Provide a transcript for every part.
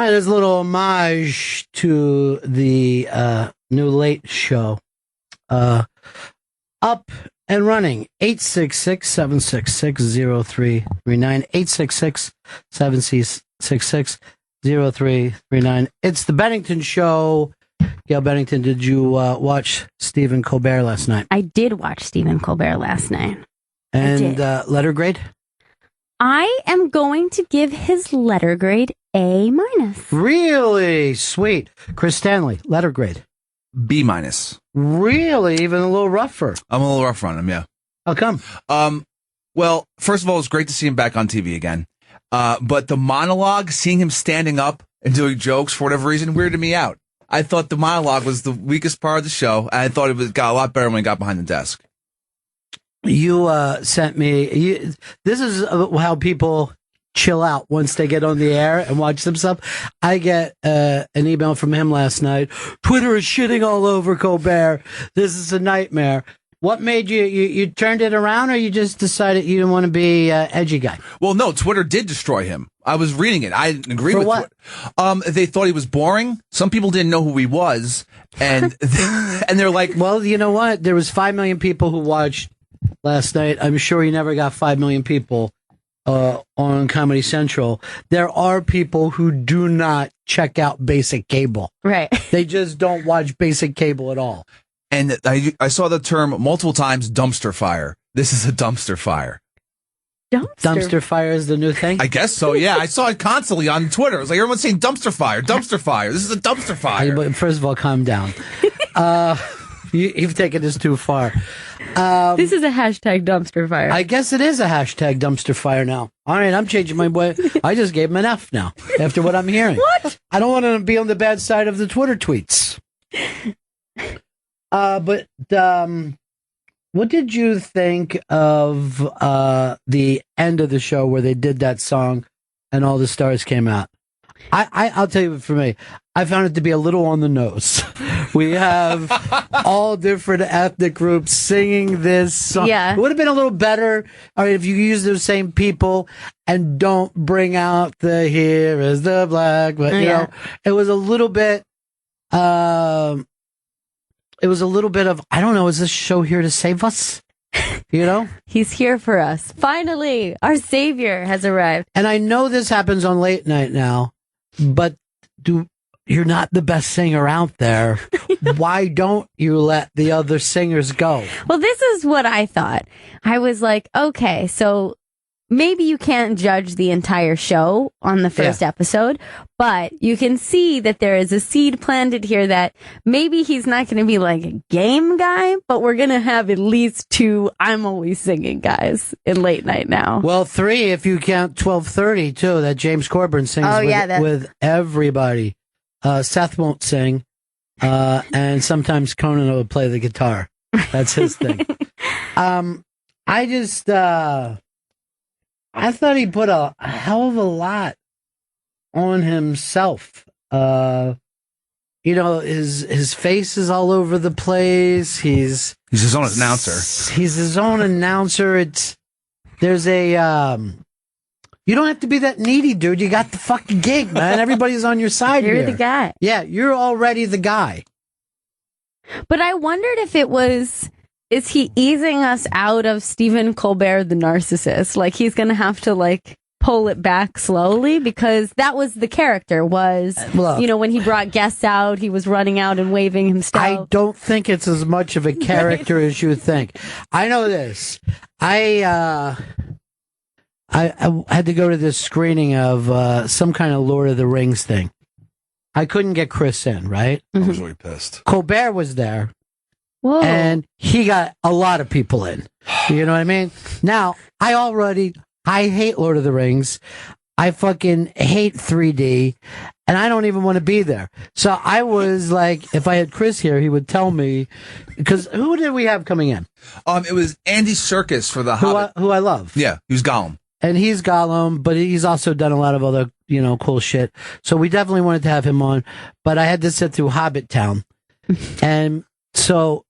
All right, there's a little homage to the new Late Show. Up and running. 866-766-0339. 866-766-0339. It's the Bennington Show. Gail Bennington, did you watch Stephen Colbert last night? I did watch Stephen Colbert last night. And letter grade? I am going to give his letter grade A-. Really? Sweet. Chris Stanley, letter grade? B-. Really? Even a little rougher? I'm a little rough on him, yeah. How come? Well, first of all, it's great to see him back on TV again. But the monologue, seeing him standing up and doing jokes for whatever reason, weirded me out. I thought the monologue was the weakest part of the show, and I thought it got a lot better when he got behind the desk. You sent me... this is how people chill out once they get on the air and watch themselves. I get an email from him last night. Twitter is shitting all over Colbert. This is a nightmare. What made you turned it around, or you just decided you didn't want to be edgy guy? Well, no, Twitter did destroy him. I was reading it. I didn't agree with what? They thought he was boring. Some people didn't know who he was, and and they're like, well, you know what? There was 5 million people who watched last night. I'm sure he never got 5 million people on Comedy Central. There are people who do not check out basic cable. Right. They just don't watch basic cable at all. And I saw the term multiple times, dumpster fire. This is a dumpster fire. Dumpster fire is the new thing? I guess so, yeah. I saw it constantly on Twitter. It was like everyone's saying dumpster fire, dumpster fire. This is a dumpster fire. But first of all, calm down. You've taken this too far. This is a hashtag dumpster fire. I guess it is a hashtag dumpster fire now. All right, I'm changing my way. I just gave him an F now after what I'm hearing. What? I don't want to be on the bad side of the Twitter tweets. But what did you think of the end of the show where they did that song and all the stars came out? I'll tell you, for me, I found it to be a little on the nose. We have all different ethnic groups singing this song. Yeah. It would have been a little better, all right, if you use those same people and don't bring out the "Here is the Black," but you know, it was a little bit. It was a little bit of, I don't know, is this show here to save us? You know? He's here for us. Finally, our savior has arrived. And I know this happens on late night now, but you're not the best singer out there. Why don't you let the other singers go? Well, this is what I thought. I was like, okay, so maybe you can't judge the entire show on the first episode, but you can see that there is a seed planted here that maybe he's not going to be like a game guy, but we're going to have at least 2 I'm always singing guys in late night now. Well, 3 if you count 12:30 too, that James Corbin sings with everybody. Seth won't sing, and sometimes Conan will play the guitar. That's his thing. I thought he put a hell of a lot on himself. You know, his face is all over the place. He's his own announcer. He's his own announcer. There's a you don't have to be that needy, dude. You got the fucking gig, man. Everybody's on your side. You're the guy. Yeah, you're already the guy. But I wondered if it was, is he easing us out of Stephen Colbert, the narcissist? Like, he's going to have to, like, pull it back slowly, because that was the character was, you know, when he brought guests out, he was running out and waving himself. I don't think it's as much of a character as you think. I know this. I had to go to this screening of some kind of Lord of the Rings thing. I couldn't get Chris in, right? I was really pissed. Colbert was there. Whoa. And he got a lot of people in. You know what I mean? Now, I hate Lord of the Rings. I fucking hate 3D. And I don't even want to be there. So I was like, if I had Chris here, he would tell me. Because who did we have coming in? It was Andy Serkis for The Hobbit. Who I love. Yeah, he was Gollum. And he's Gollum, but he's also done a lot of other, you know, cool shit. So we definitely wanted to have him on. But I had to sit through Hobbit Town. And so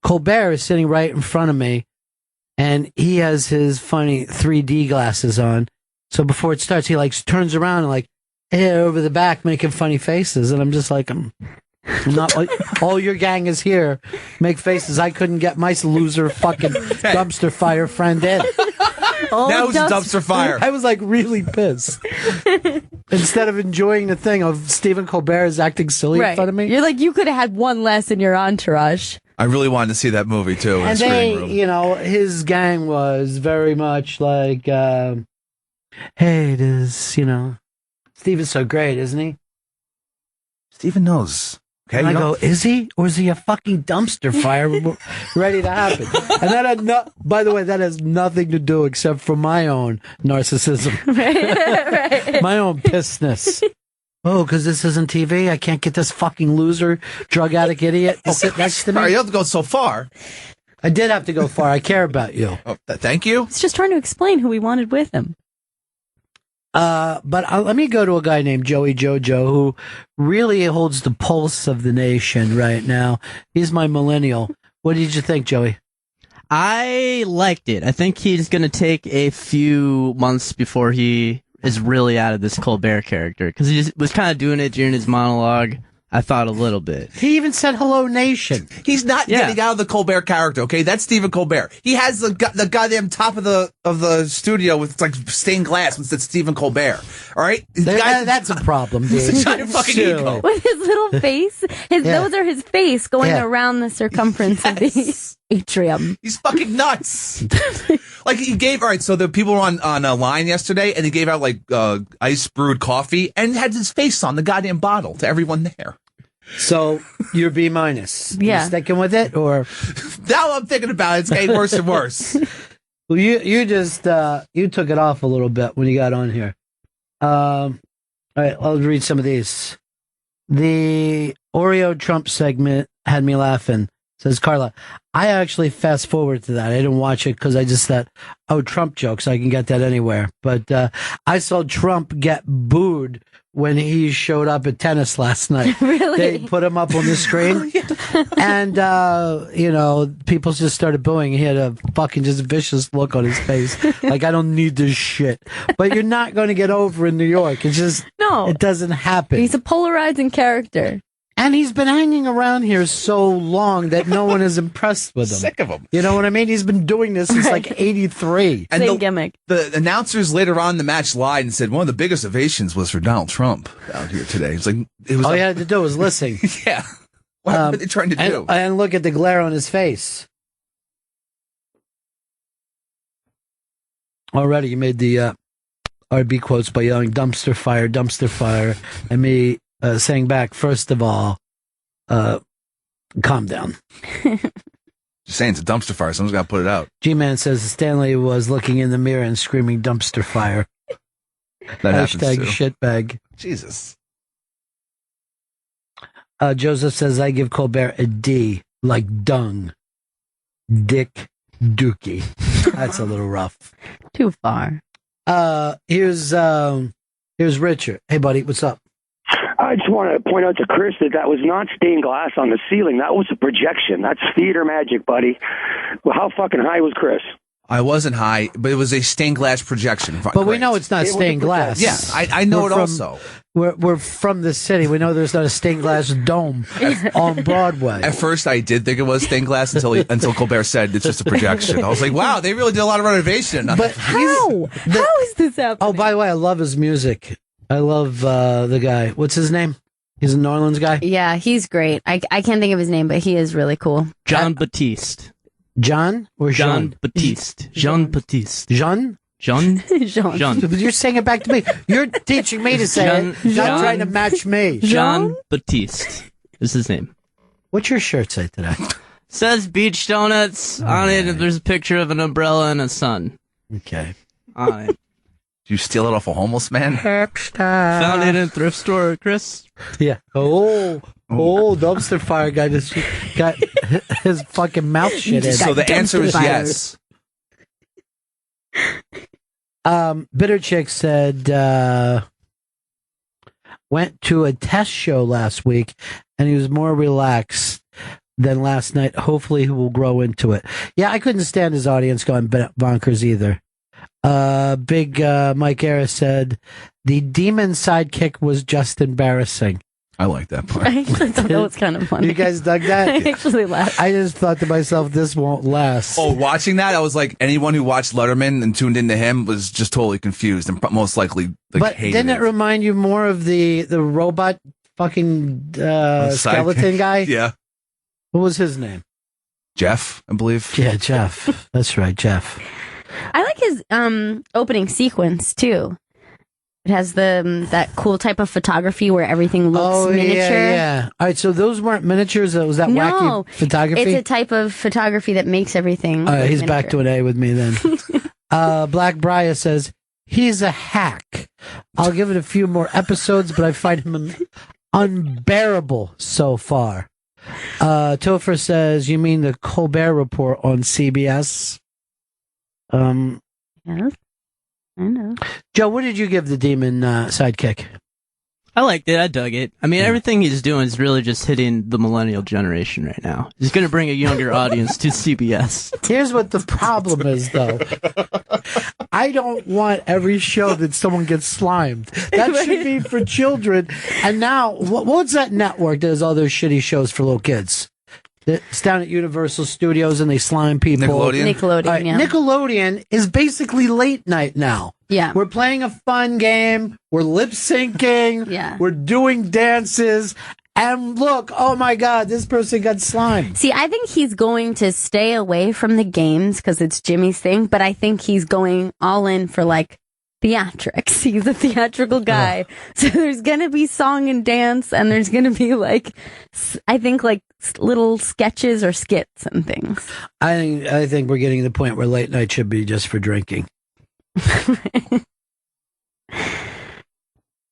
Colbert is sitting right in front of me, and he has his funny 3D glasses on. So before it starts, he like turns around and like here over the back making funny faces, and I'm just like, I'm not. All your gang is here. Make faces. I couldn't get my loser fucking dumpster fire friend in. Now it's dumpster fire. I was like really pissed. Instead of enjoying the thing of Stephen Colbert is acting silly in front of me. You're like, you could have had one less in your entourage. I really wanted to see that movie too. And they, you know, his gang was very much like, hey, this, you know, Stephen's so great, isn't he? Stephen knows. Okay, and I go, is he? Or is he a fucking dumpster fire ready to happen? And that had by the way, that has nothing to do except for my own narcissism. Right. My own pissness. Oh, because this isn't TV? I can't get this fucking loser, drug addict idiot to sit next to me? You have to go so far. I did have to go far. I care about you. Oh, thank you. He's just trying to explain who he wanted with him. But let me go to a guy named Joey Jojo who really holds the pulse of the nation right now. He's my millennial. What did you think, Joey? I liked it. I think he's going to take a few months before he is really out of this Colbert character, because he just was kind of doing it during his monologue. I thought a little bit. He even said "Hello, Nation." He's not getting out of the Colbert character. Okay, that's Stephen Colbert. He has the goddamn top of the studio with like stained glass. It's Stephen Colbert. All right, that's a problem, dude. It's a giant fucking ego with his little face. Those are his face going around the circumference of the atrium. He's fucking nuts. Like he gave. All right, so the people were on a line yesterday, and he gave out like ice brewed coffee, and had his face on the goddamn bottle to everyone there. So you're B minus. Yeah. You sticking with it, or now I'm thinking about it. It's getting worse and worse. Well, you just you took it off a little bit when you got on here. All right, I'll read some of these. The Oreo Trump segment had me laughing. Says Carla, I actually fast forward to that. I didn't watch it because I just thought, oh, Trump jokes, I can get that anywhere. But I saw Trump get booed when he showed up at tennis last night. Really? They put him up on the screen. And, you know, people just started booing. He had a fucking just vicious look on his face. Like, I don't need this shit. But you're not going to get over in New York. It's just, it doesn't happen. He's a polarizing character. And he's been hanging around here so long that no one is impressed with him. Sick of him. You know what I mean? He's been doing this since like 83. And Same gimmick. The announcers later on in the match lied and said one of the biggest ovations was for Donald Trump out here today. It's like all you had to do was listen. Yeah. What are they trying to do? And look at the glare on his face. Already, you made the RB quotes by yelling dumpster fire, and me saying back, first of all, calm down. Just saying it's a dumpster fire. Someone's got to put it out. G-Man says Stanley was looking in the mirror and screaming dumpster fire. That happens Hashtag too. shitbag. Jesus. Joseph says, I give Colbert a D, like dung. Dick Dookie. That's a little rough. Too far. Here's Richard. Hey, buddy, what's up? I just want to point out to Chris that was not stained glass on the ceiling. That was a projection. That's theater magic, buddy. Well, how fucking high was Chris? I wasn't high, but it was a stained glass projection. But we know it's not stained glass. Yeah, I know it also. We're from the city. We know there's not a stained glass dome on Broadway. At first, I did think it was stained glass until Colbert said it's just a projection. I was like, wow, they really did a lot of renovation. But how? How is this happening? Oh, by the way, I love his music. I love the guy. What's his name? He's a New Orleans guy? Yeah, he's great. I can't think of his name, but he is really cool. John Baptiste. John or Jean Baptiste? Jean Baptiste. Jean? Jean? Jean. You're saying it back to me. You're teaching me to say it, not trying to match me. Jean Baptiste is his name. What's your shirt say today? Says beach donuts. On it, there's a picture of an umbrella and a sun. Okay. On it. Did you steal it off a homeless man? Found it in a thrift store, Chris. Yeah. Oh, dumpster fire guy just got his fucking mouth shit in. So the answer is yes. Bitter Chick said went to a test show last week and he was more relaxed than last night. Hopefully he will grow into it. Yeah, I couldn't stand his audience going bonkers either. Big Mike Harris said the demon sidekick was just embarrassing. I like that part. I actually thought that was kind of funny. You guys dug that? I actually laughed. I just thought to myself, this won't last. Oh, watching that, I was like, anyone who watched Letterman and tuned into him was just totally confused and most likely but hated didn't it remind you more of the robot fucking skeleton guy? Yeah. What was his name? Jeff, I believe. Yeah, Jeff. That's right, Jeff. I like his opening sequence too. It has that cool type of photography where everything looks miniature. Yeah. All right, so those weren't miniatures. Was that wacky photography? It's a type of photography that makes everything. He's back to an A with me then. Black Briar says he's a hack. I'll give it a few more episodes, but I find him unbearable so far. Topher says, you mean the Colbert Report on CBS? Yes. I know. Joe, what did you give the demon sidekick? I liked it. I dug it. I mean, everything he's doing is really just hitting the millennial generation right now. He's going to bring a younger audience to CBS. Here's what the problem is, though. I don't want every show that someone gets slimed. That should be for children. And now, what's that network that has all those shitty shows for little kids? It's down at Universal Studios and they slime people. Nickelodeon, right, yeah. Nickelodeon is basically late night now. Yeah. We're playing a fun game. We're lip syncing. Yeah. We're doing dances. And look, oh my God, this person got slimed. See, I think he's going to stay away from the games because it's Jimmy's thing, but I think he's going all in for like theatrics. He's a theatrical guy. So there's going to be song and dance, and there's going to be like, I think like little sketches or skits and things. I think we're getting to the point where late night should be just for drinking.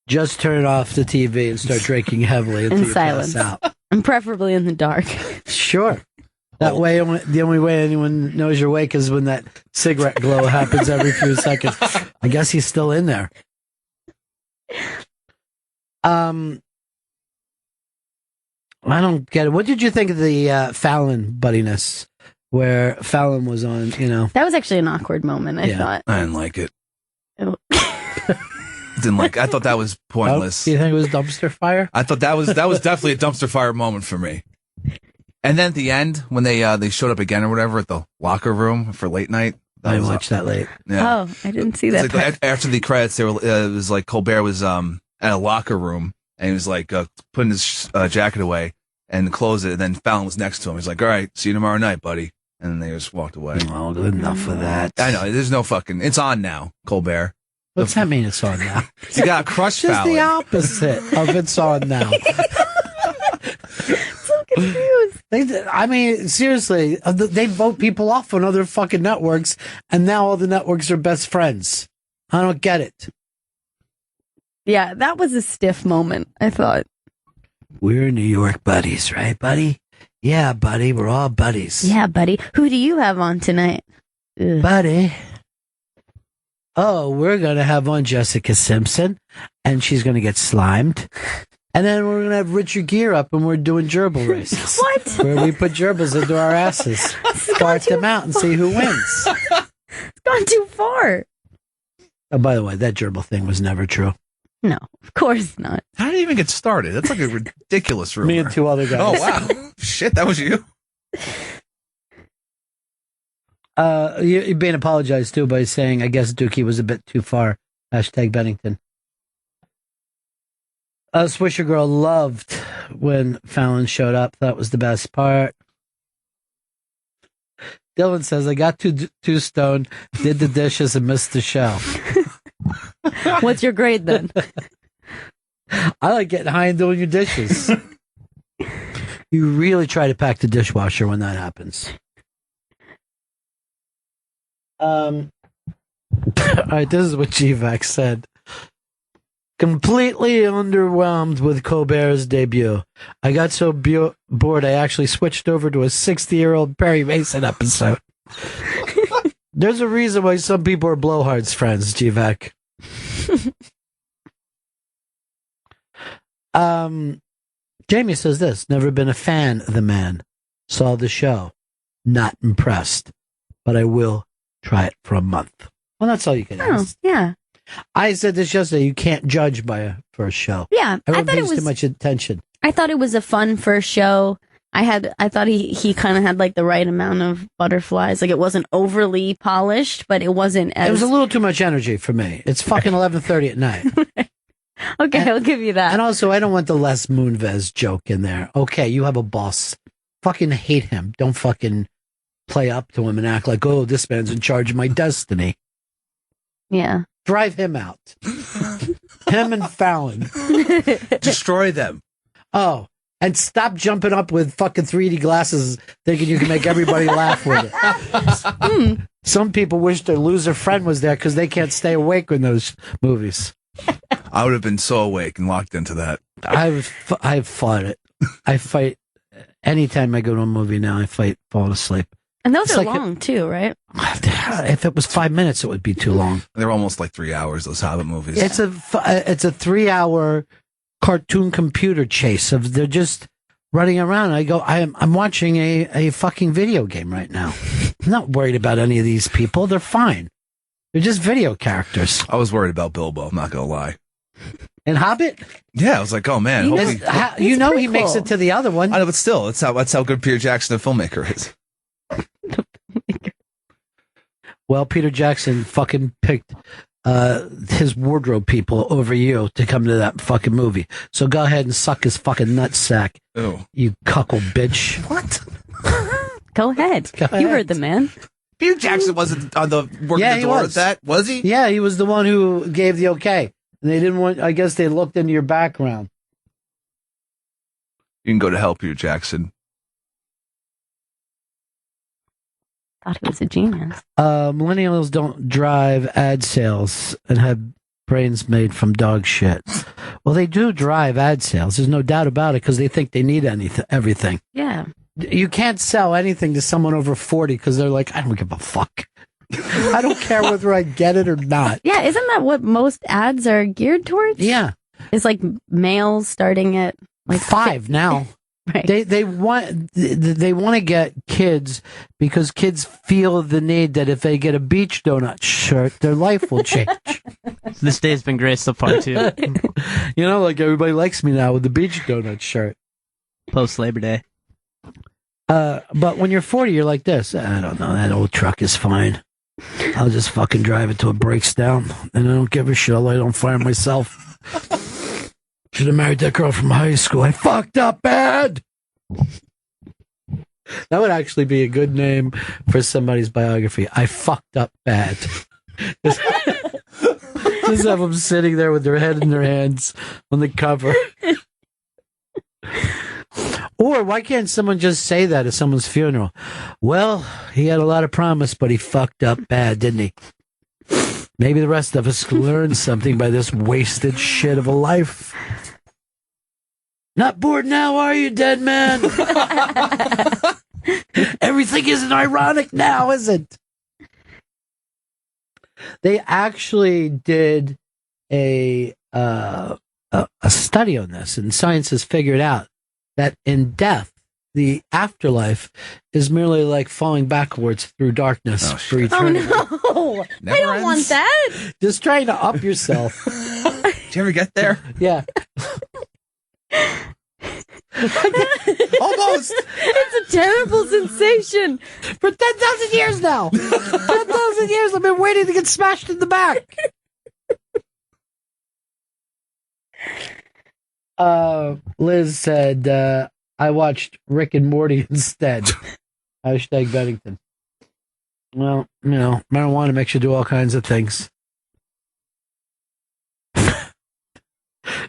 Just turn off the TV and start drinking heavily until in you silence. pass out. And preferably in the dark. Sure. That way, the only way anyone knows you're awake is when that cigarette glow happens every few seconds. I guess he's still in there. I don't get it. What did you think of the Fallon buddiness, where Fallon was on? That was actually an awkward moment. I thought. I didn't like it. I thought that was pointless. Do you think it was dumpster fire? I thought that was definitely a dumpster fire moment for me. And then at the end, when they showed up again or whatever at the locker room for late night, I watched that late. Yeah. Oh, I didn't see that. Like, after the credits, it was like Colbert was at a locker room and he was like putting his jacket away and closed it. And then Fallon was next to him. He's like, "All right, see you tomorrow night, buddy." And then they just walked away. Oh, enough of that. I know. There's no fucking. It's on now, Colbert. What's that mean? It's on now. You got to crush Just Fallon. the opposite of it's on now. So confused. I mean, seriously, they vote people off on other fucking networks, and now all the networks are best friends. I don't get it. Yeah, that was a stiff moment, I thought. We're New York buddies, right, buddy? Yeah, buddy, we're all buddies. Yeah, buddy. Who do you have on tonight? Ugh. Buddy. Oh, we're going to have on Jessica Simpson, and she's going to get slimed. And then we're going to have Richard Gere up, and we're doing gerbil races. What? Where we put gerbils into our asses, start them out, and see who wins. It's gone too far. Oh, by the way, that gerbil thing was never true. No, of course not. How did it even get started? That's like a ridiculous rumor. Me and two other guys. Oh, wow. Shit, that was you. You're being apologized to by saying, I guess Dookie was a bit too far. Hashtag Bennington. Swisher Girl loved when Fallon showed up. That was the best part. Dylan says, I got too stoned, did the dishes, and missed the show. What's your grade then? I like getting high and doing your dishes. You really try to pack the dishwasher when that happens. All right, this is what GVAC said. Completely underwhelmed with Colbert's debut. I got so bored I actually switched over to a 60-year-old Perry Mason episode. There's a reason why some people are blowhards friends, GVAC. Jamie says this, never been a fan of the man. Saw the show. Not impressed. But I will try it for a month. Well, that's all you can ask. Yeah. I said this yesterday. You can't judge by a first show. Yeah. Everyone pays too much attention. I thought it was a fun first show. I thought he kind of had like the right amount of butterflies. Like it wasn't overly polished, but it wasn't as... It was a little too much energy for me. It's fucking 11:30 at night. Okay, I'll give you that. And also, I don't want the Les Moonves joke in there. Okay, you have a boss. Fucking hate him. Don't fucking play up to him and act like, oh, this man's in charge of my destiny. Yeah. Drive him out. Him and Fallon. Destroy them. Oh, and stop jumping up with fucking 3D glasses thinking you can make everybody laugh with it. Some people wish their loser friend was there because they can't stay awake in those movies. I would have been so awake and locked into that. I've fought it. I fight anytime I go to a movie now. I fight falling asleep. And those are long too, right? If it was 5 minutes, it would be too long. They're almost like 3 hours. Those Hobbit movies. It's a 3-hour cartoon computer chase of they're just running around. I go, I'm watching a fucking video game right now. I'm not worried about any of these people. They're fine. They're just video characters. I was worried about Bilbo. I'm not gonna lie. And Hobbit? Yeah, I was like, oh man, he makes it to the other one. I know, but still, that's how good Peter Jackson, the filmmaker, is. Well, Peter Jackson fucking picked his wardrobe people over you to come to that fucking movie. So go ahead and suck his fucking nutsack. Oh, you cuckle bitch. What? Go ahead. You heard the man. Peter Jackson wasn't on the working the door at that, was he? Yeah, he was the one who gave the okay. And they didn't want, I guess they looked into your background. You can go to hell, Peter Jackson. Thought he was a genius. Millennials don't drive ad sales and have brains made from dog shit. Well, they do drive ad sales. There's no doubt about it because they think they need everything. Yeah. You can't sell anything to someone over 40 because they're like, I don't give a fuck. I don't care whether I get it or not. Yeah, isn't that what most ads are geared towards? Yeah. It's like males starting at like 5 now. Right. They want to get kids because kids feel the need that if they get a beach donut shirt, their life will change. This day's been great so far too. You know, like everybody likes me now with the beach donut shirt. Post Labor Day. But when you're 40, you're like this. I don't know. That old truck is fine. I'll just fucking drive it till it breaks down. And I don't give a shit. I'll light it on fire myself. Should have married that girl from high school. I fucked up bad. That would actually be a good name for somebody's biography. I fucked up bad. Just have them sitting there with their head in their hands on the cover. Or why can't someone just say that at someone's funeral? Well, he had a lot of promise, but he fucked up bad, didn't he? Maybe the rest of us can learn something by this wasted shit of a life. Not bored now, are you, dead man? Everything isn't ironic now, is it? They actually did a study on this, and science has figured out that in death, the afterlife is merely like falling backwards through darkness for eternity. Oh, no. I don't want that. Just trying to up yourself. Did you ever get there? Yeah. Almost. It's a terrible sensation. For 10,000 years now. 10,000 years I've been waiting to get smashed in the back. Liz said, I watched Rick and Morty instead. Hashtag Bennington. Well, you know, marijuana makes you do all kinds of things.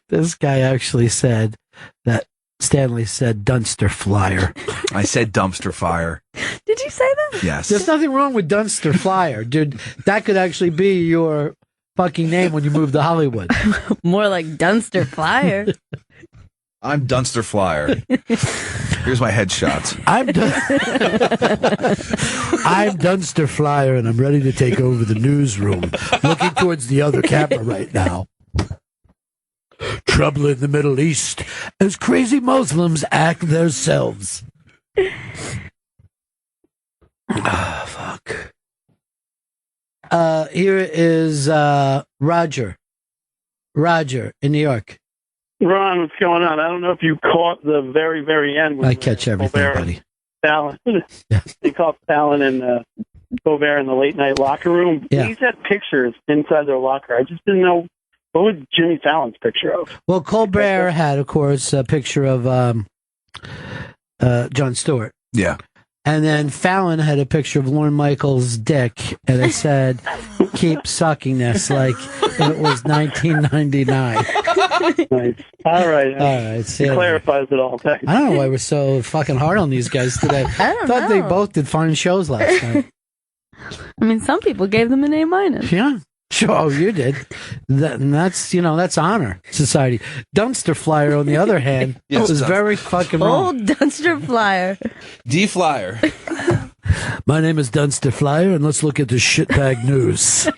This guy actually said that Stanley said dumpster flyer. I said dumpster fire. Did you say that? Yes. There's nothing wrong with dumpster flyer, dude. That could actually be your fucking name when you move to Hollywood. More like dumpster flyer. I'm Dumpster Flyer. Here's my headshots. I'm Dumpster Flyer, and I'm ready to take over the newsroom. Looking towards the other camera right now. Trouble in the Middle East as crazy Muslims act themselves. Ah, fuck. Here is Roger. Roger in New York. Ron, what's going on? I don't know if you caught the very, very end. I catch everything, Colbert buddy. Fallon. Yeah. They caught Fallon and Colbert in the late night locker room. Yeah. These had pictures inside their locker. I just didn't know what was Jimmy Fallon's picture of. Well, Colbert had, of course, a picture of Jon Stewart. Yeah. And then Fallon had a picture of Lorne Michaels' dick, and it said, "Keep sucking this," like it was 1999. Nice. All right. See It ya. clarifies it all. Thanks. I don't know why we're so fucking hard on these guys today. I don't Thought they know. both did fine shows last night. I mean, some people gave them an A-. Yeah. Sure, oh, you did. That's honor society. Dumpster Flyer, on the other hand, Yes, was Dumpster. very fucking wrong. Old dumpster flyer. D-Flyer. My name is Dumpster Flyer, and let's look at the shitbag news.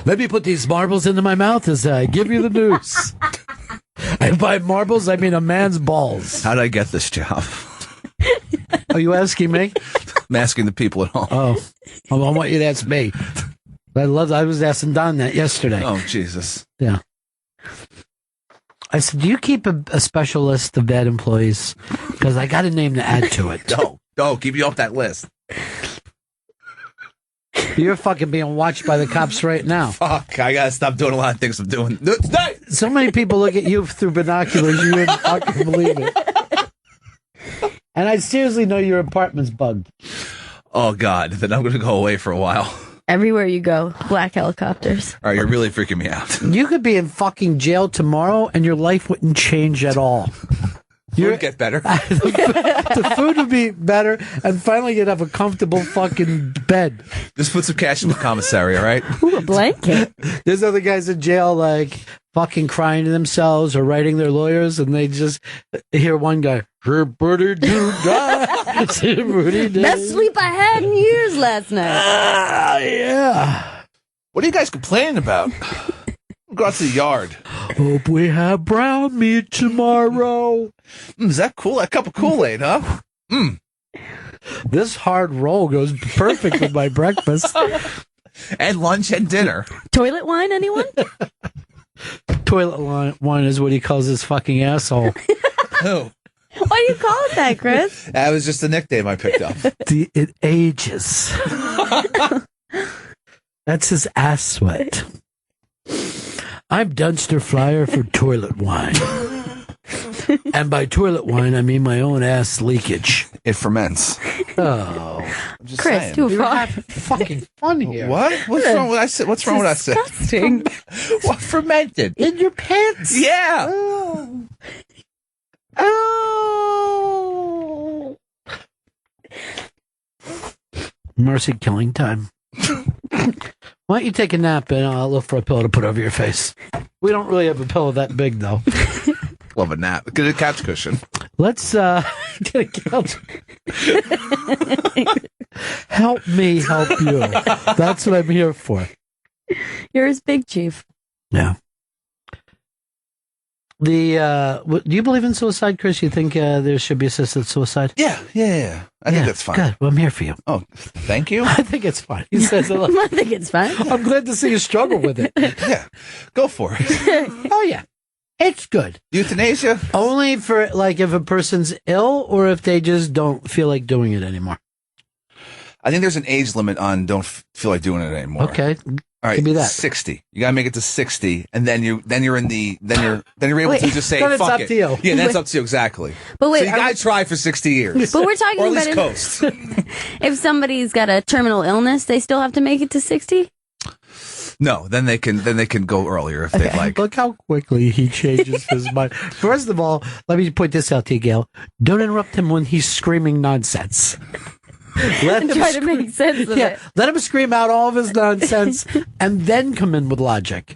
Let me put these marbles into my mouth as I give you the news. And by marbles, I mean a man's balls. How did I get this job? Are you asking me? I'm asking the people at home. Oh, I want you to ask me. I was asking Don that yesterday. Oh, Jesus. Yeah. I said, do you keep a special list of bad employees? Because I got a name to add to it. No, keep you off that list. You're fucking being watched by the cops right now. Fuck, I gotta stop doing a lot of things I'm doing. So many people look at you through binoculars, you wouldn't fucking believe it. And I seriously know your apartment's bugged. Oh, God. Then I'm gonna go away for a while. Everywhere you go, black helicopters. All right, you're really freaking me out. You could be in fucking jail tomorrow and your life wouldn't change at all. You'd get better. The food would be better, and finally you'd have a comfortable fucking bed. Just put some cash in the commissary, all right? Ooh, a blanket. There's other guys in jail, like, fucking crying to themselves or writing their lawyers, and they just hear one guy, "Birdie do die." Best sleep I had in years last night. Yeah. What are you guys complaining about? Go out to the yard. Hope we have brown meat tomorrow. Is that cool? A cup of Kool-Aid, huh? This hard roll goes perfect with my breakfast. And lunch and dinner. Toilet wine, anyone? Toilet wine is what he calls his fucking asshole. Oh, Why do you call it that, Chris? that was just a nickname I picked up. It ages. That's his ass sweat. I'm Dumpster Flyer for toilet wine. And by toilet wine, I mean my own ass leakage. It ferments. Oh. I'm just Chris, saying. too You're far. having fucking fun here. What? What's wrong with I said? What's wrong with I said? Disgusting. What fermented? In your pants? Yeah. Oh. Oh. Mercy killing time. Why don't you take a nap and I'll look for a pillow to put over your face. We don't really have a pillow that big, though. Love a nap. Get a couch cushion. Let's get a couch. Help me help you. That's what I'm here for. You're his big chief. Yeah. Do you believe in suicide, Chris? You think there should be assisted suicide? Yeah. I think that's fine. Good. Well, I'm here for you. Oh, thank you. I think it's fine. He says, I think it's fine. I'm glad to see you struggle with it. Yeah. Go for it. Oh, yeah. It's good. Euthanasia? Only for, like, if a person's ill or if they just don't feel like doing it anymore. I think there's an age limit on don't feel like doing it anymore. Okay. All right. Give me that. 60. You gotta make it to 60, and then you're able to just say, Then it's fuck up it. to you. Yeah, that's up to you, exactly. But wait, so you gotta try for 60 years. but we're talking or at about least coast. if somebody's got a terminal illness, they still have to make it to 60? No, then they can go earlier if they'd like. Look how quickly he changes his mind. First of all, let me point this out to you, Gail. Don't interrupt him when he's screaming nonsense. Let him Try to make sense of it. Let him scream out all of his nonsense and then come in with logic.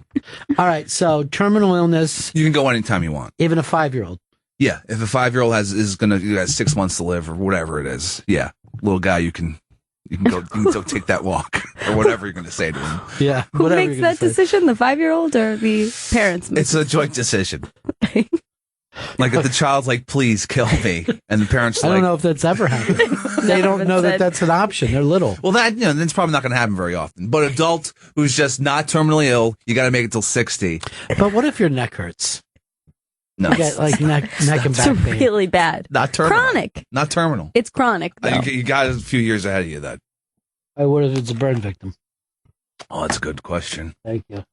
All right, so terminal illness, You can go anytime you want. even a 5-year-old. Yeah, if a 5-year-old has 6 months to live or whatever it is, yeah, little guy, you can go take that walk or whatever you're going to say to him. Yeah, Who whatever makes you're gonna that say. decision, the 5-year-old or the parents? It's a joint decision. Like if the child's like, "Please kill me," and the parents I like, don't know if that's ever happened. They don't know that that's an option. They're little. well, that's probably not going to happen very often. But adult who's just not terminally ill, you got to make it till 60. But what if your neck hurts? No, You get like neck and It's back pain. really bad. not terminal. Chronic. Not terminal. It's chronic, though. You got a few years ahead of you. That. What if it's a burn victim? Oh, that's a good question. Thank you.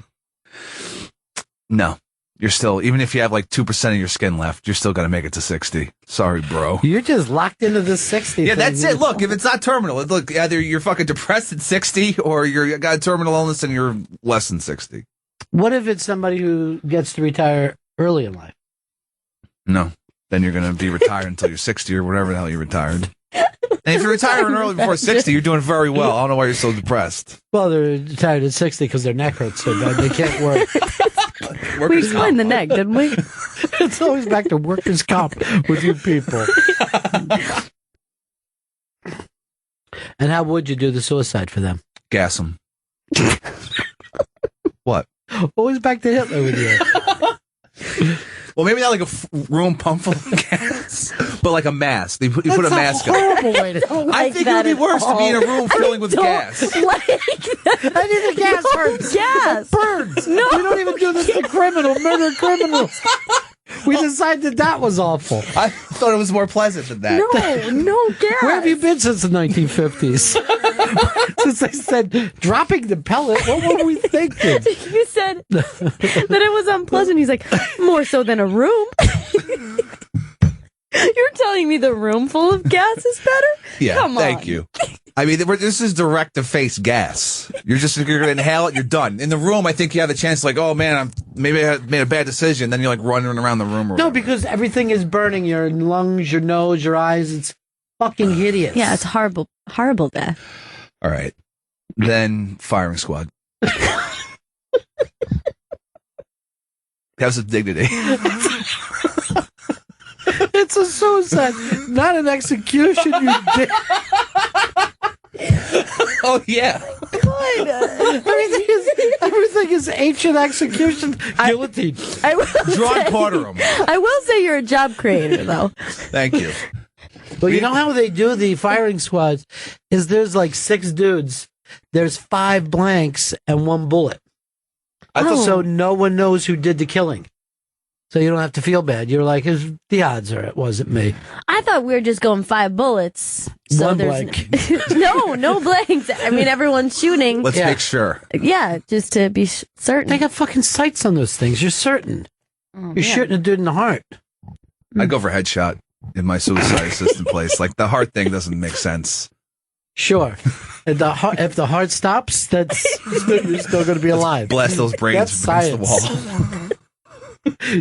No, you're still, even if you have like 2% of your skin left, you're still going to make it to 60. Sorry, bro. You're just locked into the 60. Yeah, thing. that's it. Look, if it's not terminal, look, either you're fucking depressed at 60 or you got a terminal illness and you're less than 60. What if it's somebody who gets to retire early in life? No, then you're going to be retired until you're 60 or whatever the hell you're retired. And if you're retiring early before 60, you're doing very well. I don't know why you're so depressed. Well, they're retired at 60 because their neck hurts so bad they can't work. We explained the neck, didn't we? It's always back to workers' comp with you people. And how would you do the suicide for them? Gas them. What? Always back to Hitler with you. Well, maybe not like a room pumped full of gas, but like a mask. You put a mask on. Horrible way to. I think it would be worse to be in a room filling with gas. Like I think the gas hurts. gas. It burns. No. We don't even do this to murder criminals. We decided that was awful. I thought it was more pleasant than that. No gas. Where have you been since the 1950s? Since they said dropping the pellet, what were we thinking? You said that it was unpleasant. He's like, more so than a room. You're telling me the room full of gas is better? Yeah, Come on. thank you. I mean, this is direct-to-face gas. You're going to inhale it, you're done. In the room, I think you have a chance like, oh, man, maybe I made a bad decision. Then you're like running around the room. Or No, whatever. because everything is burning. Your lungs, your nose, your eyes. It's fucking hideous. Yeah, it's horrible, horrible death. All right. Then firing squad. Have some dignity. It's a suicide, not an execution, you dick. Oh, yeah. Everything is ancient execution. Guillotine. I will Drawn say, quarter 'em. I will say you're a job creator, though. Thank you. Well, you know how they do the firing squads is there's like 6 dudes, there's 5 blanks and 1 bullet. I thought So no one knows who did the killing. So you don't have to feel bad. You're like, the odds are it wasn't me. I thought we were just going 5 bullets. So 1 there's blank. no blanks. I mean, everyone's shooting. let's Yeah. make sure. Yeah, just to be certain. They got fucking sights on those things. You're certain. Oh, You're yeah. shooting a dude in the heart. I'd go for headshot in my suicide assistant place. Like, the heart thing doesn't make sense. Sure. If the heart stops, that's you're still going to be alive. Blast those brains That's against the wall.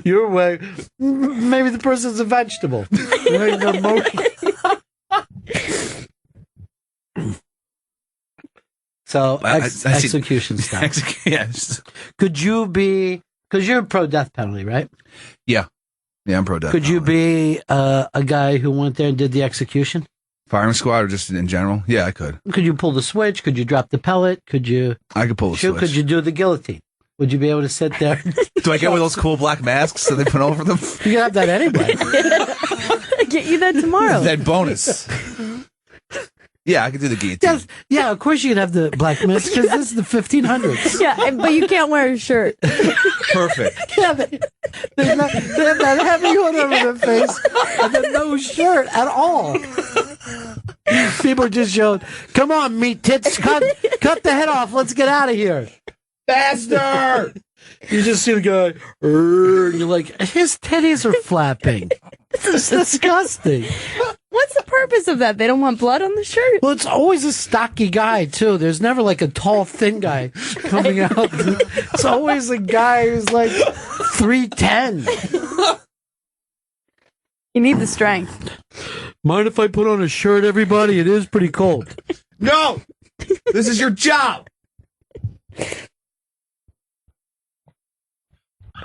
Your way. Maybe the person's a vegetable. Maybe they're motion. So I see- execution style. Yes. Could you be? Because you're pro death penalty, right? Yeah, I'm pro death. Could you be a guy who went there and did the execution? Firing squad or just in general? Yeah, I could. Could you pull the switch? Could you drop the pellet? Could you I could pull the shoot? switch. Could you do the guillotine? Would you be able to sit there? Do I get one of those cool black masks that they put over them? You can have that anyway. Get you that tomorrow. That bonus. Yeah, I could do the guillotine. Yes, yeah, of course you could have the black mask because this is the 1500s. Yeah, but you can't wear a shirt. Perfect. Yeah, they have that heavy hood over their face and then no shirt at all. People just showing, come on, meat tits, cut the head off, let's get out of here. Faster! You just see the guy, and you're like, his titties are flapping. This is disgusting. What's the purpose of that? They don't want blood on the shirt? Well, it's always a stocky guy, too. There's never like a tall, thin guy coming out. It's always a guy who's like 3'10". You need the strength. Mind if I put on a shirt, everybody? It is pretty cold. No! This is your job!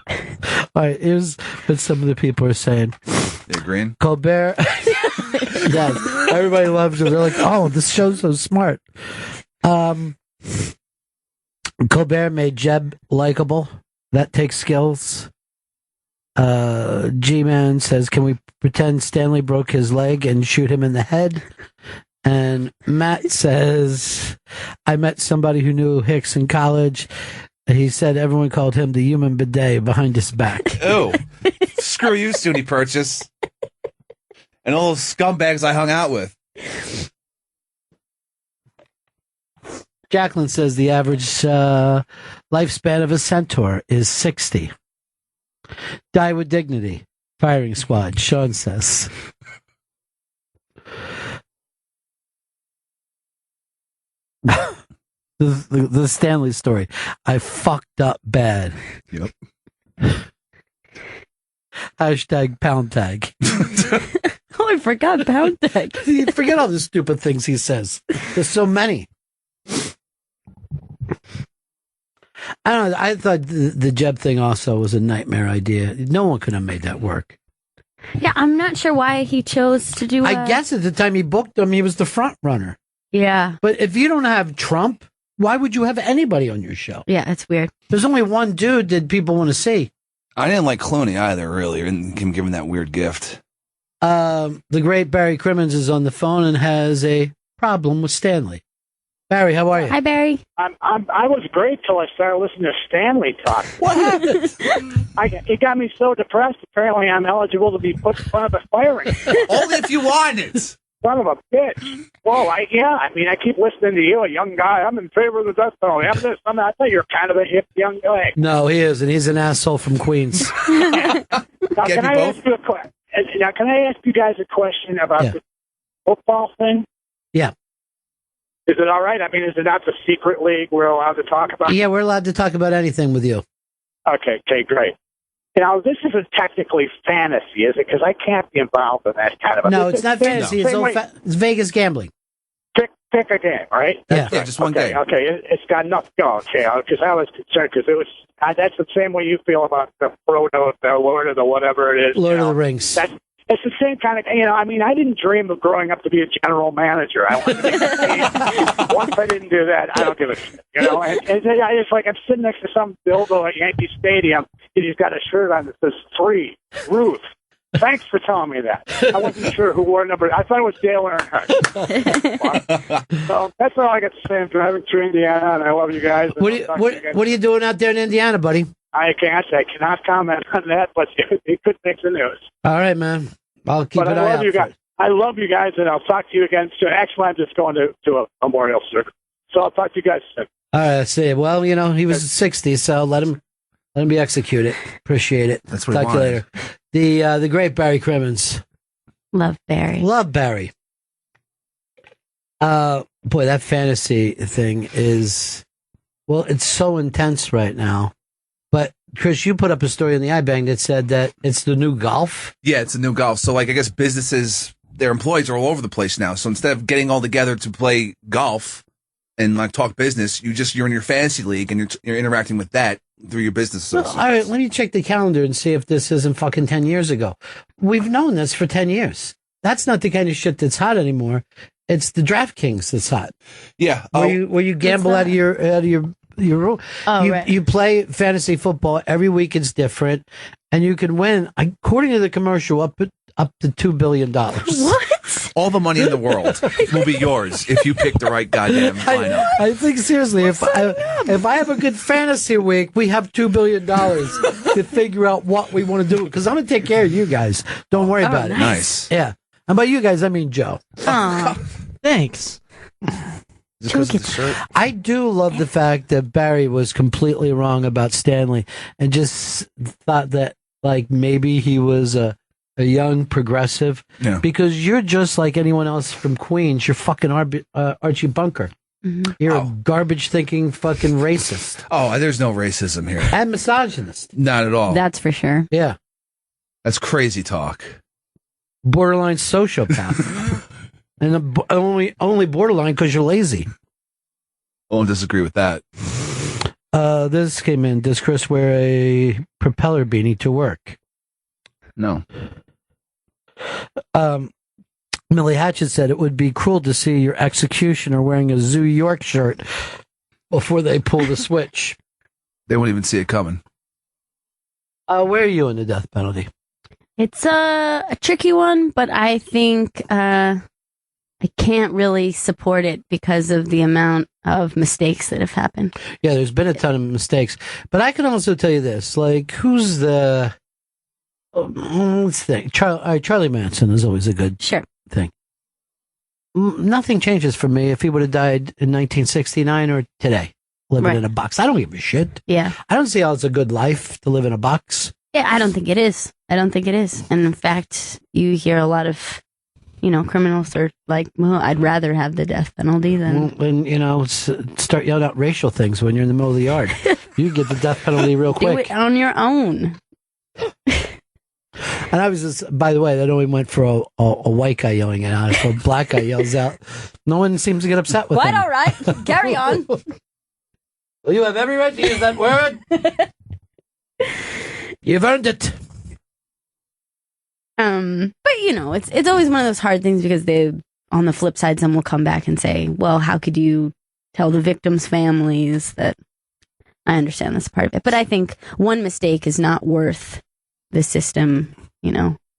All right, here's what some of the people are saying. You agreeing? Colbert. Yes, everybody loves him. They're like, oh, this show's so smart. Colbert made Jeb likable. That takes skills. G-Man says, can we pretend Stanley broke his leg and shoot him in the head? And Matt says, I met somebody who knew Hicks in college. He said everyone called him the human bidet behind his back. Oh, screw you, SUNY Purchase. And all those scumbags I hung out with. Jacqueline says the average lifespan of a centaur is 60. Die with dignity. Firing squad, Sean says. The Stanley story. I fucked up bad. Yep. Hashtag pound tag. Oh, I forgot pound tag. You forget all the stupid things he says. There's so many. I don't know. I thought the Jeb thing also was a nightmare idea. No one could have made that work. Yeah, I'm not sure why he chose to do I guess at the time he booked him, he was the front runner. Yeah. But if you don't have Trump, why would you have anybody on your show? Yeah, it's weird. There's only one dude that people want to see. I didn't like Clooney either, really, and him giving that weird gift. The great Barry Crimmins is on the phone and has a problem with Stanley. Barry, how are you? Hi, Barry. I was great till I started listening to Stanley talk. What happened? It got me so depressed. Apparently, I'm eligible to be put in front of a firing. Only if you want it. Son of a bitch. Whoa, I keep listening to you, a young guy. I'm in favor of the death penalty. I thought you're kind of a hip young guy. No, he isn't. He's an asshole from Queens. Now, can I ask you guys a question about the football thing? Yeah. Is it all right? I mean, is it not the secret league we're allowed to talk about? Yeah, we're allowed to talk about anything with you. Okay, great. Now, this isn't technically fantasy, is it? Because I can't be involved in that kind of... No, it's not fantasy. It's Vegas gambling. Pick a game, right? Yeah, just one game. Okay, it's got nothing. Okay, because I was concerned because it was... that's the same way you feel about the Frodo, the Lord of the whatever it is. Lord of the Rings. It's the same kind of, I mean, I didn't dream of growing up to be a general manager. I wanted to be a team. Once I didn't do that, I don't give a shit, And it's like I'm sitting next to some dildo at Yankee Stadium, and he's got a shirt on that says 3, Ruth. Thanks for telling me that. I wasn't sure who wore number. I thought it was Dale Earnhardt. So that's all I got to say. I'm driving through Indiana, and I love you guys. What are you doing out there in Indiana, buddy? I cannot comment on that, but it could make the news. All right, man. I'll keep an eye out. I love you guys, and I'll talk to you again soon. Actually, I'm just going to a memorial service, so I'll talk to you guys soon. All right, I see. Well, he was 60, so let him be executed. Appreciate it. That's what talk to you later. The great Barry Crimmins. Love Barry. Love Barry. Boy, that fantasy thing is, well, it's so intense right now. But, Chris, you put up a story in the iBang that said that it's the new golf. Yeah, it's the new golf. So, I guess businesses, their employees are all over the place now. So instead of getting all together to play golf and, talk business, you're in your fantasy league and you're interacting with that through your business associates. All right, let me check the calendar and see if this isn't fucking 10 years ago. We've known this for 10 years. That's not the kind of shit that's hot anymore. It's the DraftKings that's hot. Yeah. Where you gamble out of your room. Right. You play fantasy football every week. It's different, and you can win. According to the commercial, up to $2 billion. What? All the money in the world will be yours if you pick the right goddamn lineup. I think seriously, if I have a good fantasy week, we have $2 billion to figure out what we want to do. Because I'm going to take care of you guys. Don't worry about it. Nice. Yeah. And by you guys, I mean Joe. Thanks. I do love the fact that Barry was completely wrong about Stanley and just thought that maybe he was a young progressive. Yeah. Because you're just like anyone else from Queens. You're fucking Archie Bunker. Mm-hmm. You're a garbage thinking fucking racist. Oh, there's no racism here. And misogynist. Not at all. That's for sure. Yeah. That's crazy talk. Borderline sociopath. And only borderline because you're lazy. I won't disagree with that. This came in. Does Chris wear a propeller beanie to work? No. Millie Hatchett said it would be cruel to see your executioner wearing a Zoo York shirt before they pull the switch. They won't even see it coming. Where are you in the death penalty? It's a tricky one, but I think I can't really support it because of the amount of mistakes that have happened. Yeah, there's been a ton of mistakes. But I can also tell you this, like, who's the... let's think. Charlie Manson is always a good thing. Nothing changes for me if he would have died in 1969 or today, living in a box. I don't give a shit. Yeah. I don't see how it's a good life to live in a box. Yeah, I don't think it is. And in fact, you hear a lot of, criminals are like, well, I'd rather have the death penalty than... When, start yelling out racial things when you're in the middle of the yard. You get the death penalty real quick. Do it on your own. And I was just, by the way, that only went for a white guy yelling it out. If a black guy yells out, no one seems to get upset with him. All right. Carry on. Well, you have every right to use that word. You've earned it. But it's always one of those hard things because on the flip side, someone will come back and say, well, how could you tell the victims' families that... I understand that's part of it. But I think one mistake is not worth the system,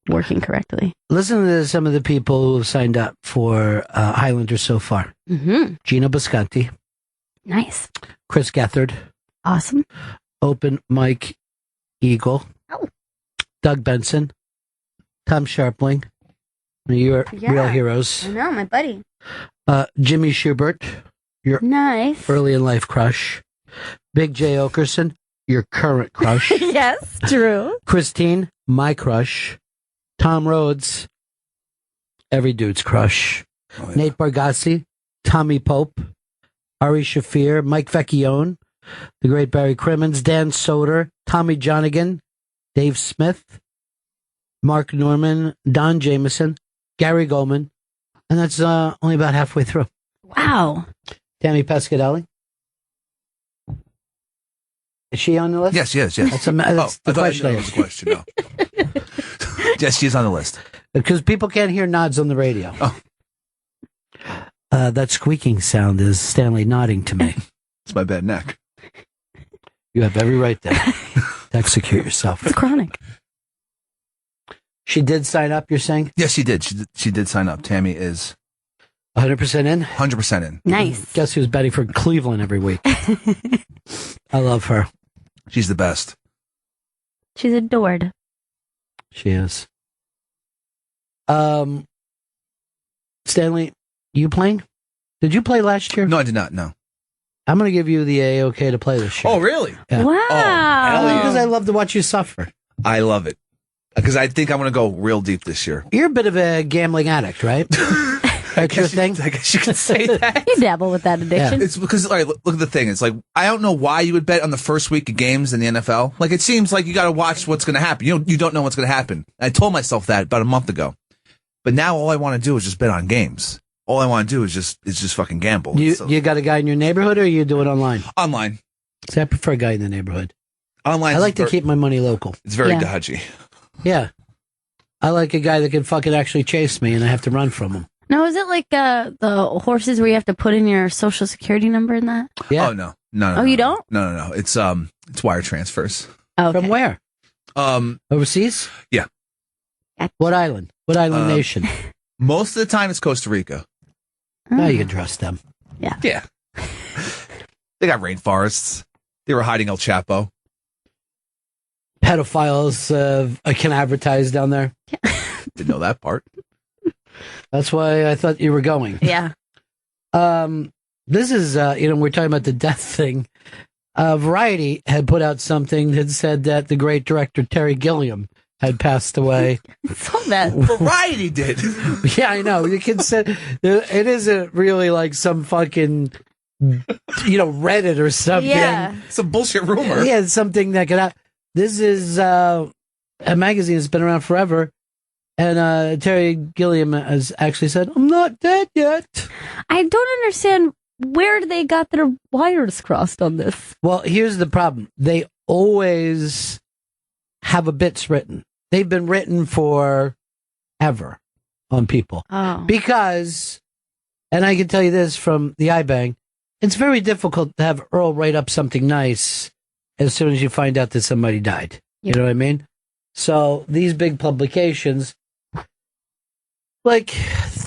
working correctly. Listen to some of the people who have signed up for Highlander so far. Mm-hmm. Gino Bisconti. Nice. Chris Gethard. Awesome. Open Mike Eagle. Oh. Doug Benson. Tom Sharpling. Your real heroes. I know, my buddy. Jimmy Schubert. Your nice. early in life crush. Big J. Okerson. Your current crush. Yes, true. Christine, my crush. Tom Rhodes, every dude's crush. Oh, yeah. Nate Bargassi, Tommy Pope, Ari Shafir, Mike Vecchione, the great Barry Crimmins, Dan Soder, Tommy Jonigan, Dave Smith, Mark Norman, Don Jameson, Gary Goldman, and that's only about halfway through. Wow. Tammy Pescadelli. Is she on the list? Yes. That's the question. That was the question. No. Yes, she's on the list. Because people can't hear nods on the radio. Oh. That squeaking sound is Stanley nodding to me. It's my bad neck. You have every right there to execute yourself. It's chronic. She did sign up, you're saying? Yes, she did. She did sign up. Tammy is 100% in? 100% in. Nice. Guess who's betting for Cleveland every week? I love her. She's the best. She's adored. She is. Stanley, you playing? Did you play last year? No, I did not. No. I'm going to give you the A-OK to play this year. Oh, really? Yeah. Wow. Oh, hell yeah. Because I love to watch you suffer. I love it. Because I think I'm going to go real deep this year. You're a bit of a gambling addict, right? That's your thing? I guess you could say that. You dabble with that addiction. Yeah. It's because, all right, look at the thing. It's like, I don't know why you would bet on the first week of games in the NFL. Like, it seems like you got to watch what's going to happen. You don't know what's going to happen. I told myself that about a month ago. But now all I want to do is just bet on games. All I want to do is just fucking gamble. You got a guy in your neighborhood, or you do it online? Online. See, I prefer a guy in the neighborhood. Online. I like to keep my money local. It's very dodgy. Yeah. I like a guy that can fucking actually chase me and I have to run from him. Now, is it like the horses where you have to put in your social security number in that? Yeah. Oh, no. No. Oh, you don't? No. It's wire transfers. Oh, okay. From where? Overseas? Yeah. What island? What island nation? Most of the time it's Costa Rica. Now you can trust them. Yeah. Yeah. They got rainforests. They were hiding El Chapo. Pedophiles can advertise down there. Didn't know that part. That's why I thought you were going. Yeah. This is, we're talking about the death thing. Variety had put out something that said that the great director Terry Gilliam had passed away. So that Variety did. Yeah, I know. You can say it isn't really like some fucking, Reddit or something. Yeah. It's a bullshit rumor. Yeah, it's something that could happen. This is a magazine that's been around forever. And Terry Gilliam has actually said, I'm not dead yet. I don't understand where they got their wires crossed on this. Well, here's the problem. They always have a bits written. They've been written for ever on people. Oh. Because, and I can tell you this from the iBang, it's very difficult to have Earl write up something nice as soon as you find out that somebody died. You know what I mean? So these big publications, like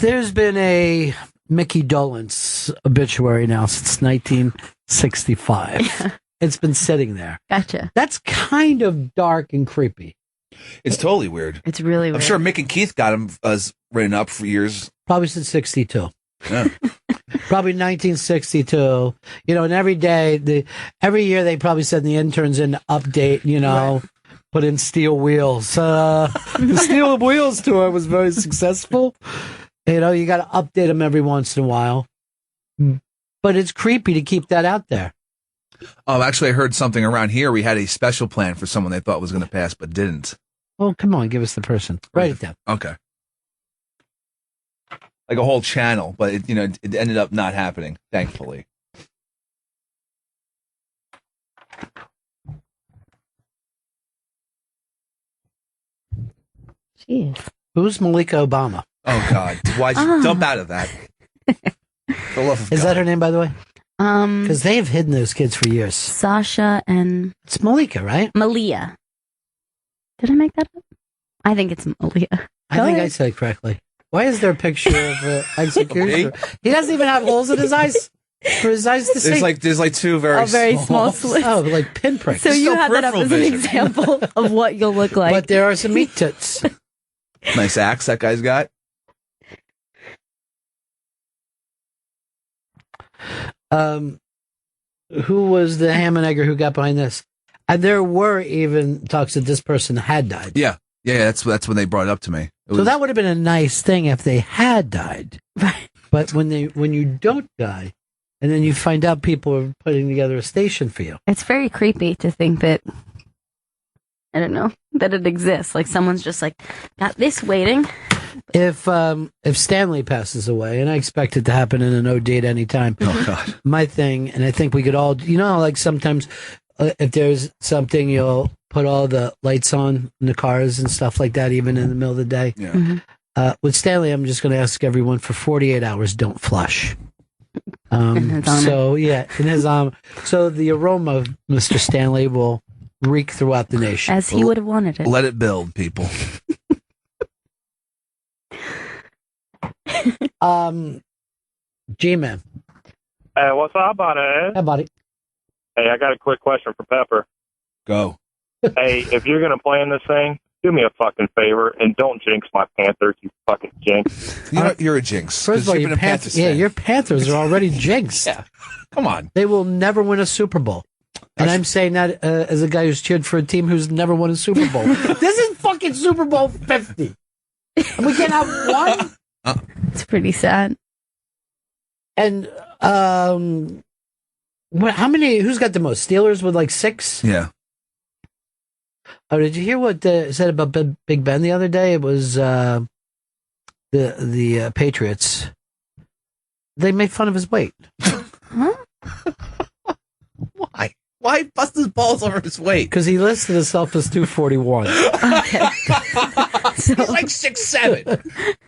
there's been a Mickey Dolenz obituary now since 1965. Yeah. It's been sitting there. Gotcha. That's kind of dark and creepy. It's totally weird. It's really weird. I'm sure Mick and Keith got him written up for years. Probably since 62. Yeah. Probably 1962. You know, and every year they probably send the interns in to update, you know, put in steel wheels. The Steel Wheels tour was very successful. You know, you got to update them every once in a while. But it's creepy to keep that out there. Oh, actually, I heard something around here. We had a special plan for someone they thought was going to pass, but didn't. Oh, come on, give us the person. Write it down. Okay. Like a whole channel, but it ended up not happening, thankfully. Jeez. Who's Malika Obama? Oh God! Why'd you dump out of that? For the love of Is God. that her name, by the way? Because they have hidden those kids for years. Sasha and It's Malika, right? Malia. Did I make that up? I think it's Malia. I think I said it correctly. Why is there a picture of execution? He doesn't even have holes in his eyes for his eyes to see. There's like two very small slits. Oh, like pinpricks. So you have that up peripheral as an vision. example of what you'll look like. But there are some meat tits. Nice axe that guy's got. Who was the ham and egger who got behind this? And there were even talks that this person had died. Yeah. That's when they brought it up to me. So that would have been a nice thing if they had died. Right. But when you don't die, and then you find out people are putting together a station for you. It's very creepy to think that, I don't know, that it exists. Like someone's just like, got this waiting. If Stanley passes away, and I expect it to happen in an OD at any time. Oh God. My thing, and I think we could all, you know, how, like sometimes if there's something, you'll put all the lights on in the cars and stuff like that, even in the middle of the day. Yeah. Mm-hmm. With Stanley, I'm just going to ask everyone for 48 hours, don't flush. So yeah, in his so the aroma of Mr. Stanley will reek throughout the nation. As he would have wanted it. Let it build, people. G-Man. Hey, what's up, buddy? Hey, buddy. Hey, I got a quick question for Pepper. Go. Hey, if you're going to play in this thing, do me a fucking favor and don't jinx my Panthers, you fucking jinx. You're a jinx. First of all, you've your been a Panthers, Panthers fan. your Panthers are already jinxed. Yeah. Come on. They will never win a Super Bowl. And I'm saying that as a guy who's cheered for a team who's never won a Super Bowl. This is fucking Super Bowl 50. And we can't have one? It's pretty sad. And how many, who's got the most? Steelers with like 6? Yeah. Oh, did you hear what said about Big Ben the other day? It was the Patriots. They made fun of his weight. Huh? Why? Why bust his balls over his weight? Because he listed himself as 241. Okay. He's like 6'7".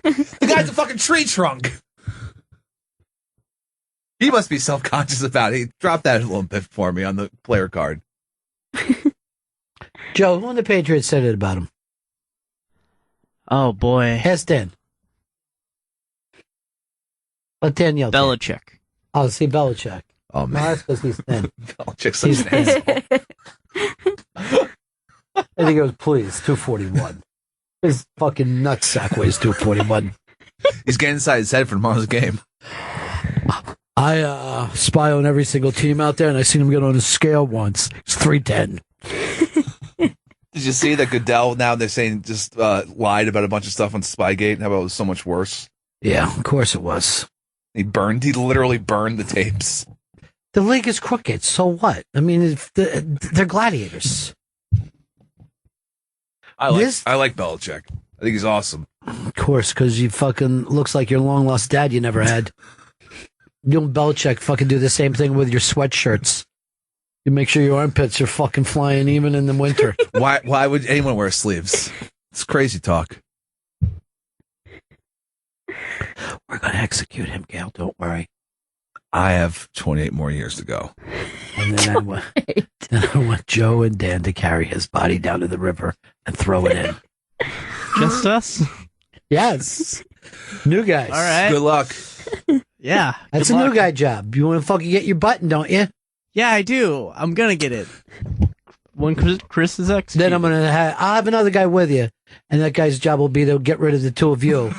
The guy's a fucking tree trunk. He must be self-conscious about it. Drop that a little bit for me on the player card. Joe, who on the Patriots said it about him? Oh boy, Ask Dan. Let Dan yell. Belichick. Oh, see, Belichick. Oh No, man, that's because he's thin. Belichick's such an asshole. And he goes, please, 241. His fucking nutsack weighs 241. He's getting inside his head for tomorrow's game. I spy on every single team out there, and I seen him get on a scale once. It's 310. Did you see that Goodell, now they're saying, just lied about a bunch of stuff on Spygate and how it was so much worse? Yeah, of course it was. He literally burned the tapes. The league is crooked, so what? I mean, they're gladiators. I like Belichick. I think he's awesome. Of course, because you fucking looks like your long-lost dad you never had. You and Belichick fucking do the same thing with your sweatshirts. You make sure your armpits are fucking flying even in the winter. Why would anyone wear sleeves? It's crazy talk. We're going to execute him, Gail. Don't worry. I have 28 more years to go. And then I want Joe and Dan to carry his body down to the river and throw it in. Just us? Yes. New guys. All right. Good luck. Yeah. That's a new guy job. You want to fucking get your button, don't you? Yeah, I do. I'm going to get it. When Chris is executed. Then I'll have another guy with you. And that guy's job will be to get rid of the two of you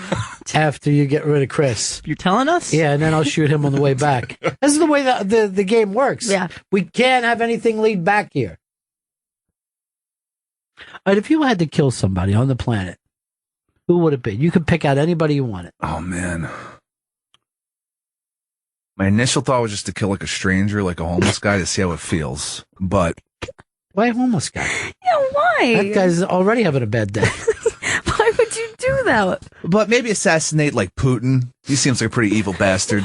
after you get rid of Chris. You're telling us? Yeah, and then I'll shoot him on the way back. This is the way the game works. Yeah. We can't have anything lead back here. All right, if you had to kill somebody on the planet, who would it be? You could pick out anybody you wanted. Oh, man. My initial thought was just to kill like a stranger, like a homeless guy, to see how it feels. But why a homeless guy? Yeah, why? That guy's already having a bad day. Why would you do that? But maybe assassinate like Putin. He seems like a pretty evil bastard.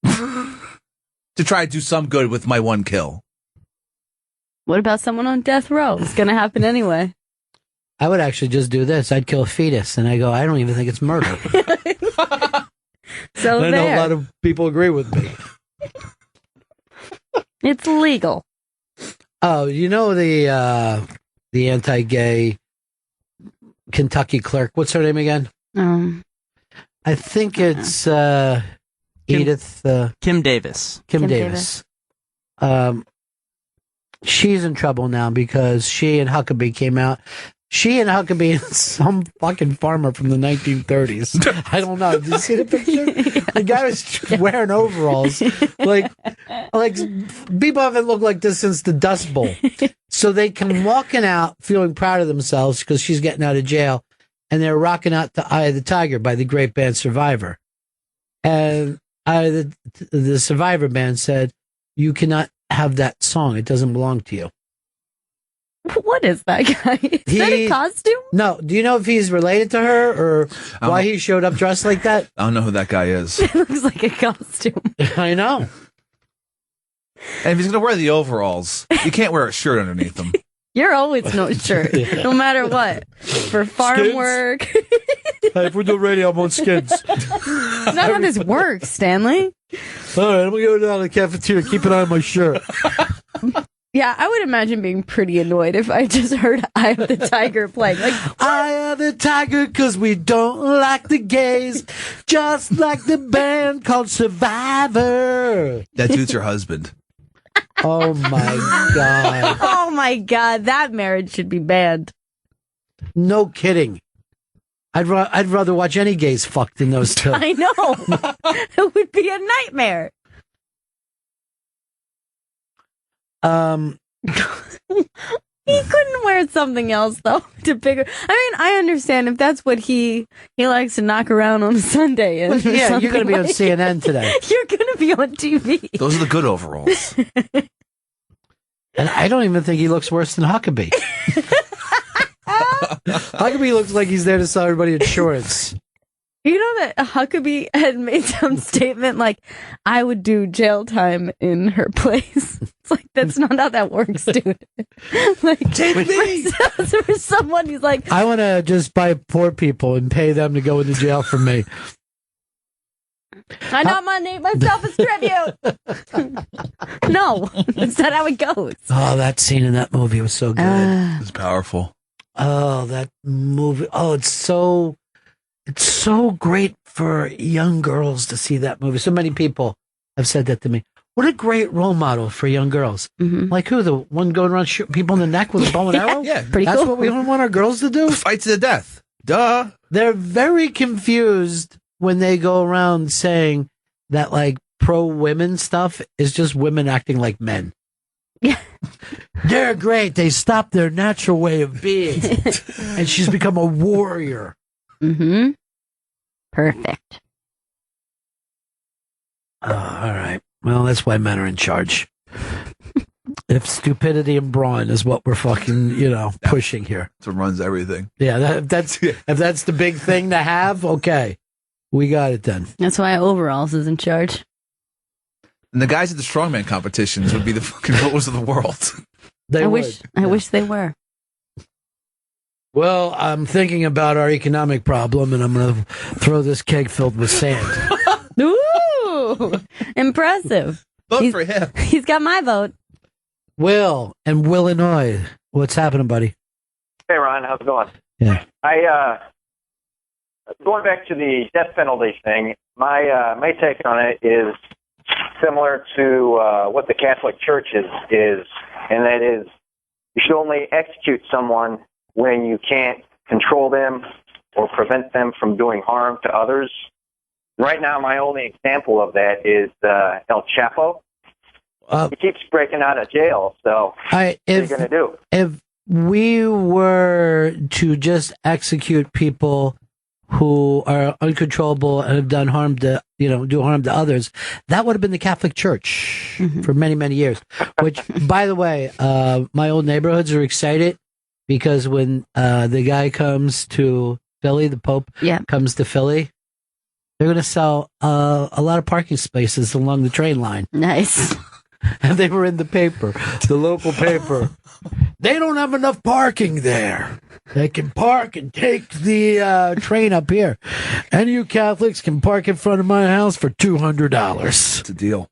To try to do some good with my one kill. What about someone on death row? It's going to happen anyway. I would actually just do this. I'd kill a fetus, and I go, I don't even think it's murder. So I know there. a lot of people agree with me. It's legal. Oh, you know the anti-gay Kentucky clerk. What's her name again? I think it's Edith. Kim Davis. Kim Davis. She's in trouble now because she and Huckabee came out. She and Huckabee and some fucking farmer from the 1930s. I don't know. Did you see the picture? Yeah. The guy was wearing overalls. Like people haven't looked like this since the Dust Bowl. So they come walking out feeling proud of themselves because she's getting out of jail. And they're rocking out to Eye of the Tiger by the great band Survivor. And the Survivor band said, you cannot have that song. It doesn't belong to you. What is that guy? Is that a costume? No. Do you know if he's related to her or why he showed up dressed like that? I don't know who that guy is. It looks like a costume. I know. And if he's going to wear the overalls, you can't wear a shirt underneath them. You're always no shirt, no matter what. For farm Skins? work. Hey, if we're doing radio, I'm on skins. It's not how this works, Stanley. All right, I'm going to go down to the cafeteria, keep an eye on my shirt. Yeah, I would imagine being pretty annoyed if I just heard Eye of the Tiger playing. Like, Eye of the Tiger, because we don't like the gays, just like the band called Survivor. That dude's your husband. Oh, my God. Oh, my God. That marriage should be banned. No kidding. I'd rather watch any gays fucked than those two. I know. It would be a nightmare. He couldn't wear something else though to bigger. I mean, I understand if that's what he likes to knock around on a Sunday. And yeah, you're going to be on CNN today. You're going to be on TV. Those are the good overalls. And I don't even think he looks worse than Huckabee. Huckabee looks like he's there to sell everybody insurance. You know that Huckabee had made some statement like, I would do jail time in her place. It's like, that's not how that works, dude. Like, take me! For someone, he's like, I want to just buy poor people and pay them to go into jail for me. I nominate myself as tribute. No, that's not how it goes. Oh, that scene in that movie was so good. It's powerful. Oh, that movie. Oh, it's so great for young girls to see that movie. So many people have said that to me. What a great role model for young girls. Mm-hmm. Like who? The one going around shooting people in the neck with a bow and arrow? Yeah, pretty That's cool. what we want our girls to do? Fight to the death. Duh. They're very confused when they go around saying that like pro-women stuff is just women acting like men. Yeah. They're great. They stopped their natural way of being. And she's become a warrior. Mm-hmm. Perfect. Oh, all right. Well, that's why men are in charge. If stupidity and brawn is what we're fucking, pushing here. That's what runs everything. Yeah, if that's the big thing to have, okay. We got it then. That's why Overalls is in charge. And the guys at the strongman competitions would be the fucking rulers of the world. I wish they were. Well, I'm thinking about our economic problem, and I'm going to throw this keg filled with sand. Ooh! Whoa, impressive. Vote for him. He's got my vote. Will and Illinois. What's happening, buddy? Hey, Ron, how's it going? Yeah. Going back to the death penalty thing, my take on it is similar to what the Catholic Church is, and that is you should only execute someone when you can't control them or prevent them from doing harm to others. Right now, my only example of that is El Chapo. He keeps breaking out of jail, so what are you going to do? If we were to just execute people who are uncontrollable and have done harm to, do harm to others, that would have been the Catholic Church for many, many years. Which, by the way, my old neighborhoods are excited because when the guy comes to Philly, the Pope comes to Philly, they're going to sell a lot of parking spaces along the train line. Nice. And they were in the paper, the local paper. They don't have enough parking there. They can park and take the train up here. And you Catholics can park in front of my house for $200. It's a deal.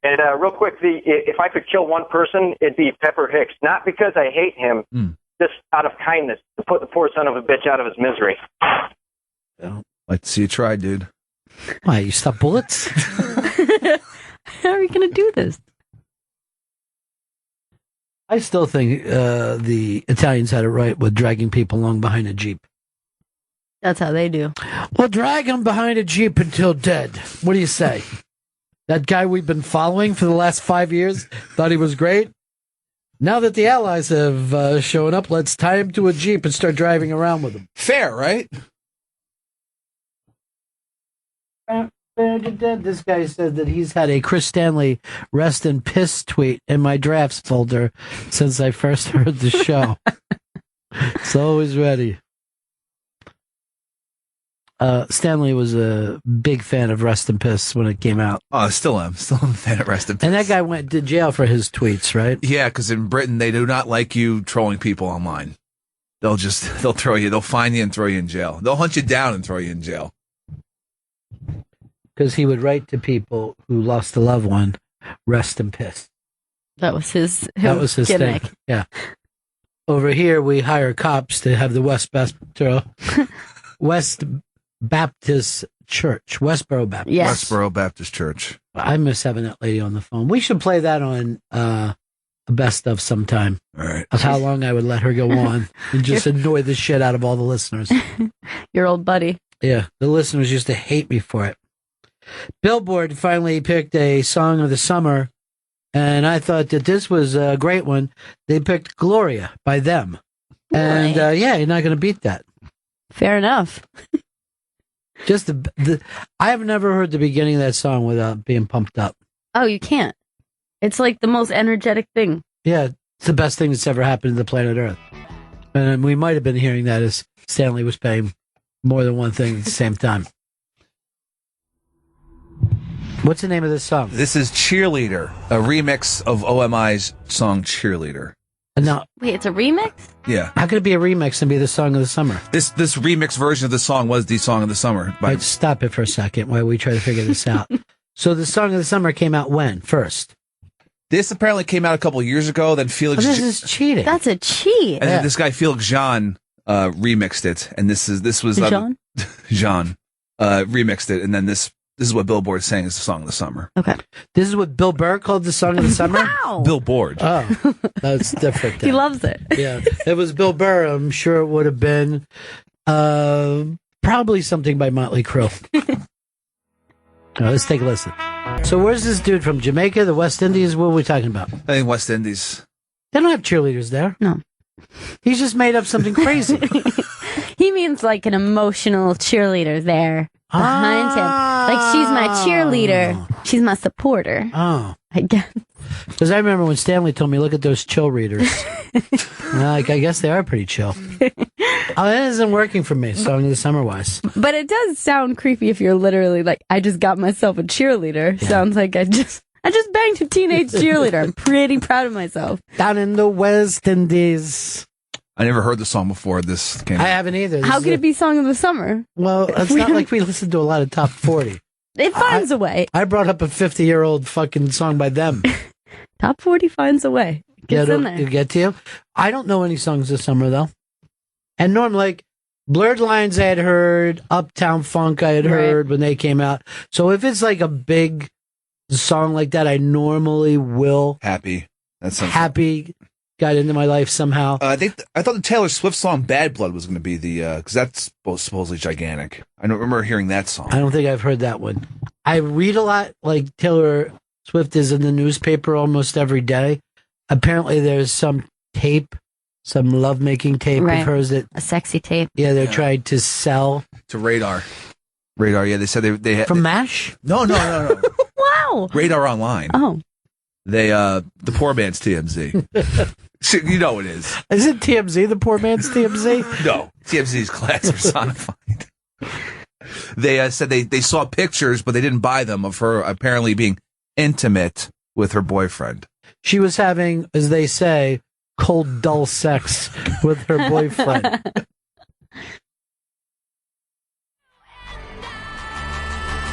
And real quick, if I could kill one person, it'd be Pepper Hicks. Not because I hate him, just out of kindness, to put the poor son of a bitch out of his misery. Well, like to see you try, dude. Why, you stop bullets? How are we going to do this? I still think the Italians had it right with dragging people along behind a Jeep. That's how they do. Well, drag them behind a Jeep until dead. What do you say? That guy we've been following for the last 5 years thought he was great. Now that the Allies have shown up, let's tie him to a Jeep and start driving around with him. Fair, right? This guy said that he's had a Chris Stanley rest in piss tweet in my drafts folder since I first heard the show. It's always ready. Stanley was a big fan of Rest in Piss when it came out. Oh, I still am. Still am a fan of Rest in Piss. And that guy went to jail for his tweets, right? Yeah, because in Britain, they do not like you trolling people online. They'll throw you, they'll find you and throw you in jail. They'll hunt you down and throw you in jail. Because he would write to people who lost a loved one, rest in piss. That was his thing. gimmick. Yeah. Over here, we hire cops to have the West Baptist Church, Westboro Baptist. Yes. Westboro Baptist Church. I miss having that lady on the phone. We should play that on a best of sometime. All right. Of how long I would let her go on and just annoy the shit out of all the listeners. Your old buddy. Yeah, the listeners used to hate me for it. Billboard finally picked a song of the summer, and I thought that this was a great one. They picked Gloria by them. And you're not going to beat that. Fair enough. Just I have never heard the beginning of that song without being pumped up. Oh, you can't. It's like the most energetic thing. Yeah, it's the best thing that's ever happened to the planet Earth. And we might have been hearing that as Stanley was playing more than one thing at the same time. What's the name of this song? This is Cheerleader, a remix of OMI's song Cheerleader. Now, wait, it's a remix? Yeah. How could it be a remix and be the song of the summer? This remix version of the song was the song of the summer. Right, stop it for a second while we try to figure this out. So the song of the summer came out when? First? This apparently came out a couple of years ago. Then Felix. This is cheating. That's a cheat. And then this guy Felix Jean remixed it, and this was Jean. Jean remixed it, and then this is what Billboard's saying is the song of the summer. Okay. This is what Bill Burr called the song of the summer? Wow. Billboard. Oh, that's different. He loves it. Yeah. If it was Bill Burr, I'm sure it would have been probably something by Motley Crue. Let's take a listen. So where's this dude from? Jamaica, the West Indies? What are we talking about? I think West Indies. They don't have cheerleaders there. No. He's just made up something crazy. He means like an emotional cheerleader there behind him. Like, she's my cheerleader. She's my supporter. Oh. I guess. Because I remember when Stanley told me, look at those chill readers. Like, I guess they are pretty chill. That isn't working for me, song of the summer wise. But it does sound creepy if you're literally like, I just got myself a cheerleader. Yeah. Sounds like I just banged a teenage cheerleader. I'm pretty proud of myself. Down in the West Indies. I never heard the song before this came out. I haven't either. How could it be song of the summer? Well, it's not like we listen to a lot of top 40. It finds a way. I brought up a 50-year-old fucking song by them. Top 40 finds a way. Gets in there. It get to you. I don't know any songs this summer though. And normally, like Blurred Lines, I had heard. Uptown Funk, I had heard when they came out. So if it's like a big song like that, I normally will. Happy. That sounds Happy got into my life somehow. I thought the Taylor Swift song "Bad Blood" was going to be the because that's supposedly gigantic. I don't remember hearing that song. I don't think I've heard that one. I read a lot. Like Taylor Swift is in the newspaper almost every day. Apparently, there's some tape, some lovemaking tape of hers that a sexy tape. Yeah, they're trying to sell to Radar. Radar, yeah, they said they had from MASH. No. Wow. Radar Online. Oh. They the poor man's TMZ. You know it is. Is it TMZ, the poor man's TMZ? No, TMZ's class personified. They said they saw pictures, but they didn't buy them of her apparently being intimate with her boyfriend. She was having, as they say, cold, dull sex with her boyfriend.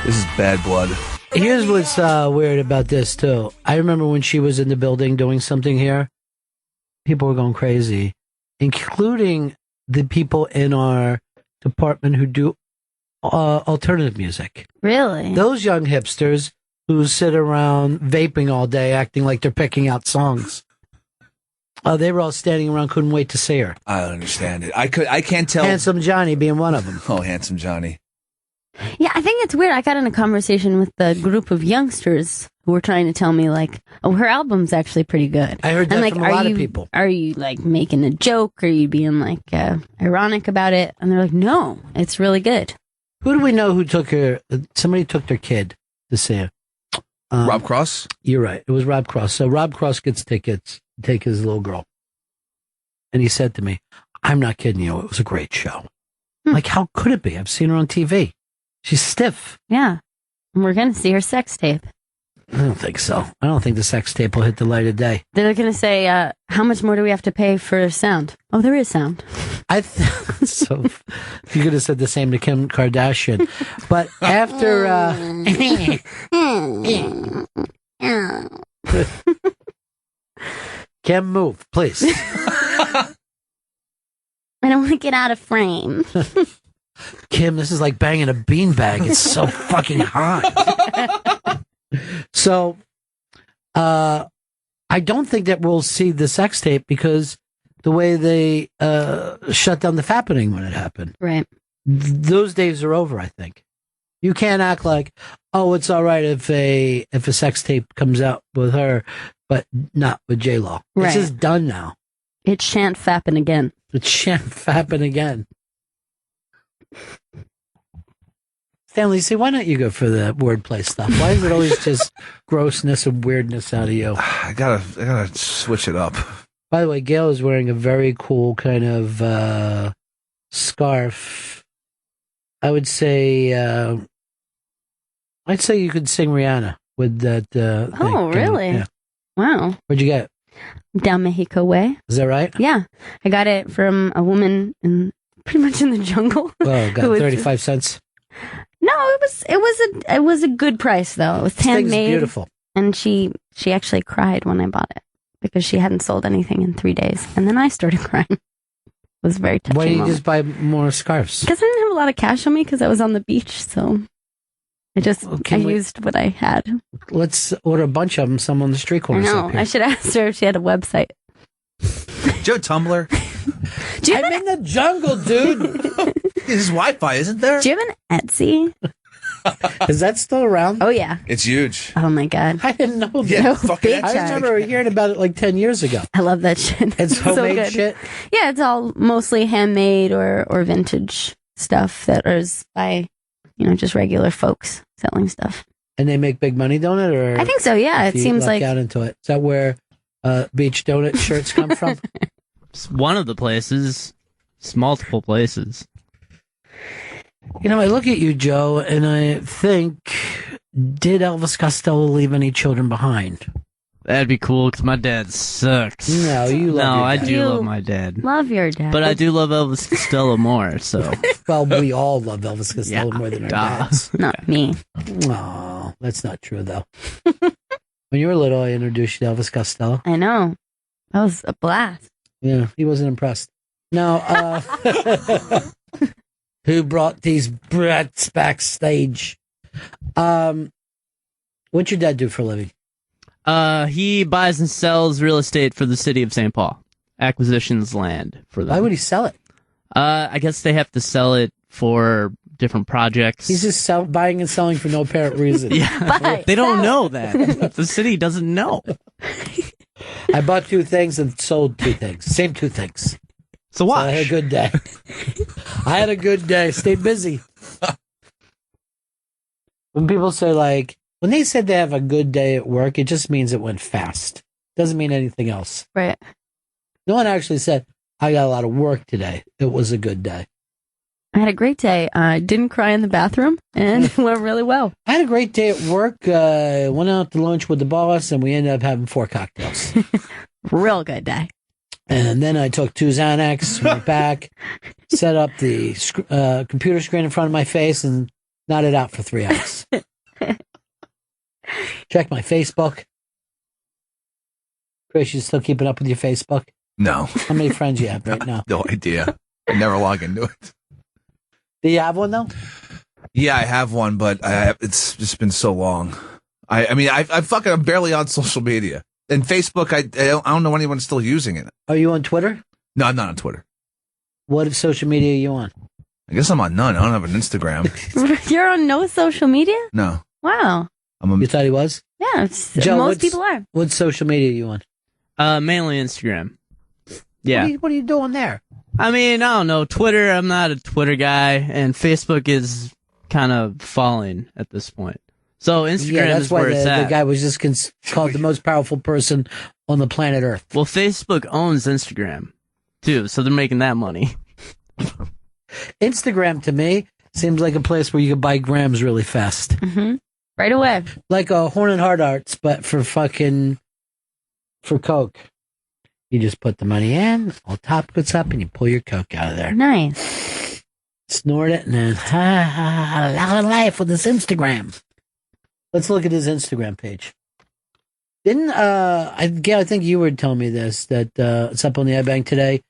This is Bad Blood. Here's what's weird about this, too. I remember when she was in the building doing something here, people were going crazy, including the people in our department who do alternative music. Really? Those young hipsters who sit around vaping all day, acting like they're picking out songs. They were all standing around, couldn't wait to see her. I don't understand it. I can't tell. Handsome Johnny being one of them. Oh, Handsome Johnny. Yeah, I think it's weird. I got in a conversation with a group of youngsters who were trying to tell me, like, oh, her album's actually pretty good. I heard that like, from a lot of people. Are you, like, making a joke? Are you being, like, ironic about it? And they're like, no, it's really good. Who do we know who took her? Somebody took their kid to see her. Rob Cross? You're right. It was Rob Cross. So Rob Cross gets tickets to take his little girl. And he said to me, I'm not kidding you. It was a great show. Like, how could it be? I've seen her on TV. She's stiff. Yeah. And we're going to see her sex tape. I don't think so. I don't think the sex tape will hit the light of day. They're going to say, how much more do we have to pay for sound? Oh, there is sound. So you could have said the same to Kim Kardashian. But after... Kim, move, please. I don't want to get out of frame. Kim, this is like banging a beanbag. It's so fucking hot. So, I don't think that we'll see the sex tape because the way they shut down the fappening when it happened. Right. Those days are over, I think. You can't act like, oh, it's all right if a sex tape comes out with her, but not with J-Lo. Right. It's just done now. It shan't fappen again. It shan't fappen again. Stanley, see, why not you go for the wordplay stuff? Why is it always just grossness and weirdness out of you? I gotta switch it up. By the way, Gail is wearing a very cool kind of scarf. I would say, I'd say you could sing Rihanna with that. Oh, really? Yeah. Wow. Where'd you get it? Down Mexico way. Is that right? Yeah, I got it from a woman pretty much in the jungle. Oh, got 35 cents. No, it was a good price though. It was handmade. Beautiful. And she actually cried when I bought it because she hadn't sold anything in 3 days, and then I started crying. It was very touching. Why didn't you just buy more scarves? Because I didn't have a lot of cash on me because I was on the beach, so I used what I had. Let's order a bunch of them. Some on the street corner. I know. I should ask her if she had a website. Joe Tumblr. I'm in the jungle, dude. This is Wi-Fi, isn't there? Do you have an Etsy? Is that still around? Oh, yeah. It's huge. Oh, my God. I didn't know that. Yeah, fucking I remember hearing about it like 10 years ago. I love that shit. It's homemade so shit? Yeah, it's all mostly handmade or vintage stuff that is by, just regular folks selling stuff. And they make big money, don't it? Or I think so, yeah. It seems like... out into it. Is that where Beach Donut shirts come from? It's one of the places. It's multiple places. I look at you, Joe, and I think, did Elvis Costello leave any children behind? That'd be cool because my dad sucks. No, you love No, your I dad. do You love my dad. Love your dad. But I do love Elvis Costello more, so. Well, we all love Elvis Costello more than our dads. Not me. Oh, that's not true, though. When you were little, I introduced you to Elvis Costello. I know. That was a blast. Yeah, he wasn't impressed. No, who brought these brats backstage? What'd your dad do for a living? He buys and sells real estate for the city of St. Paul. Acquisitions land for them. Why would he sell it? I guess they have to sell it for different projects. He's just buying and selling for no apparent reason. Yeah, they don't know that. The city doesn't know. I bought 2 things and sold 2 things. Same 2 things. So watch. I had a good day. I had a good day. Stayed busy. When people say, like, when they said they have a good day at work, it just means it went fast. Doesn't mean anything else. Right. No one actually said, I got a lot of work today. It was a good day. I had a great day. I didn't cry in the bathroom, and it went really well. I had a great day at work. Went out to lunch with the boss, and we ended up having 4 cocktails. Real good day. And then I took 2 Xanax, went back, set up the computer screen in front of my face, and nodded out for 3 hours. Check my Facebook. Chris, you still keeping up with your Facebook? No. How many friends you have right now? No idea. I never log into it. Do you have one, though? Yeah, I have one, but it's just been so long. I'm barely on social media. And Facebook, I don't know anyone still using it. Are you on Twitter? No, I'm not on Twitter. What social media are you on? I guess I'm on none. I don't have an Instagram. You're on no social media? No. Wow. You thought he was? Yeah, Joe, most people are. What social media are you on? Mainly Instagram. Yeah. What are you doing there? I mean, I don't know. Twitter, I'm not a Twitter guy, and Facebook is kind of falling at this point. So Instagram is where it's at. The guy was just called the most powerful person on the planet Earth. Well, Facebook owns Instagram, too, so they're making that money. Instagram, to me, seems like a place where you can buy grams really fast. Mm-hmm. Right away. Like a Horn and Hard Arts, but for Coke. You just put the money in, all top goes up, and you pull your Coke out of there. Nice. Snort it, and then, a lot of life with this Instagram. Let's look at his Instagram page. Didn't, Gail, I think you were telling me this, that it's up on the iBank today,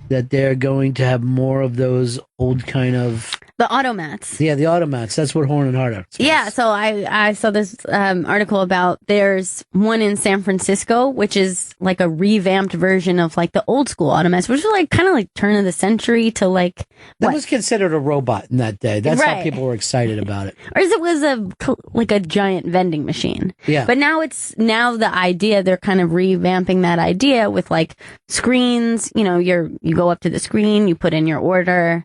that they're going to have more of those old kind of... The automats. Yeah, the automats. That's what Horn and Hard Arts was. Yeah, so I saw this article about there's one in San Francisco, which is like a revamped version of like the old school automats, which was like kind of like turn of the century to like... That was considered a robot in that day. That's how people were excited about it. Or it was a giant vending machine. Yeah. But now the idea, they're kind of revamping that idea with like screens, you go up to the screen, you put in your order,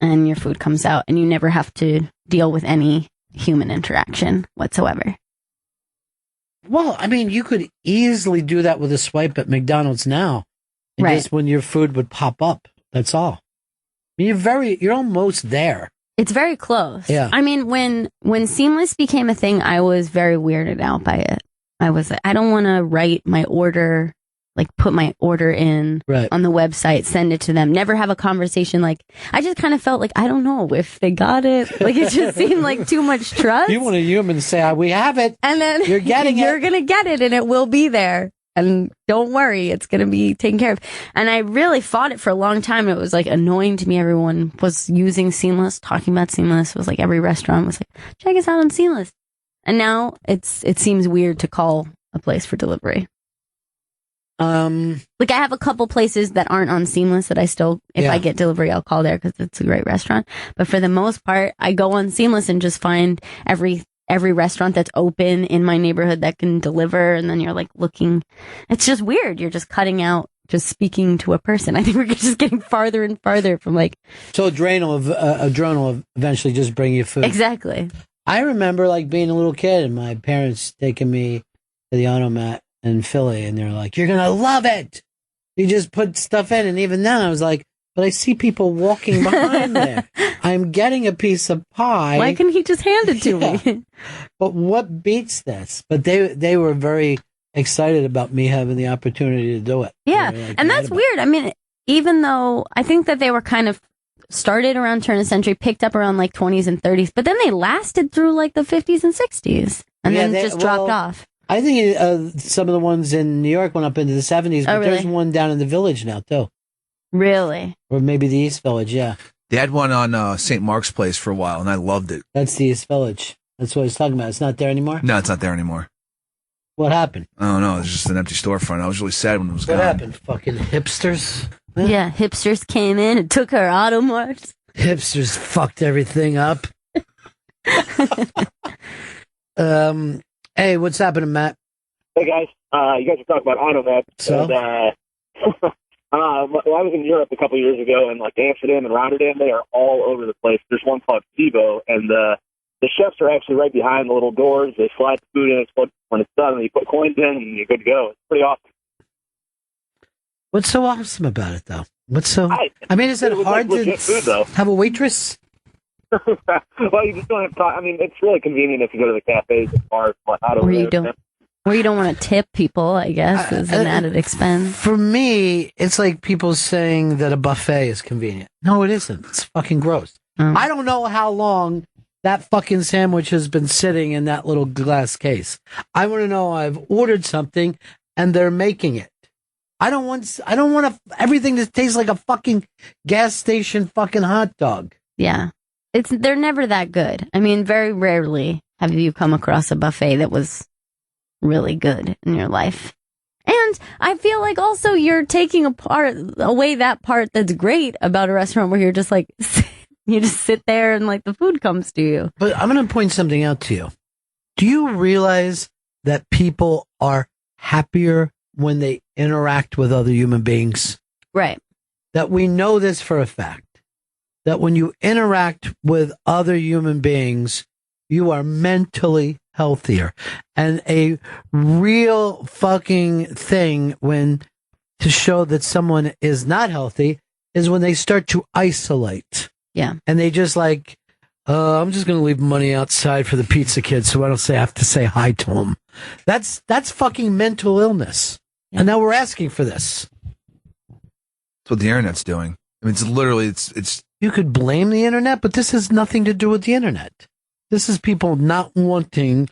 and your food comes out, and you never have to deal with any human interaction whatsoever. Well, I mean, you could easily do that with a swipe at McDonald's now. And Right. just when your food would pop up. That's all. I mean, you're almost there. It's very close. Yeah. I mean, when Seamless became a thing, I was very weirded out by it. I was like, I don't want to write my order, like put my order in on the website, send it to them, never have a conversation. Like, I just kind of felt like, I don't know if they got it. Like, it just seemed like too much trust. You want a human to say, we have it. And then you're getting you're going to get it, and it will be there. And don't worry, it's going to be taken care of. And I really fought it for a long time. It was like annoying to me. Everyone was using Seamless, talking about Seamless. It was like every restaurant was like, check us out on Seamless. And now it seems weird to call a place for delivery. Like I have a couple places that aren't on Seamless that I still, if I get delivery, I'll call there because it's a great restaurant. But for the most part, I go on Seamless and just find every restaurant that's open in my neighborhood that can deliver. And then you're like looking, it's just weird. You're just cutting out, just speaking to a person. I think we're just getting farther and farther from like. So a drone will eventually just bring you food. Exactly. I remember like being a little kid and my parents taking me to the Automat in Philly, and they're like, "You're gonna love it. You just put stuff in." And even then, I was like, "But I see people walking behind there. I'm getting a piece of pie. Why couldn't he just hand it to me?" But what beats this? But they were very excited about me having the opportunity to do it. Yeah, They're, like, and mad that's about weird. I mean, even though I think that they were kind of started around turn of the century, picked up around like 20s and 30s, but then they lasted through like the 50s and 60s, and Yeah, then they- just dropped well, off. I think some of the ones in New York went up into the 70s, but Oh, really? there's one down in the Village now, too. Really? Or maybe the East Village, yeah. They had one on St. Mark's Place for a while, and I loved it. That's the East Village. That's what I was talking about. It's not there anymore? No, it's not there anymore. What happened? I don't know. It's just an empty storefront. I was really sad when it was What gone. happened? Fucking hipsters? Yeah, hipsters came in and took our Automarts. Hipsters fucked everything up. Hey, what's happening, Matt? Hey guys, you guys are talking about Automat. So? And, I was in Europe a couple of years ago, and like Amsterdam and Rotterdam, they are all over the place. There's one called Tivo, and the chefs are actually right behind the little doors. They slide the food in. When it's done, you put coins in, and you're good to go. It's pretty awesome. What's so awesome about it, though? What's so... I mean, is it was hard like legit to food, though. have a waitress? Well, you just don't have time. I mean, it's really convenient if you go to the cafes and bars and whatnot. Or you don't. Or you don't want to tip people, I guess, is an added expense. For me, it's like people saying that a buffet is convenient. No, it isn't. It's fucking gross. I don't know how long that fucking sandwich has been sitting in that little glass case. I want to know I've ordered something and they're making it. I don't want everything to taste like a fucking gas station fucking hot dog. Yeah. They're never that good. I mean, very rarely have you come across a buffet that was really good in your life. And I feel like also you're taking away that part that's great about a restaurant where you're just like, you just sit there and like the food comes to you. But I'm going to point something out to you. Do you realize that people are happier when they interact with other human beings? Right. That we know this for a fact. That when you interact with other human beings, you are mentally healthier. And a real fucking thing to show that someone is not healthy is when they start to isolate. Yeah. And they just like, I'm just going to leave money outside for the pizza kid so I don't have to say hi to him. That's fucking mental illness. Yeah. And now we're asking for this. That's what the internet's doing. I mean, it's literally, it's. You could blame the internet, but this has nothing to do with the internet. This is people not wanting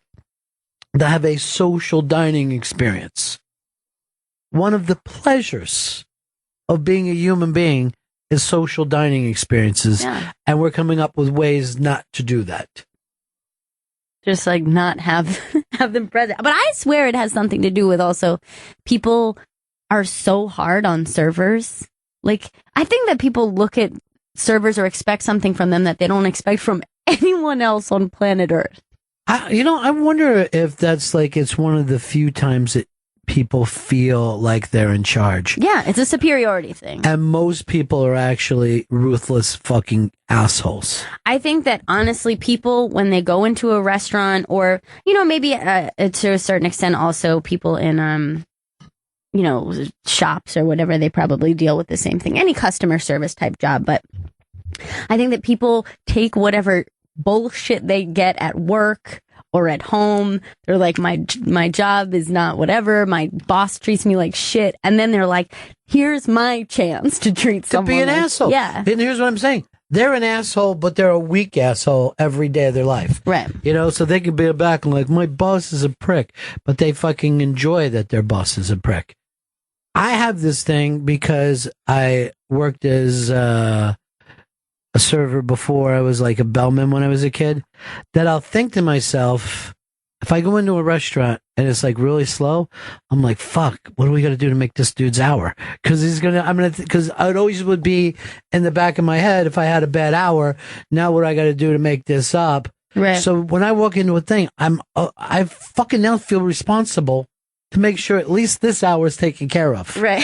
to have a social dining experience. One of the pleasures of being a human being is social dining experiences. Yeah. And we're coming up with ways not to do that. Just like not have them present. But I swear it has something to do with also people are so hard on servers. Like, I think that people look at servers or expect something from them that they don't expect from anyone else on planet Earth. I wonder if that's like, it's one of the few times that people feel like they're in charge. Yeah, it's a superiority thing. And most people are actually ruthless fucking assholes. I think that honestly, people, when they go into a restaurant or, maybe to a certain extent also people in, shops or whatever, they probably deal with the same thing. Any customer service type job. But I think that people take whatever bullshit they get at work or at home. They're like, my job is not whatever. My boss treats me like shit. And then they're like, here's my chance to treat someone to be an like, asshole. Yeah. And here's what I'm saying. They're an asshole, but they're a weak asshole every day of their life. Right. So they could be back and like, my boss is a prick, but they fucking enjoy that their boss is a prick. I have this thing because I worked as a server before. I was like a bellman when I was a kid, that I'll think to myself, if I go into a restaurant and it's like really slow, I'm like, fuck, what do we got to do to make this dude's hour? Because because it always would be in the back of my head, if I had a bad hour, now what I got to do to make this up? Right. So when I walk into a thing, I fucking now feel responsible to make sure at least this hour is taken care of. Right.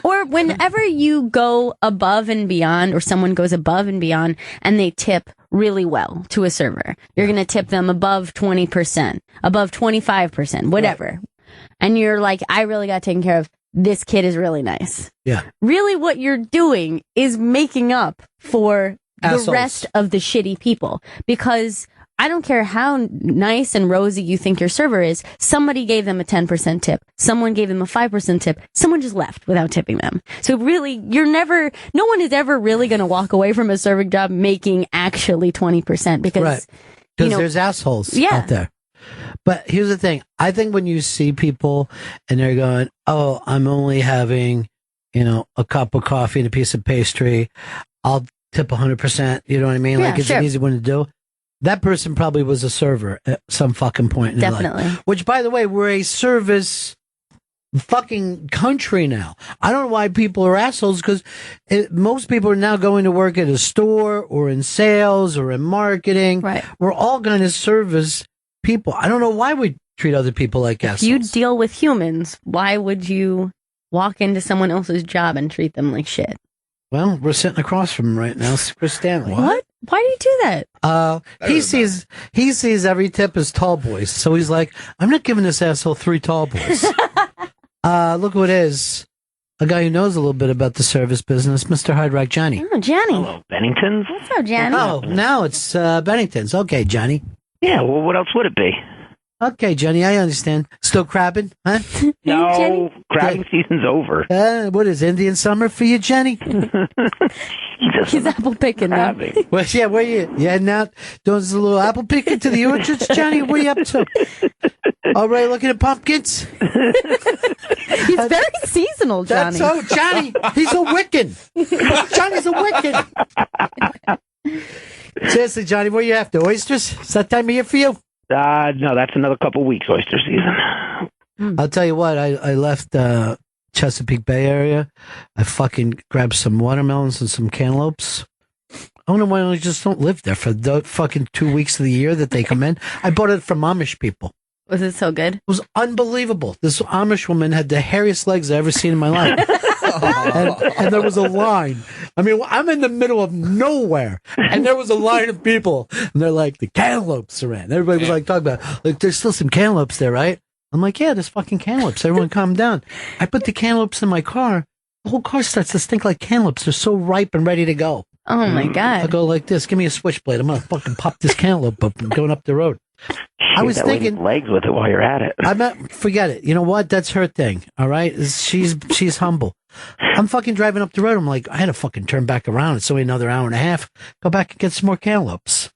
Or whenever you go above and beyond, or someone goes above and beyond and they tip really well to a server, you're going to tip them above 20%, above 25%, whatever. Right. And you're like, I really got taken care of. This kid is really nice. Yeah. Really what you're doing is making up for assholes. The rest of the shitty people, because I don't care how nice and rosy you think your server is. Somebody gave them a 10% tip. Someone gave them a 5% tip. Someone just left without tipping them. So really, no one is ever really going to walk away from a serving job making actually 20% because there's assholes out there. But here's the thing. I think when you see people and they're going, oh, I'm only having, a cup of coffee and a piece of pastry, I'll tip 100%. You know what I mean? Yeah, like it's an easy one to do. That person probably was a server at some fucking point in their life. Which, by the way, we're a service fucking country now. I don't know why people are assholes, because most people are now going to work at a store or in sales or in marketing. Right. We're all going to service people. I don't know why we treat other people like assholes. If you deal with humans, why would you walk into someone else's job and treat them like shit? Well, we're sitting across from him right now. It's Chris Stanley. What? Why do you do that? He sees every tip as tall boys. So he's like, I'm not giving this asshole 3 tall boys. Look who it is. A guy who knows a little bit about the service business, Mr. Hard Rock Johnny. Oh, Johnny. Hello, Benningtons. What's up, Johnny? Oh, now it's Bennington's. Okay, Johnny. Yeah, well, what else would it be? Okay, Johnny, I understand. Still crabbing, huh? No, crabbing season's over. What is Indian summer for you, Johnny? He's apple picking now. Well, yeah, where you heading out? Doing a little apple picking to the orchards, Johnny? What are you up to? All right, looking at pumpkins? He's very seasonal, Johnny. That's so, Johnny, he's a Wiccan. Johnny's a Wiccan. Seriously, Johnny, what are you after? Oysters? Is that time of year for you? No, that's another couple weeks, oyster season. I'll tell you what, I left Chesapeake Bay area. I fucking grabbed some watermelons and some cantaloupes. I don't know why I just don't live there for the fucking 2 weeks of the year that they come in. I bought it from Amish people. Was it so good? It was unbelievable. This Amish woman had the hairiest legs I've ever seen in my life. and there was a line. I mean, I'm in the middle of nowhere, and there was a line of people, and they're like, the cantaloupes are in. Everybody was like talking about, like, there's still some cantaloupes there, right? I'm like, yeah, there's fucking cantaloupes. Everyone calm down. I put the cantaloupes in my car. The whole car starts to stink like cantaloupes. They're so ripe and ready to go. Oh, my God. I go like this. Give me a switchblade. I'm going to fucking pop this cantaloupe up and going up the road. I was thinking legs with it while you're at it. Forget it. You know what? That's her thing. All right. She's humble. I'm fucking driving up the road. I'm like, I had to fucking turn back around. It's only another hour and a half. Go back and get some more cantaloupes.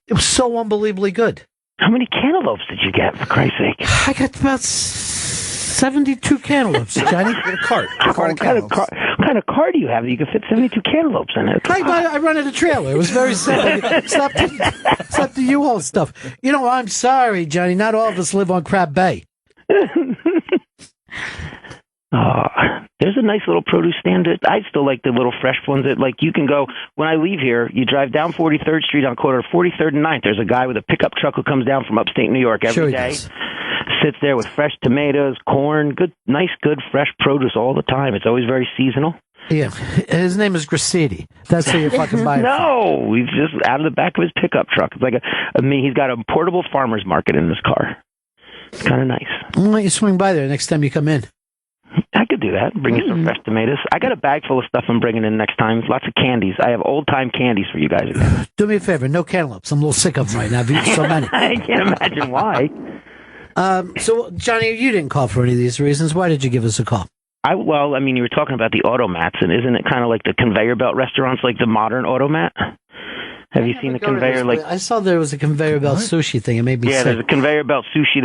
It was so unbelievably good. How many cantaloupes did you get, for Christ's sake? I got about 72 cantaloupes, Johnny. A cart. What kind of car do you have that you can fit 72 cantaloupes in it? I rented a trailer. It was very simple. Stop the U-Haul stuff. I'm sorry, Johnny. Not all of us live on Crab Bay. There's a nice little produce stand. I still like the little fresh ones that, like, you can go, when I leave here, you drive down 43rd Street on corner 43rd and 9th. There's a guy with a pickup truck who comes down from upstate New York every day. Sits there with fresh tomatoes, corn, good, fresh produce all the time. It's always very seasonal. Yeah, his name is Grassiti. That's who you're fucking buying. No, he's just out of the back of his pickup truck. It's like he's got a portable farmer's market in his car. It's kind of nice. Why don't you swing by there next time you come in? I could do that. Bring you some fresh tomatoes. I got a bag full of stuff I'm bringing in next time. Lots of candies. I have old-time candies for you guys again. Do me a favor. No cantaloupes. I'm a little sick of them right now. I've eaten so many. I can't imagine why. So, Johnny, you didn't call for any of these reasons. Why did you give us a call? You were talking about the Automats, and isn't it kind of like the conveyor belt restaurants, like the modern Automat? Have you seen the conveyor? I saw there was a conveyor belt sushi thing. It made me sick. There's a conveyor belt sushi.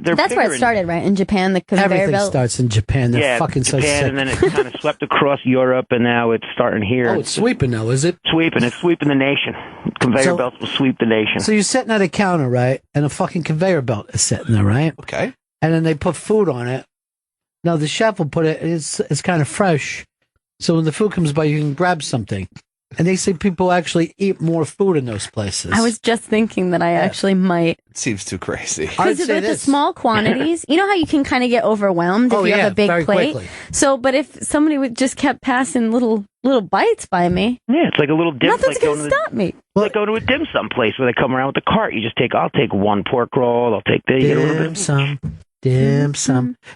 That's where it started, right? In Japan, the conveyor Everything belt. Everything starts in Japan. They're fucking Japan, so sick. And then it kind of swept across Europe, and now it's starting here. Oh, it's sweeping now, is it? It's sweeping the nation. Conveyor belts will sweep the nation. So you're sitting at a counter, right? And a fucking conveyor belt is sitting there, right? Okay. And then they put food on it. Now the chef will put it. It's kind of fresh, so when the food comes by, you can grab something. And they say people actually eat more food in those places. I was just thinking that I actually might. It seems too crazy. Because with the small quantities, you know how you can kind of get overwhelmed if you have a big plate? Quickly. So, but if somebody just kept passing little bites by me. Yeah, it's like a little dim. Nothing's going to stop me. Like go to a dim sum place where they come around with the cart. I'll take one pork roll. I'll take dim sum.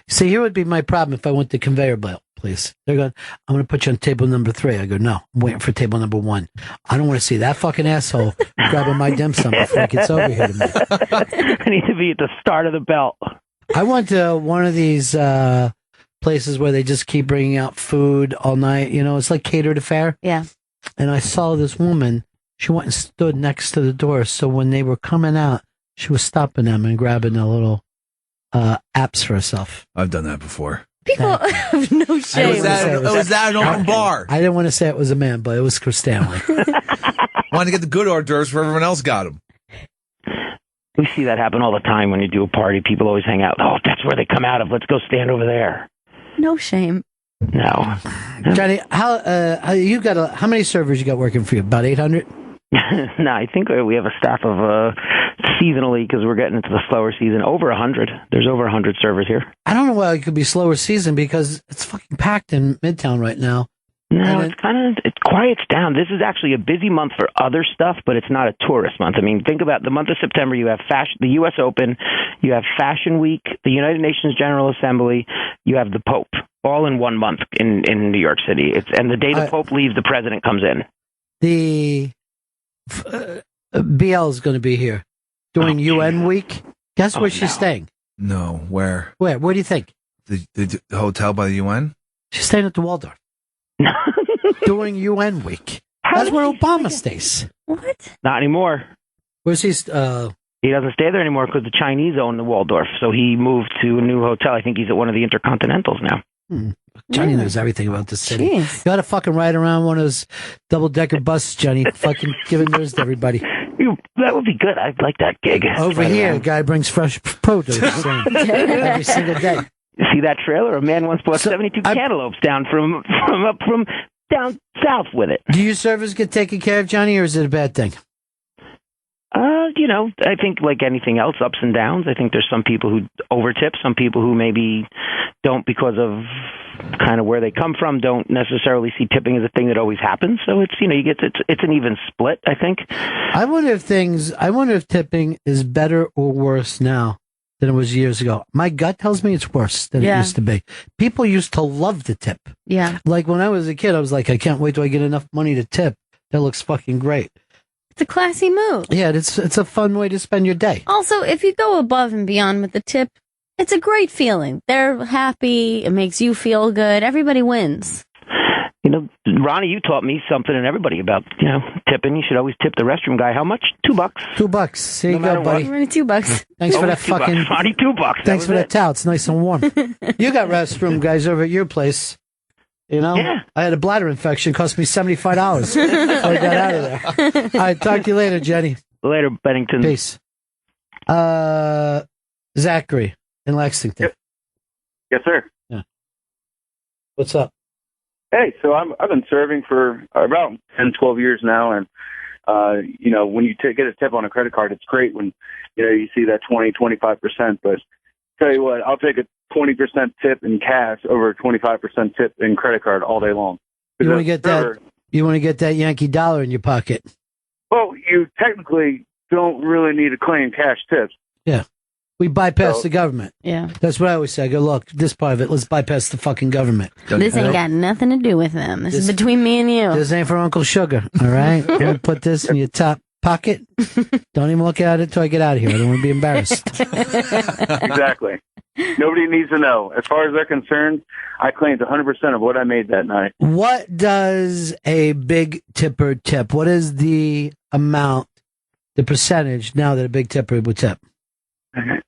See, here would be my problem if I went to conveyor belt. please. They're going, I'm going to put you on table number 3. I go, no, I'm waiting for table number 1. I don't want to see that fucking asshole grabbing my dim sum before he gets over here to me. I need to be at the start of the belt. I went to one of these places where they just keep bringing out food all night. You know, it's like catered affair. Yeah. And I saw this woman. She went and stood next to the door. So when they were coming out, she was stopping them and grabbing a little apps for herself. I've done that before. People have no shame. Was that an open bar? I didn't want to say it was a man, but it was Chris Stanley. Wanted to get the good hors d'oeuvres where everyone else got them. We see that happen all the time when you do a party. People always hang out. Oh, that's where they come out of. Let's go stand over there. No shame. No. Johnny, how many servers you got working for you? About 800? No, I think we have a staff of seasonally, because we're getting into the slower season, over 100. There's over 100 servers here. I don't know why it could be slower season because it's fucking packed in Midtown right now. No, it quiets down. This is actually a busy month for other stuff, but it's not a tourist month. I mean, think about the month of September. You have the U.S. Open, you have Fashion Week, the United Nations General Assembly, you have the Pope, all in one month in New York City. And the day the Pope leaves, the president comes in. The BL is going to be here during UN week. Guess where she's staying? No, where? Where do you think? The hotel by the UN? She's staying at the Waldorf. During UN week. That's where Obama stays. What? Not anymore. Where's he? He doesn't stay there anymore because the Chinese own the Waldorf. So he moved to a new hotel. I think he's at one of the Intercontinentals now. Johnny knows everything about the city. Jeez. You got to fucking ride around one of those double-decker buses, Johnny. Fucking giving news to everybody. That would be good. I'd like that gig. Over here, a guy brings fresh produce every single day. You see that trailer? A man once brought 72 cantaloupes down from down south with it. Do your servers get taken care of, Johnny, or is it a bad thing? I think like anything else, ups and downs. I think there's some people who overtip, some people who maybe don't because of kind of where they come from, don't necessarily see tipping as a thing that always happens. So it's, it's an even split, I think. I wonder if tipping is better or worse now than it was years ago. My gut tells me it's worse than it used to be. People used to love to tip. Yeah. Like when I was a kid, I was like, I can't wait till I get enough money to tip. That looks fucking great. It's a classy move. Yeah, it's a fun way to spend your day. Also, if you go above and beyond with the tip, it's a great feeling. They're happy. It makes you feel good. Everybody wins. Ronnie, you taught me something and everybody about, tipping. You should always tip the restroom guy. How much? $2. $2. There you go, buddy. $2. Thanks for that fucking... Ronnie, $2. Thanks for that towel. It's nice and warm. You got restroom guys over at your place. Yeah. I had a bladder infection. Cost me $75. I got out of there. All right, talk to you later, Jenny. Later, Bennington. Peace. Zachary in Lexington. Yes, sir. Yeah. What's up? Hey, so I've been serving for about 10, 12 years now, and when you get a tip on a credit card, it's great when you see that 20, 25%. But tell you what, I'll take a 20% tip in cash over a 25% tip in credit card all day long. You want to get that? You want to get that Yankee dollar in your pocket? Well, you technically don't really need to claim cash tips. Yeah. We bypass the government. Yeah. That's what I always say. I go, look, this part of it, let's bypass the fucking government. This ain't got nothing to do with them. This is between me and you. This ain't for Uncle Sugar, all right? You want to put this in your top pocket? Don't even look at it until I get out of here. I don't want to be embarrassed. Exactly. Nobody needs to know. As far as they're concerned, I claimed 100% of what I made that night. What does a big tipper tip? What is the amount, the percentage now that a big tipper would tip?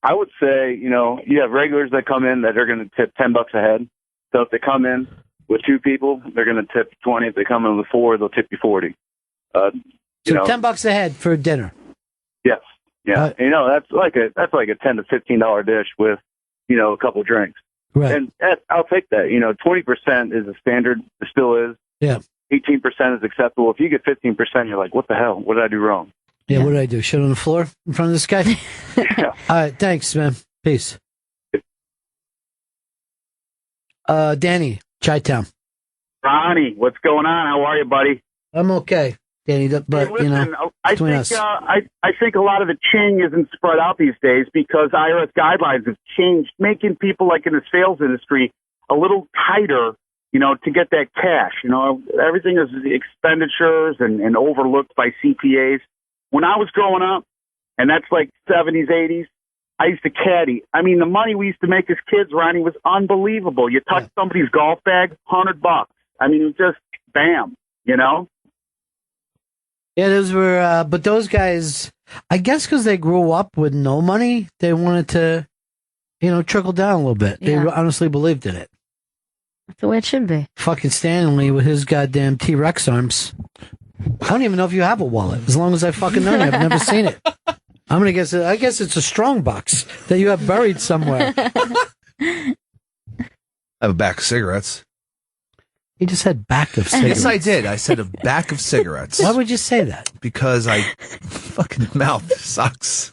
I would say, you have regulars that come in that are going to tip $10 a head. So if they come in with 2 people, they're going to tip 20. If they come in with 4, they'll tip you 40. So $10 a head for dinner. Yes. Yeah. That's like a $10 to $15 dish with, a couple drinks. Right. And I'll take that. 20% is a standard. It still is. Yeah. 18% is acceptable. If you get 15%, you're like, what the hell? What did I do wrong? Yeah, what did I do? Shit on the floor in front of this guy? Yeah. All right, thanks, man. Peace. Danny, Chi-Town. Ronnie, what's going on? How are you, buddy? I'm okay, Danny, but, hey, listen, I think a lot of the ching isn't spread out these days because IRS guidelines have changed, making people like in the sales industry a little tighter to get that cash. Everything is expenditures and overlooked by CPAs. When I was growing up, and that's like 70s, 80s, I used to caddy. I mean, the money we used to make as kids, Ronnie, was unbelievable. You touch somebody's golf bag, $100. I mean, it was just bam, Yeah, those were, but those guys, I guess because they grew up with no money, they wanted to, trickle down a little bit. They honestly believed in it. That's the way it should be. Fucking Stanley with his goddamn T-Rex arms. I don't even know if you have a wallet. As long as I fucking know you, I've never seen it. I'm gonna guess. I guess it's a strong box that you have buried somewhere. I have a back of cigarettes. You just said back of cigarettes. Yes, I did. I said a back of cigarettes. Why would you say that? Because fucking mouth sucks.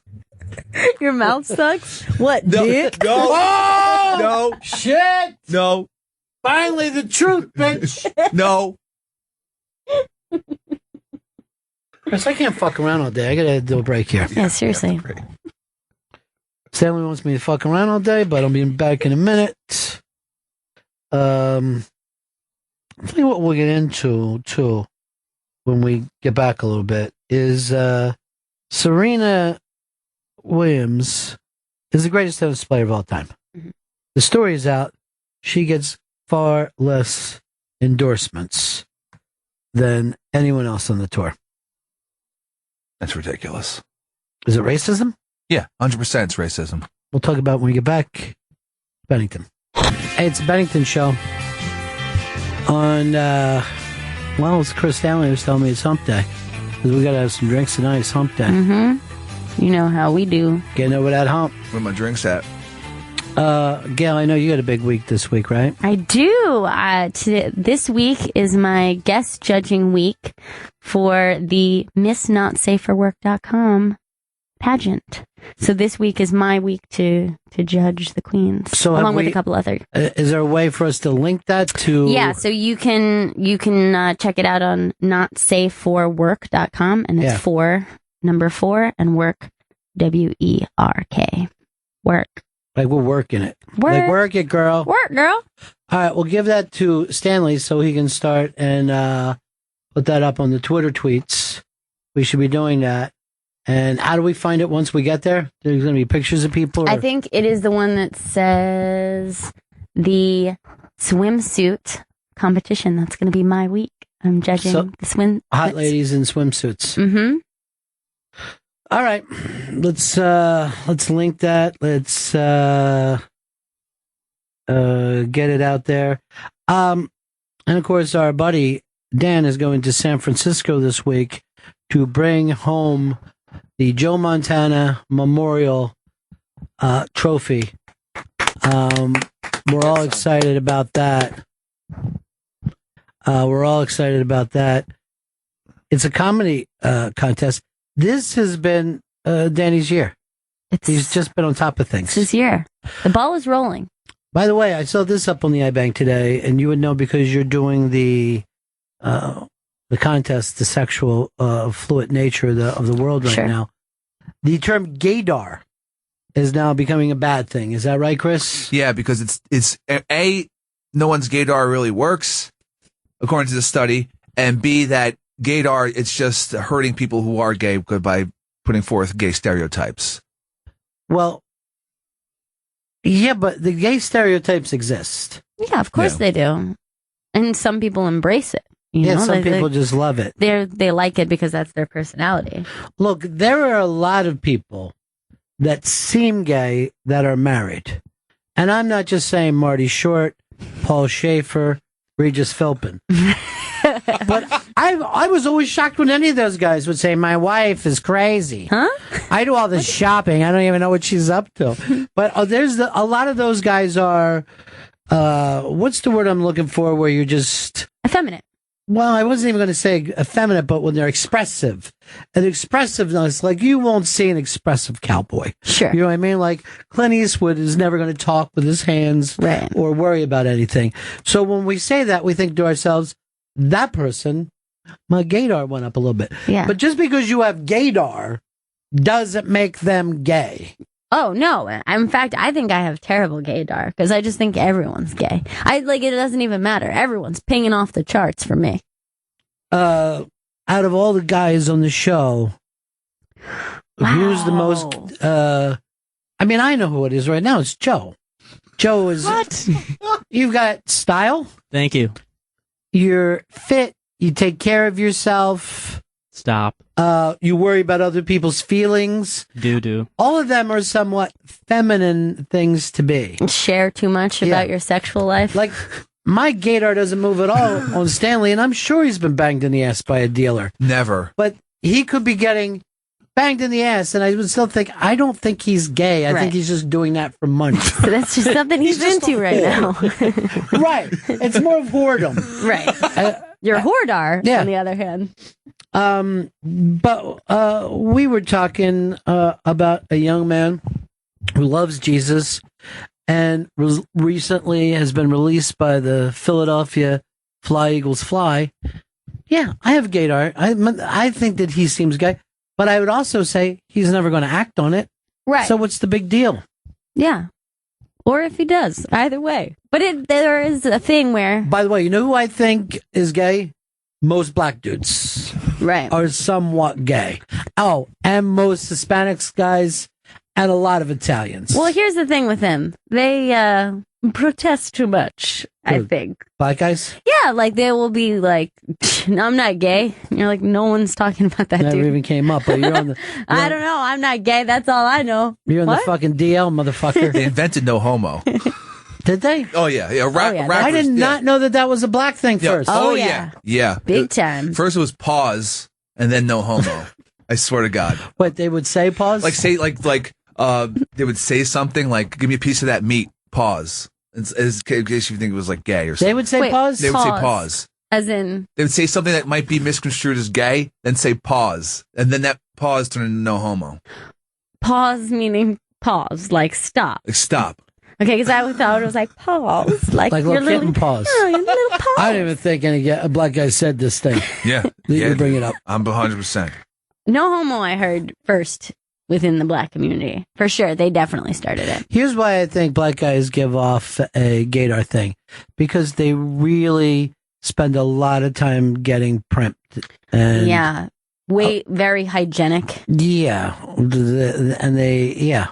Your mouth sucks? What, dick? No. Oh! No. Shit! No. Finally, the truth, bitch. No. Chris, I can't fuck around all day. I gotta do a break here. Yeah, seriously. Stanley wants me to fuck around all day, but I'll be back in a minute. I'll tell you what we'll get into, too, when we get back a little bit, is Serena Williams is the greatest tennis player of all time. Mm-hmm. The story is out. She gets far less endorsements than anyone else on the tour. That's ridiculous. Is it racism? Yeah, 100% it's racism. We'll talk about when we get back. Bennington. Hey, it's the Bennington Show. On, it's Chris Stanley who's telling me it's hump day. Because we got to have some drinks tonight. It's hump day. Mm-hmm. You know how we do. Getting over that hump. Where my drinks at? Gail, I know you had a big week this week, right? I do. This week is my guest judging week for the MissNotSaferWork.com pageant. So this week is my week to judge the queens, so along with a couple other. Is there a way for us to link that to? Yeah, so you can check it out on notsafeforwork.com, and it's 4 and work, WERK, work. Like we're working it. Work. Like work it, girl. Work, girl. All right, we'll give that to Stanley so he can start and put that up on the Twitter tweets. We should be doing that. And how do we find it once we get there? There's going to be pictures of people? Or? I think it is the one that says the swimsuit competition. That's going to be my week. I'm judging the swim. Hot ladies in swimsuits. Mm-hmm. All right. Let's link that. Let's get it out there. And of course, our buddy Dan is going to San Francisco this week to bring home the Joe Montana Memorial Trophy. We're all excited about that. It's a comedy contest. This has been Danny's year. He's just been on top of things. It's his year. The ball is rolling. By the way, I saw this up on the iBank today, and you would know because you're doing the contest, the sexual fluid nature of the world right now. The term gaydar is now becoming a bad thing. Is that right, Chris? Yeah, because it's no one's gaydar really works, according to the study, and B, that gaydar, it's just hurting people who are gay by putting forth gay stereotypes. Well, yeah, but the gay stereotypes exist. Yeah, of course they do. And some people embrace it. Some people just love it. They like it because that's their personality. Look, there are a lot of people that seem gay that are married. And I'm not just saying Marty Short, Paul Schaefer, Regis Philpin. But I was always shocked when any of those guys would say, my wife is crazy. Huh? I do all this shopping. I don't even know what she's up to. But there's a lot of those guys are, what's the word I'm looking for where you're just... effeminate. Well, I wasn't even going to say effeminate, but when they're expressive. And expressiveness, like you won't see an expressive cowboy. Sure. You know what I mean? Like Clint Eastwood is never going to talk with his hands or worry about anything. So when we say that, we think to ourselves, that person, my gaydar went up a little bit. Yeah. But just because you have gaydar doesn't make them gay. Oh, no. In fact, I think I have terrible gaydar because I just think everyone's gay. It doesn't even matter. Everyone's pinging off the charts for me. Out of all the guys on the show, who's the most, I mean, I know who it is right now. It's Joe. Joe is, what? You've got style. Thank you. You're fit. You take care of yourself. Stop. You worry about other people's feelings. Do. All of them are somewhat feminine things to be. Share too much about your sexual life. Like, my gaydar doesn't move at all on Stanley, and I'm sure he's been banged in the ass by a dealer. Never. But he could be getting banged in the ass, and I would still think, I don't think he's gay. I think he's just doing that for money. So that's just something he's into right now. Right. It's more of whoredom. Right. Your whordar, on the other hand. But we were talking about a young man who loves Jesus and recently has been released by the Philadelphia Fly Eagles Fly. Yeah, I have gaydar. I think that he seems gay, but I would also say he's never going to act on it. Right. So what's the big deal? Yeah. Or if he does, either way. But there is a thing where... By the way, you know who I think is gay? Most black dudes are somewhat gay. Oh, and most Hispanics guys and a lot of Italians. Well, here's the thing with them. They protest too much, I think. Black guys? Yeah, like they will be like, I'm not gay. And you're like, no one's talking about that, Never dude. even came up, but you're on the... I don't know. I'm not gay. That's all I know. You're on the fucking DL, motherfucker. They invented no homo. Did they? Oh, yeah. Rappers, I did not know that was a black thing first. Oh, yeah. Yeah. Big time. First it was pause, and then no homo. I swear to God. What, they would say pause? They would say something like, give me a piece of that meat, pause. In case you think it was like gay or something. They would say pause? They would say pause. As in? They would say something that might be misconstrued as gay, then say pause. And then that pause turned into no homo. Pause meaning pause, like stop. Like stop. Okay, because I thought it was like pause. Like your little kitten pause. Yeah, your little pause. I don't even think any black guy said this thing. Yeah. You bring it up. I'm 100%. No homo, I heard first within the black community. For sure. They definitely started it. Here's why I think black guys give off a gaydar thing. Because they really spend a lot of time getting primped. And yeah. Very hygienic. Yeah. And they,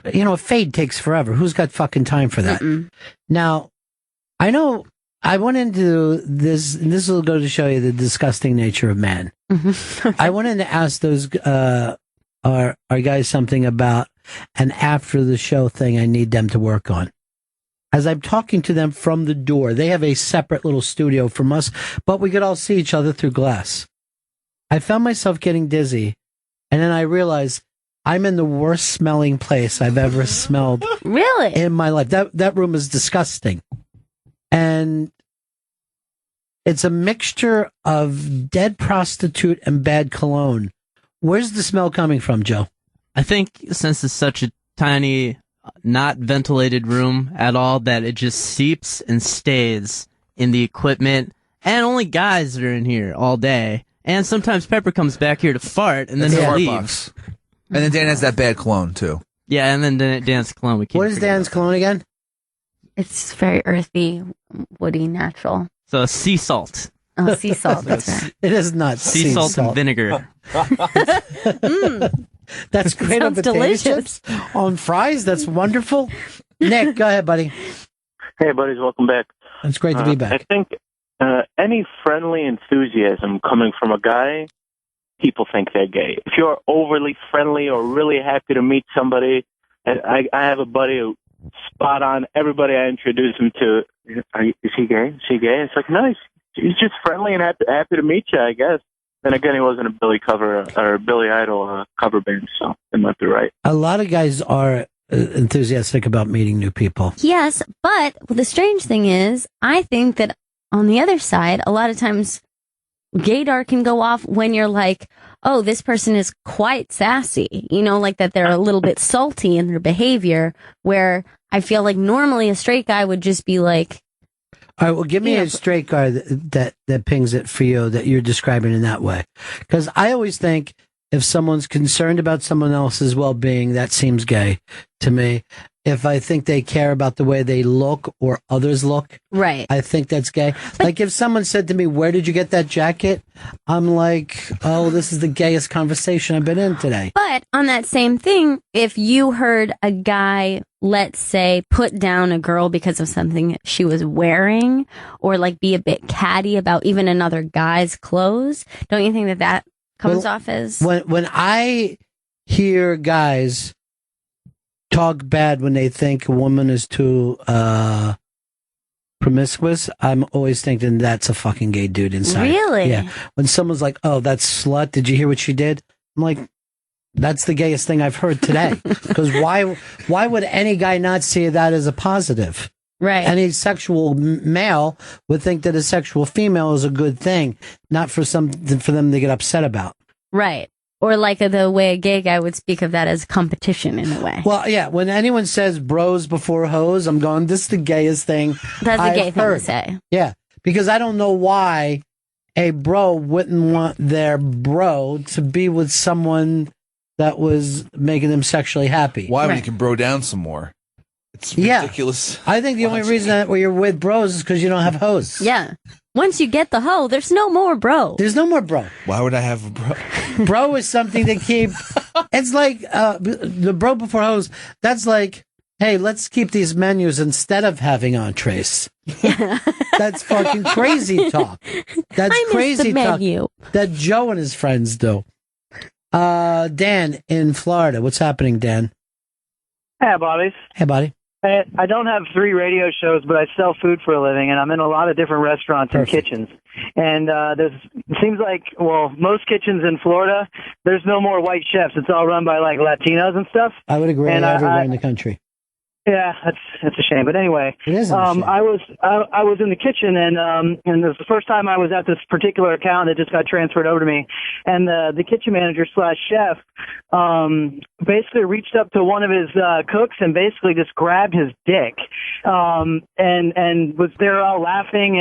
a fade takes forever. Who's got fucking time for that? Now, I know I went into this, and this will go to show you the disgusting nature of man. Okay. I wanted to ask those our guys something about an after the show thing I need them to work on. As I'm talking to them from the door, they have a separate little studio from us, but we could all see each other through glass. I found myself getting dizzy, and then I realized I'm in the worst smelling place I've ever smelled. Really? In my life. That room is disgusting. And it's a mixture of dead prostitute and bad cologne. Where's the smell coming from, Joe? I think since it's such a tiny, not ventilated room at all, that it just seeps and stays in the equipment. And only guys are in here all day. And sometimes Pepper comes back here to fart, and then he'll leave. Box. And then Dan has that bad cologne, too. Yeah, and then Dan's cologne. What is Dan's cologne again? It's very earthy, woody, natural. So sea salt. Oh, sea salt, that's right. It is not sea salt and vinegar. That's great on potato delicious. chips, on fries. That's wonderful. Nick, go ahead, buddy. Hey, buddies, welcome back. It's great to be back. I think any friendly enthusiasm coming from a guy, people think they're gay. If you're overly friendly or really happy to meet somebody, I have a buddy who spot on everybody I introduce him to. Is he gay? Is he gay? It's like, no, he's just friendly and happy to meet you, I guess. Then again, he wasn't a Billy Idol cover band, so it might be right. A lot of guys are enthusiastic about meeting new people. Yes, but the strange thing is, I think that on the other side, a lot of times gaydar can go off when you're like, oh, this person is quite sassy, like that they're a little bit salty in their behavior, where I feel like normally a straight guy would just be like, all right, well, give me a straight guy that pings it for you that you're describing in that way. Because I always think If someone's concerned about someone else's well-being, that seems gay to me. If I think they care about the way they look or others look, right, I think that's gay. Like if someone said to me, "Where did you get that jacket?" I'm like, "Oh, this is the gayest conversation I've been in today." But on that same thing, if you heard a guy, let's say, put down a girl because of something she was wearing, or like be a bit catty about even another guy's clothes, don't you think that that comes off as when I hear guys talk bad when they think a woman is too promiscuous, I'm always thinking that's a fucking gay dude inside. Really? Yeah. When someone's like, "Oh, that slut, did you hear what she did?" I'm like, that's the gayest thing I've heard today. Because why would any guy not see that as a positive? Right. Any sexual male would think that a sexual female is a good thing, not for something for them to get upset about. right? Or like the way a gay guy would speak of that as competition in a way. Well, yeah, when anyone says bros before hoes, I'm going, this is the gayest thing That's a I've gay thing heard. to say. Yeah, because I don't know why a bro wouldn't want their bro to be with someone that was making them sexually happy. Why? When you can bro down some more. It's Yeah. ridiculous. I think the only reason that you're with bros is because you don't have hoes. Yeah. Once you get the hoe, there's no more bro. There's no more bro. Why would I have a bro? Bro is something to keep. It's like the bro before hoes. That's like, hey, let's keep these menus instead of having entrees. That's fucking crazy talk. That's I miss crazy the talk menu. that Joe and his friends do. Dan in Florida. What's happening, Dan? Hey, Bobby. Hey, buddy. I don't have 3 radio shows, but I sell food for a living, and I'm in a lot of different restaurants and kitchens. And it seems like, well, most kitchens in Florida, there's no more white chefs. It's all run by like Latinos and stuff. I would agree And everywhere in the country. Yeah, that's a shame. But anyway, It isn't a shame. I was in the kitchen, and it was the first time I was at this particular account that just got transferred over to me, and the kitchen manager / chef basically reached up to one of his cooks and basically just grabbed his dick, and was there all laughing,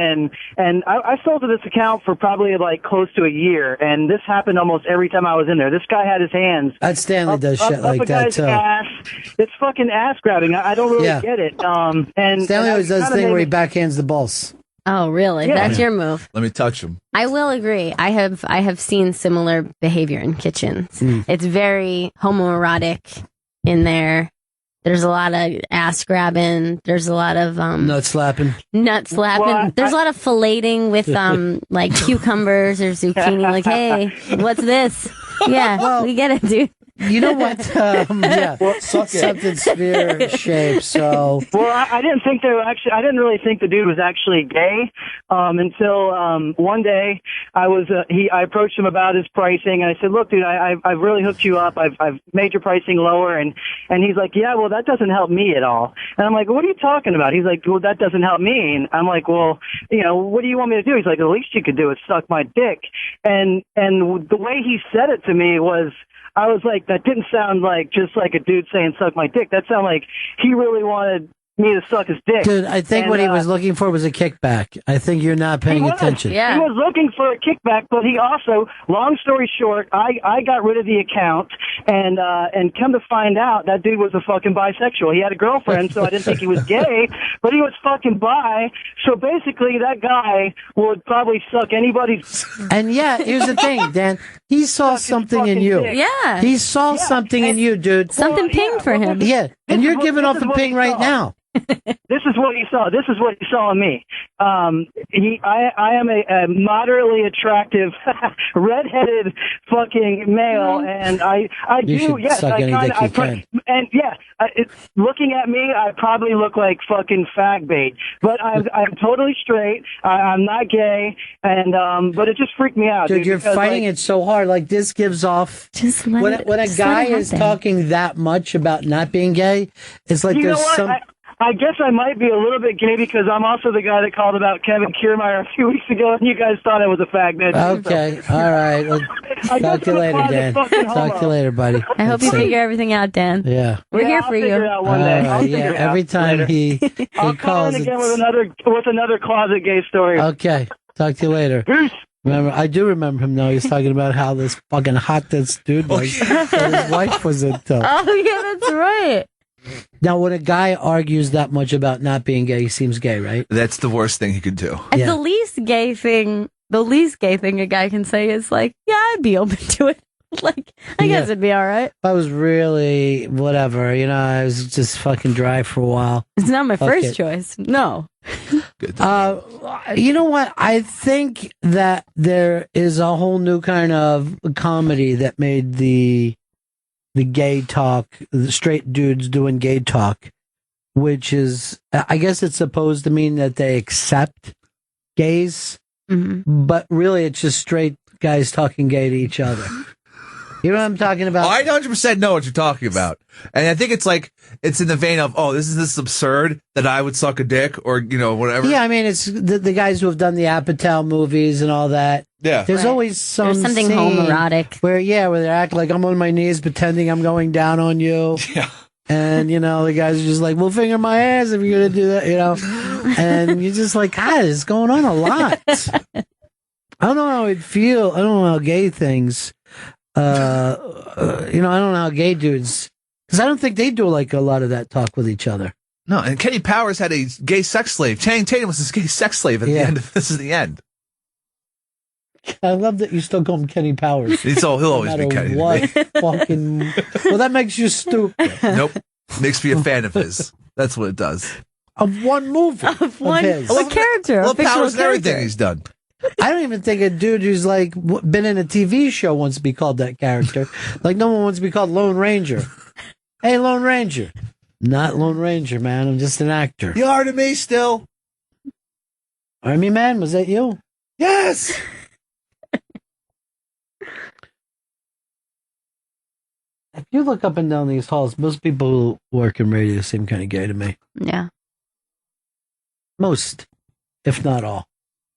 and I sold to this account for probably like close to a year, and this happened almost every time I was in there. This guy had his hands. That Stanley does shit up like a that guy's too. ass. It's fucking ass grabbing. I don't really get it. And Stanley always does this the thing where he backhands the balls. Oh, really? Yeah. That's your move. Let me touch him. I will agree. I have seen similar behavior in kitchens. It's very homoerotic in there. There's a lot of ass grabbing. There's a lot of Nut slapping. nut slapping. Well, There's a lot of filleting with like cucumbers or zucchini. Like, hey, what's this? Yeah, we get it, dude. You know what? Yeah, something spear shaped. So, well, I didn't think they were actually. I didn't really think the dude was actually gay until one day I approached him about his pricing, and I said, "Look, dude, I've really hooked you up. I've made your pricing lower," and he's like, "Yeah, well, that doesn't help me at all." And I'm like, "What are you talking about?" He's like, "Well, that doesn't help me." And I'm like, "Well, what do you want me to do?" He's like, "The least you could do is suck my dick." And the way he said it to me was, I was like, that didn't sound like just like a dude saying suck my dick. That sounded like he really wanted me to suck his dick. dude, I think what he was looking for was a kickback. I think you're not paying attention. He was looking for a kickback, but he also, long story short, I got rid of the account, and come to find out, that dude was a fucking bisexual. He had a girlfriend, so I didn't think he was gay, but he was fucking bi. So basically, that guy would probably suck anybody's. And yeah, here's the thing, Dan. He saw something in you. dick. Yeah. He saw something in you, dude. Something pinged for him. Yeah, and you're giving off a ping right saw. now. This is what he saw. This is what he saw in me. I am a moderately attractive, redheaded fucking male, and I You do. should Yes, suck I any kind dick you can. and yeah, looking at me, I probably look like fucking fag bait. But I'm totally straight. I'm not gay, and but it just freaked me out, Dude, you're because, fighting it so hard. Like, this gives off. Just let When a guy is talking that much about not being gay, it's like You know there's what? some. I guess I might be a little bit gay because I'm also the guy that called about Kevin Kiermaier a few weeks ago, and you guys thought I was a fag then. Okay, all right. Well, talk to you later, Dan. Talk to you later, buddy. I hope you Let's see. figure everything out, Dan. Yeah. We're here I'll for you. figure it out All one day. I'll right, figure yeah. it out Every time later. he I'll call calls, in again it's- with another closet gay story. Okay. Talk to you later. Peace. I do remember him now. He's talking about how this fucking hot this dude was that his wife was into. Oh, yeah, that's right. Now, when a guy argues that much about not being gay, he seems gay, right? That's the worst thing he could do. And the least gay thing a guy can say is like, yeah, I'd be open to it. Like, I guess it'd be all right. If I was really whatever, I was just fucking dry for a while. It's not my first choice. No. You know what? I think that there is a whole new kind of comedy that made the gay talk, the straight dudes doing gay talk, which is, I guess it's supposed to mean that they accept gays, but really it's just straight guys talking gay to each other. You know what I'm talking about? I 100% know what you're talking about. And I think it's in the vein of, this is absurd that I would suck a dick or, whatever. Yeah, I mean, it's the guys who have done the Apatow movies and all that. Yeah. There's always There's something scene homoerotic. where they act like I'm on my knees pretending I'm going down on you. Yeah. And, the guys are just like, well, finger my ass if you're going to do that, And you're just like, God, it's going on a lot. I don't know how it'd feel. I don't know how gay things... I don't know how gay dudes, because I don't think they do like a lot of that talk with each other. No, and Kenny Powers had a gay sex slave. Channing Tatum was his gay sex slave at the end of This Is the End. I love that you still call him Kenny Powers. He'll always be Kenny. What fucking? Well, that makes you stupid. Nope, makes me a fan of his. That's what it does. Of one movie, of his. A character, Well, Powers and everything he's done. I don't even think a dude who's like been in a TV show wants to be called that character. Like no one wants to be called Lone Ranger. Hey, Lone Ranger. Not Lone Ranger, man. I'm just an actor. You are to me still. Army Man, was that you? Yes. If you look up and down these halls, most people who work in radio seem kind of gay to me. Yeah. Most, if not all.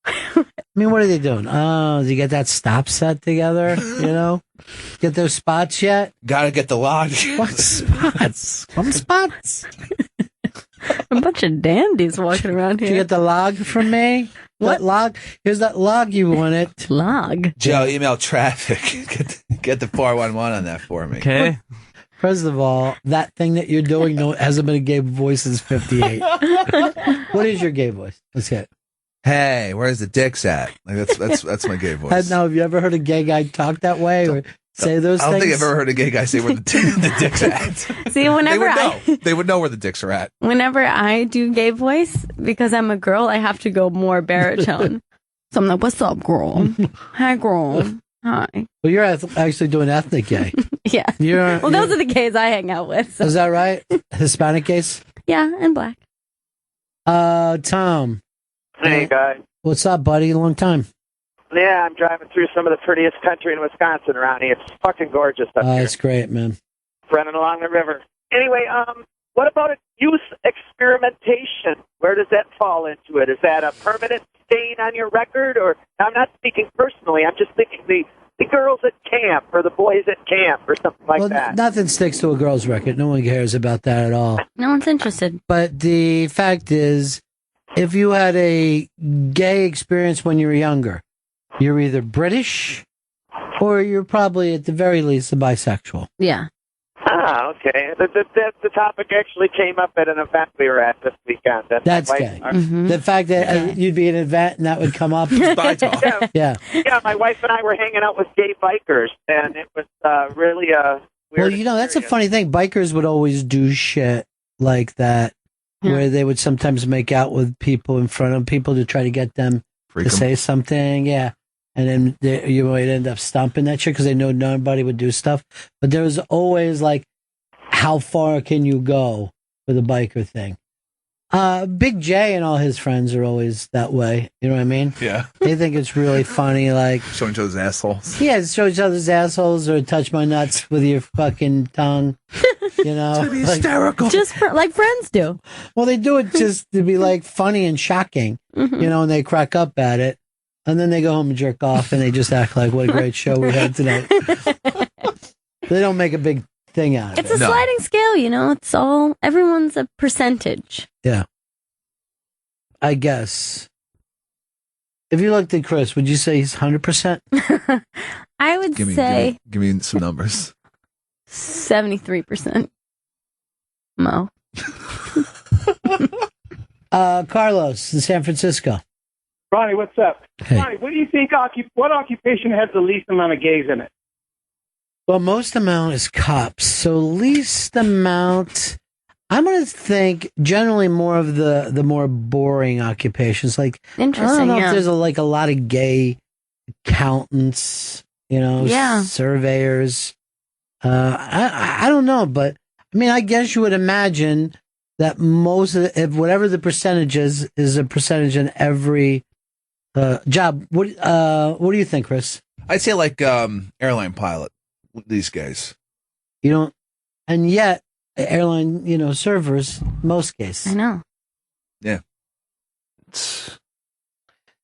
I mean, what are they doing? Oh, did you get that stop set together? Get those spots yet? Gotta get the log. What spots? Some spots. A bunch of dandies walking around here. Did you get the log from me? What log? Here's that log you wanted. Log. Joe, email traffic. Get the 411 on that for me. Okay. First of all, that thing that you're doing hasn't been a gay voice since 58. What is your gay voice? Let's get it. Hey, where's the dicks at? Like that's my gay voice. Now, have you ever heard a gay guy talk that way or say those things? I don't think I've ever heard a gay guy say where the dicks at. See, they would know where the dicks are at. Whenever I do gay voice, because I'm a girl, I have to go more baritone. So I'm like, "What's up, girl? Hi, girl. Hi." Well, you're actually doing ethnic gay. Yeah. Those are the gays I hang out with. So. Is that right? Hispanic gays? Yeah, and black. Tom. Hey, guys. What's up, buddy? Long time. Yeah, I'm driving through some of the prettiest country in Wisconsin around here. It's fucking gorgeous up here. That's great, man. Running along the river. Anyway, what about a youth experimentation? Where does that fall into it? Is that a permanent stain on your record? Or I'm not speaking personally. I'm just thinking the girls at camp or the boys at camp or something like that. Nothing sticks to a girl's record. No one cares about that at all. No one's interested. But the fact is, if you had a gay experience when you were younger, you're either British or you're probably, at the very least, a bisexual. Yeah. Ah, okay. The topic actually came up at an event we were at this weekend. That's gay. The fact that you'd be at an event and that would come up. Yeah. Yeah, my wife and I were hanging out with gay bikers, and it was really a weird Well, that's a funny thing. Bikers would always do shit like that. Where they would sometimes make out with people in front of people to try to get them to say something, and then you might end up stomping that shit because they know nobody would do stuff. But there was always like, how far can you go with a biker thing? Big J and all his friends are always that way. You know what I mean? Yeah. They think it's really funny, like showing each other's assholes. Yeah, show each other's assholes or touch my nuts with your fucking tongue. You know, to be hysterical. Just like friends do. Well, they do it just to be like funny and shocking, you know, and they crack up at it. And then they go home and jerk off and they just act like, what a great show we had tonight. They don't make a big thing out of it. It's a sliding scale, you know, it's all, everyone's a percentage. Yeah. I guess. If you looked at Chris, would you say he's 100%? I would say give me some numbers. 73%. Mo. Carlos in San Francisco. Ronnie, what's up? Hey. Ronnie, what do you think? What occupation has the least amount of gays in it? Well, most amount is cops. So least amount, I'm going to think generally more of the more boring occupations. Like, I don't Interesting, know yeah. if there's a lot of gay accountants, surveyors. I don't know, but I mean, I guess you would imagine that most of if whatever the percentage is a percentage in every job. What do you think, Chris? I'd say like airline pilot. These guys, and yet airline, servers, most cases. I know. Yeah.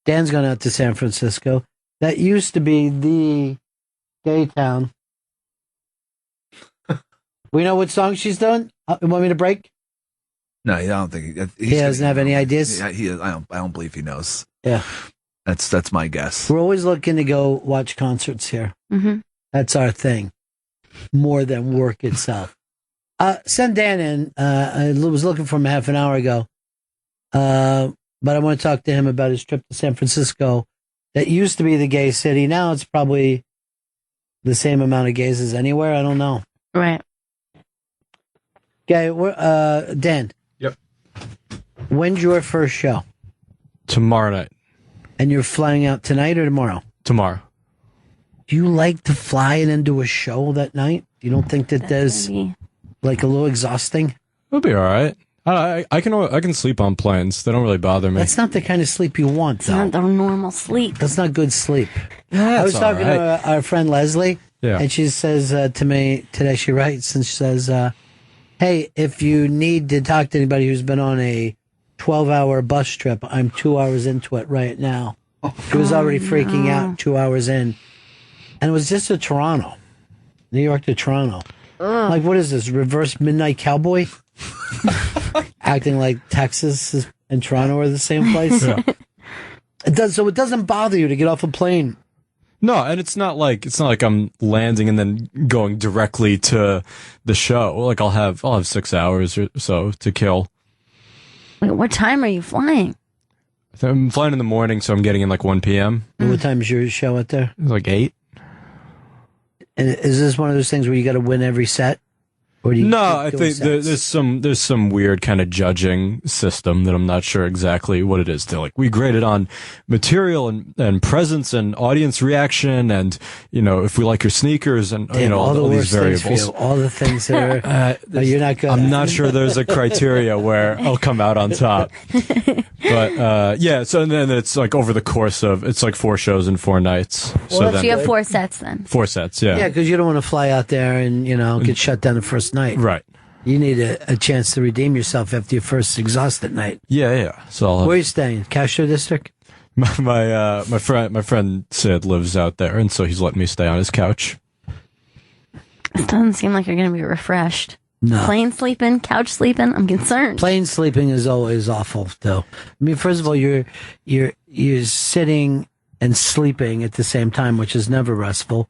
Dan's gone out to San Francisco. That used to be the gay town. We know what song she's doing. You want me to break? No, I don't think he doesn't have any ideas. Yeah, I don't believe he knows. Yeah, that's my guess. We're always looking to go watch concerts here. Mm-hmm. That's our thing, more than work itself. Send Dan in. I was looking for him half an hour ago, but I want to talk to him about his trip to San Francisco. That used to be the gay city. Now it's probably the same amount of gays as anywhere. I don't know. Right. Okay, Dan. Yep. When's your first show? Tomorrow night. And you're flying out tonight or tomorrow? Tomorrow. Do you like to fly and then do a show that night? You don't think that there's like a little exhausting? It'll be all right. I can sleep on planes. They don't really bother me. That's not the kind of sleep you want, though. It's not the normal sleep. That's not good sleep. Yeah, I was talking to our friend Leslie, Yeah. and she says to me today, she writes, and she says, hey, if you need to talk to anybody who's been on a 12-hour bus trip, I'm 2 hours into it right now. She was already freaking out 2 hours in. And it was just to Toronto. New York to Toronto. Like, what is this, reverse Midnight Cowboy? Acting like Texas and Toronto are the same place? Yeah. It doesn't bother you to get off a plane. No, and it's not like I'm landing and then going directly to the show. Like I'll have 6 hours or so to kill. Wait, what time are you flying? I'm flying in the morning, so I'm getting in like 1 p.m. And what time is your show out there? It's like 8. And is this one of those things where you got to win every set? Or do you I think there's some weird kind of judging system that I'm not sure exactly what it is. They're like, we grade it on material and presence and audience reaction, and if we like your sneakers and all these variables, all the things that are you're not good. I'm not sure there's a criteria where I'll come out on top. But yeah, so then it's like over the course of it's like 4 shows and 4 nights. Well, so you have 4 sets then. 4 sets, yeah. Yeah, because you don't want to fly out there and get shut down the first night. Right. You need a chance to redeem yourself after your first exhausted night. Yeah. So where are you staying? Castro District? My friend Sid lives out there, and so he's letting me stay on his couch. It doesn't seem like you're going to be refreshed. No. Plane sleeping, couch sleeping. I'm concerned. Plane sleeping is always awful, though. I mean, first of all, you're sitting and sleeping at the same time, which is never restful.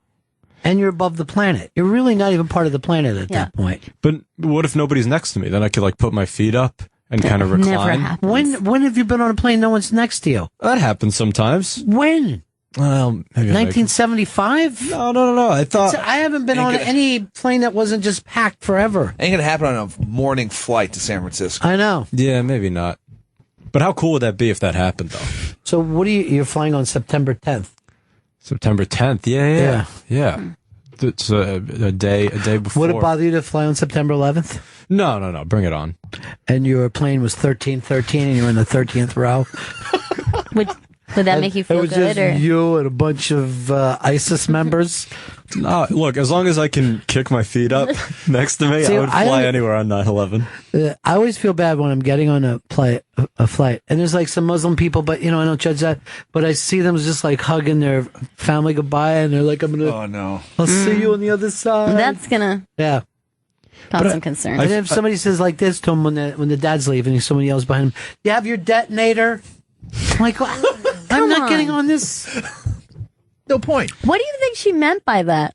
And you're above the planet. You're really not even part of the planet at that point. But what if nobody's next to me? Then I could put my feet up and kind of recline. When have you been on a plane no one's next to you? That happens sometimes. When? Well, maybe 1975? No. I haven't been on any plane that wasn't just packed forever. Ain't gonna happen on a morning flight to San Francisco. I know. Yeah, maybe not. But how cool would that be if that happened, though? So you're flying on September 10th? September 10th, yeah. It's a day before. Would it bother you to fly on September 11th? No, bring it on. And your plane was 1313 and you're in the 13th row? Would that make you feel it was good? Just you and a bunch of ISIS members? No, look, as long as I can kick my feet up next to me, I would fly anywhere on 9/11. I always feel bad when I'm getting on a flight, and there's like some Muslim people, but I don't judge that. But I see them just like hugging their family goodbye, and they're like, I'll see you on the other side. That's gonna cause some concern. And if somebody says like this to him when the dad's leaving, and someone yells behind him, "You have your detonator?" I'm like, I'm not not getting on this. No point. What do you think she meant by that?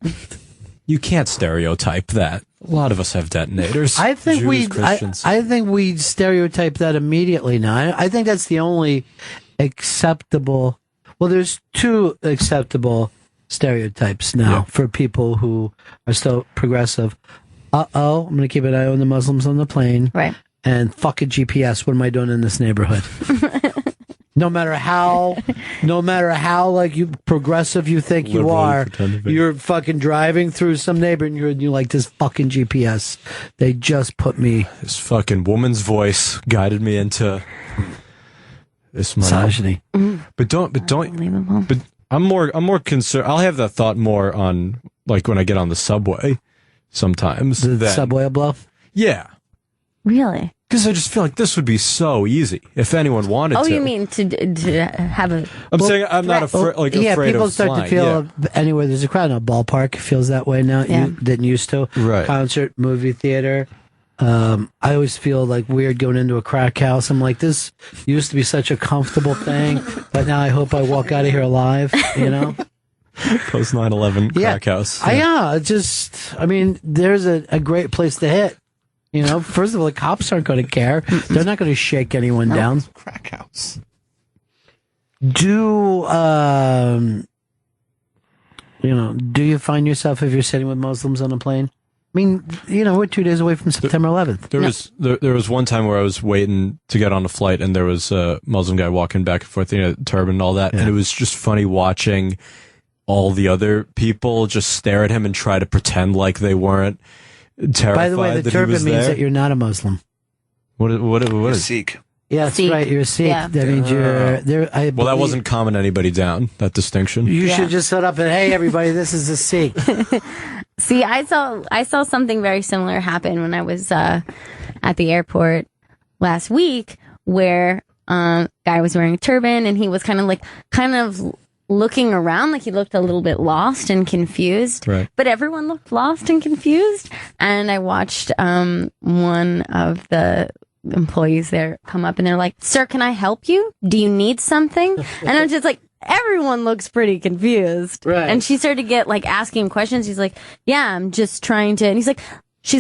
You can't stereotype that. A lot of us have detonators. I think Jews, Christians. I think we stereotype that immediately now. I think that's the only acceptable. Well, there's two acceptable stereotypes now for people who are still progressive. I'm going to keep an eye on the Muslims on the plane. Right. And fuck a GPS. What am I doing in this neighborhood? No matter how like you progressive you think you Liberal are, pretend to be. you're fucking driving through some neighborhood and you're like, this fucking GPS. They just put me. This fucking woman's voice guided me into this misogyny. But I'm more concerned. I'll have that thought more on like when I get on the subway sometimes. The subway blow? Yeah. Really? Because I just feel like this would be so easy if anyone wanted to. Oh, you mean to have a... I'm saying I'm not afraid people of start flying. to feel anywhere there's a crowd. No, ballpark feels that way now. Yeah. Than used to. Right. Concert, movie theater. I always feel like weird going into a crack house. I'm like, this used to be such a comfortable thing, but now I hope I walk out of here alive. You know. Post 9/11 crack house. I mean, there's a great place to hit. You know, first of all, the cops aren't going to care. They're not going to shake anyone down. Crack house. Do you find yourself, if you're sitting with Muslims on a plane? I mean, we're 2 days away from September 11th. There was one time where I was waiting to get on a flight, and there was a Muslim guy walking back and forth, turban and all that, and it was just funny watching all the other people just stare at him and try to pretend like they weren't terrified. By the way, the that turban he was means there. that you're not a Muslim. What is Sikh? Yeah, that's Sikh. right. You're a Sikh. Yeah. That means you're there. Well, that wasn't calming anybody down, that distinction. You should just set up and, hey, everybody, this is a Sikh. See, I saw something very similar happen when I was at the airport last week, where guy was wearing a turban and he was kind of looking around, like he looked a little bit lost and confused. Right. But everyone looked lost and confused. And I watched one of the employees there come up and they're like, "Sir, can I help you? Do you need something?" And I'm just like, everyone looks pretty confused. Right. And she started to get asking him questions. He's like, "Yeah, I'm just trying to," and she's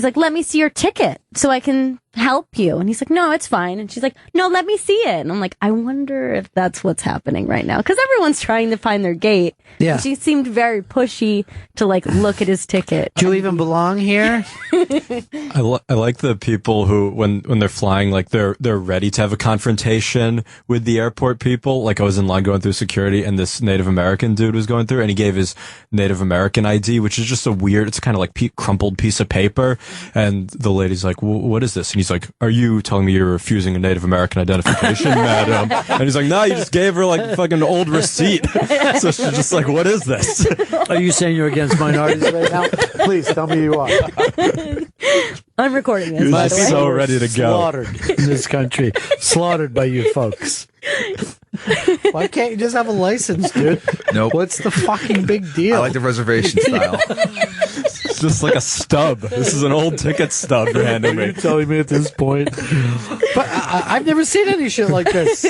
like, "Let me see your ticket so I can help you." And he's like, "No, it's fine." And she's like, "No, let me see it." And I'm like, I wonder if that's what's happening right now. Because everyone's trying to find their gate. Yeah. And she seemed very pushy to look at his ticket. Do you even belong here? I like the people who, when they're flying, they're ready to have a confrontation with the airport people. Like, I was in line going through security, and this Native American dude was going through, and he gave his Native American ID, which is just it's kind of crumpled piece of paper. And the lady's like, "What is this?" And he's like, "Are you telling me you're refusing a Native American identification, madam?" And he's like, "No, you just gave her fucking old receipt." So she's just like, "What is this?" Are you saying you're against minorities right now? Please tell me you are. I'm recording this. He by was the way. so ready to go. Slaughtered in this country. Slaughtered by you folks. Why can't you just have a license, dude? Nope. What's the fucking big deal? I like the reservation style. It's just like a stub. This is an old ticket stub you're handing me. You're telling me at this point. But I've never seen any shit like this.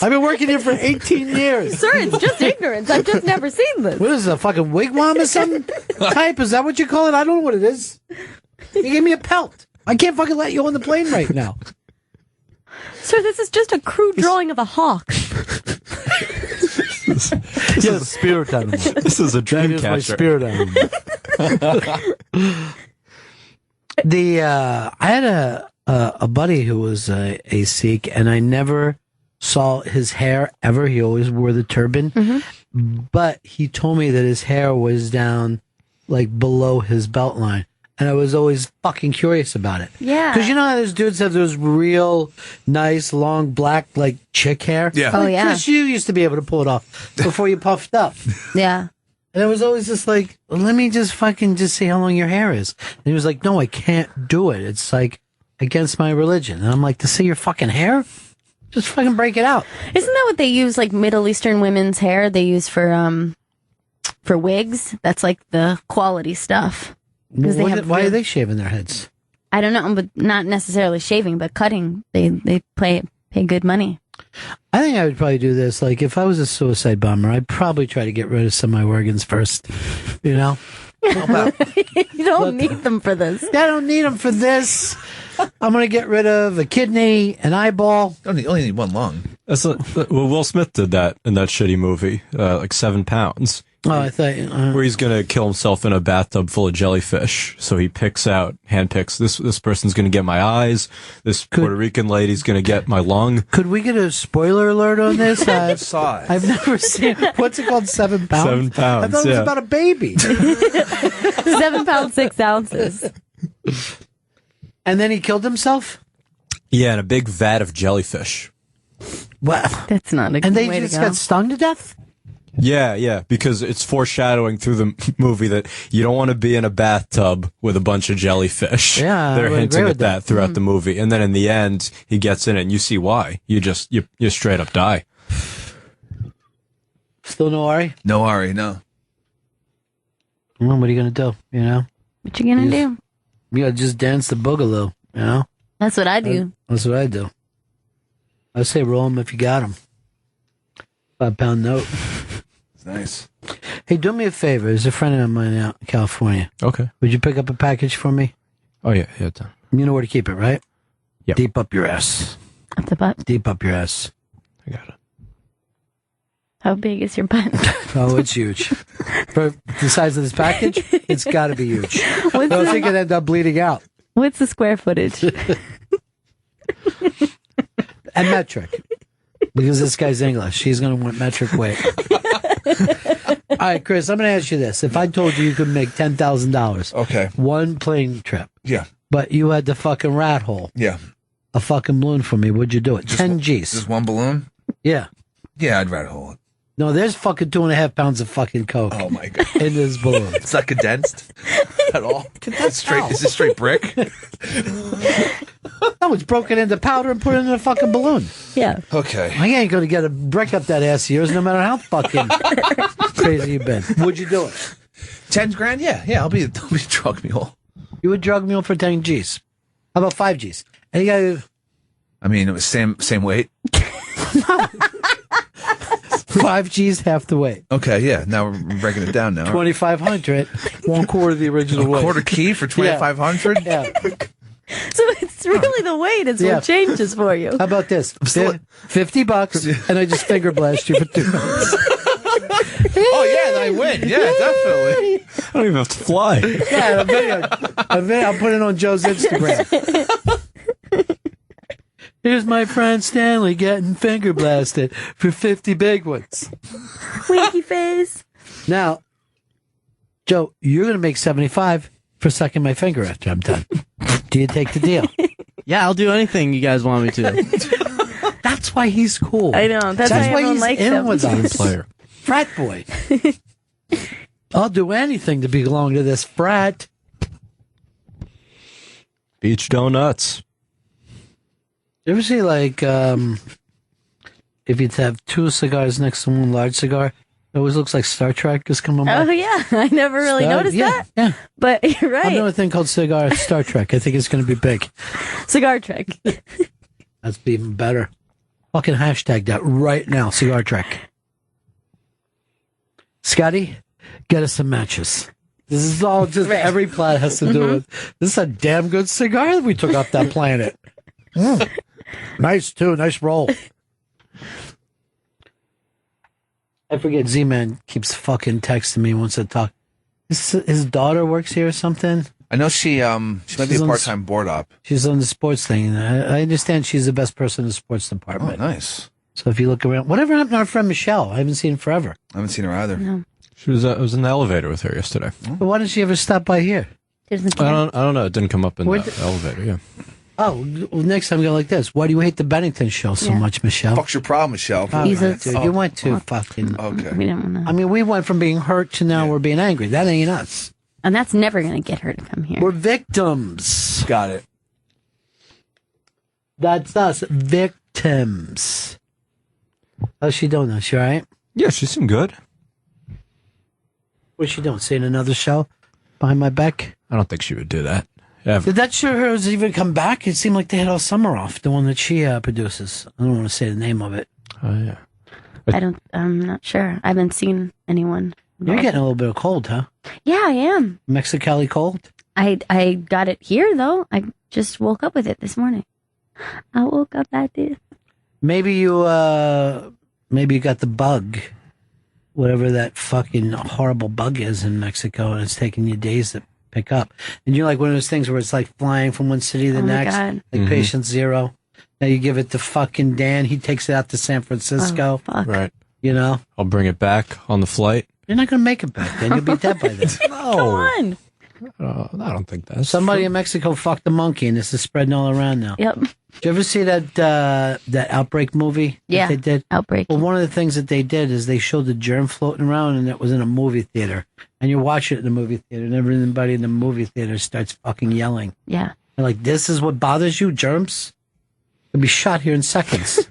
I've been working here for 18 years. Sir, it's just ignorance. I've just never seen this. What is it, a fucking wigwam or some type? Is that what you call it? I don't know what it is. You gave me a pelt. I can't fucking let you on the plane right now. Sir, this is just a crude drawing of a hawk. This is a spirit animal. This is a dream That is my catcher. spirit animal. I had a buddy who was a Sikh, and I never saw his hair ever. He always wore the turban, but he told me that his hair was down below his belt line. And I was always fucking curious about it. Yeah. Because you know how those dudes have those real nice, long, black, chick hair? Yeah. Oh, yeah. Chris, you used to be able to pull it off before you puffed up. Yeah. And it was always just let me just see how long your hair is. And he was like, no, I can't do it. It's against my religion. And I'm like, to see your fucking hair? Just fucking break it out. Isn't that what they use, Middle Eastern women's hair? They use for wigs? That's the quality stuff. Why are they shaving their heads? I don't know, but not necessarily shaving, but cutting. They pay good money. I think I would probably do this. Like, if I was a suicide bomber, I'd probably try to get rid of some of my organs first. You know? You don't need them for this. I don't need them for this. I'm going to get rid of a kidney, an eyeball. Only need one lung. Will Smith did that in that shitty movie, like 7 pounds. Oh, I thought... where he's going to kill himself in a bathtub full of jellyfish. So he handpicks, this person's going to get my eyes. This Puerto Rican lady's going to get my lung. Could we get a spoiler alert on this? I saw it. I've never seen... What's it called? 7 pounds? 7 pounds, I thought it was about a baby. 7 pounds, 6 ounces. And then he killed himself? Yeah, in a big vat of jellyfish. What? That's not a good And they way just to go. got stung to death? Yeah, because it's foreshadowing through the movie that you don't want to be in a bathtub with a bunch of jellyfish. Yeah, they're I would hinting agree at with that throughout the movie, and then in the end, he gets in it, and you see why. You straight up die. Still no Ari? No Ari, no. Well, what are you going to do, you know? What you gonna do? You got to just dance the boogaloo, you know? That's what I do. That's what I do. I say roll them if you got them. £5 note. Nice. Hey, do me a favor. There's a friend of mine out in California. Okay. Would you pick up a package for me? Oh, yeah, done. You know where to keep it, right? Yeah. Deep up your ass. Up the butt. Deep up your ass. I got it. How big is your butt? Oh, it's huge. For the size of this package, it's got to be huge. I What's don't the- think it'd end up bleeding out. What's the square footage? And metric. Because this guy's English. He's going to want metric weight. All right, Chris, I'm going to ask you this. If I told you could make $10,000. Okay. One plane trip. Yeah. But you had the fucking rat hole. Yeah. A fucking balloon for me. Would you do it? 10 G's. Just one balloon? Yeah. Yeah, I'd rather hold it. No, there's fucking 2.5 pounds of fucking coke. Oh my god! In this balloon, it's not condensed at all. Is this straight brick? No, it's broken into powder and put it in a fucking balloon. Yeah. Okay. I ain't going to get a brick up that ass of yours, no matter how fucking crazy you've been. Would you do it? 10 grand? Yeah. I'll be a drug mule. You would drug mule for 10 G's. How about 5 G's? And you got I mean, it was same weight. 5 G's, half the weight. Okay, yeah. Now we're breaking it down now. 2,500, 1/4 of the original weight. Quarter key for 2,500. Yeah. So it's really the weight is what changes for you. How about this? $50, and I just finger blast you for 2 minutes. Oh yeah, then I win. Yeah, definitely. I don't even have to fly. Yeah, I'll put it on Joe's Instagram. Here's my friend Stanley getting finger blasted for 50 big ones. Winky face. Now, Joe, you're going to make 75 for sucking my finger after I'm done. Do you take the deal? Yeah, I'll do anything you guys want me to. That's why he's cool. I know. That's why everyone he's likes in him. with us. Player. Frat boy. I'll do anything to belong to this frat. Beach donuts. You ever see, like, if you have 2 cigars next to one large cigar, it always looks like Star Trek is coming by? Oh, yeah. I never really noticed that. Yeah. But you're I'm right. doing a thing called Cigar Star Trek. I think it's going to be big. Cigar Trek. That's even better. Fucking hashtag that right now, Cigar Trek. Scotty, get us some matches. This is all just every planet has to do with. This is a damn good cigar that we took off that planet. Nice, too. Nice roll. I forget, Z-Man keeps fucking texting me, wants to talk. His daughter works here or something? I know she might be a part-time board op. She's on the sports thing. I understand she's the best person in the sports department. Oh, nice. So if you look around, whatever happened to our friend Michelle? I haven't seen her forever. I haven't seen her either. No. She was. I was in the elevator with her yesterday. But why didn't she ever stop by here? I don't know. It didn't come up in Where'd the elevator. Yeah. Oh, well, next time go like this. Why do you hate the Bennington show so much, Michelle? Fuck's your problem, Michelle? All right, dude, you went too fucking. Okay. We don't want to. I mean, we went from being hurt to now we're being angry. That ain't us. And that's never going to get her to come here. We're victims. Got it. That's us, victims. How's she doing now? She all right? Yeah, she seemed good. What's she doing? Seeing another show behind my back? I don't think she would do that. Yeah. Did that show even come back? It seemed like they had all summer off. The one that she produces. I don't want to say the name of it. Oh yeah. I'm not sure. I haven't seen anyone. You're getting a little bit of cold, huh? Yeah, I am. Mexicali cold? I got it here, though. I just woke up with it this morning. I woke up like this. Maybe you got the bug. Whatever that fucking horrible bug is in Mexico, and it's taking you days to pick up. And you're like one of those things where it's like flying from one city to the next. God. Like Patient Zero. Now you give it to fucking Dan. He takes it out to San Francisco. Oh, fuck. Right. You know? I'll bring it back on the flight. You're not going to make it back then. You'll be dead by then. No. Come on. I don't think that's Somebody in Mexico fucked a monkey, and this is spreading all around now. Yep. Did you ever see that Outbreak movie? Yeah. That they did? Outbreak. Well, one of the things that they did is they showed the germ floating around, and it was in a movie theater. And you watch it in the movie theater, and everybody in the movie theater starts fucking yelling. Yeah. They're like, this is what bothers you, germs? You'll be shot here in seconds.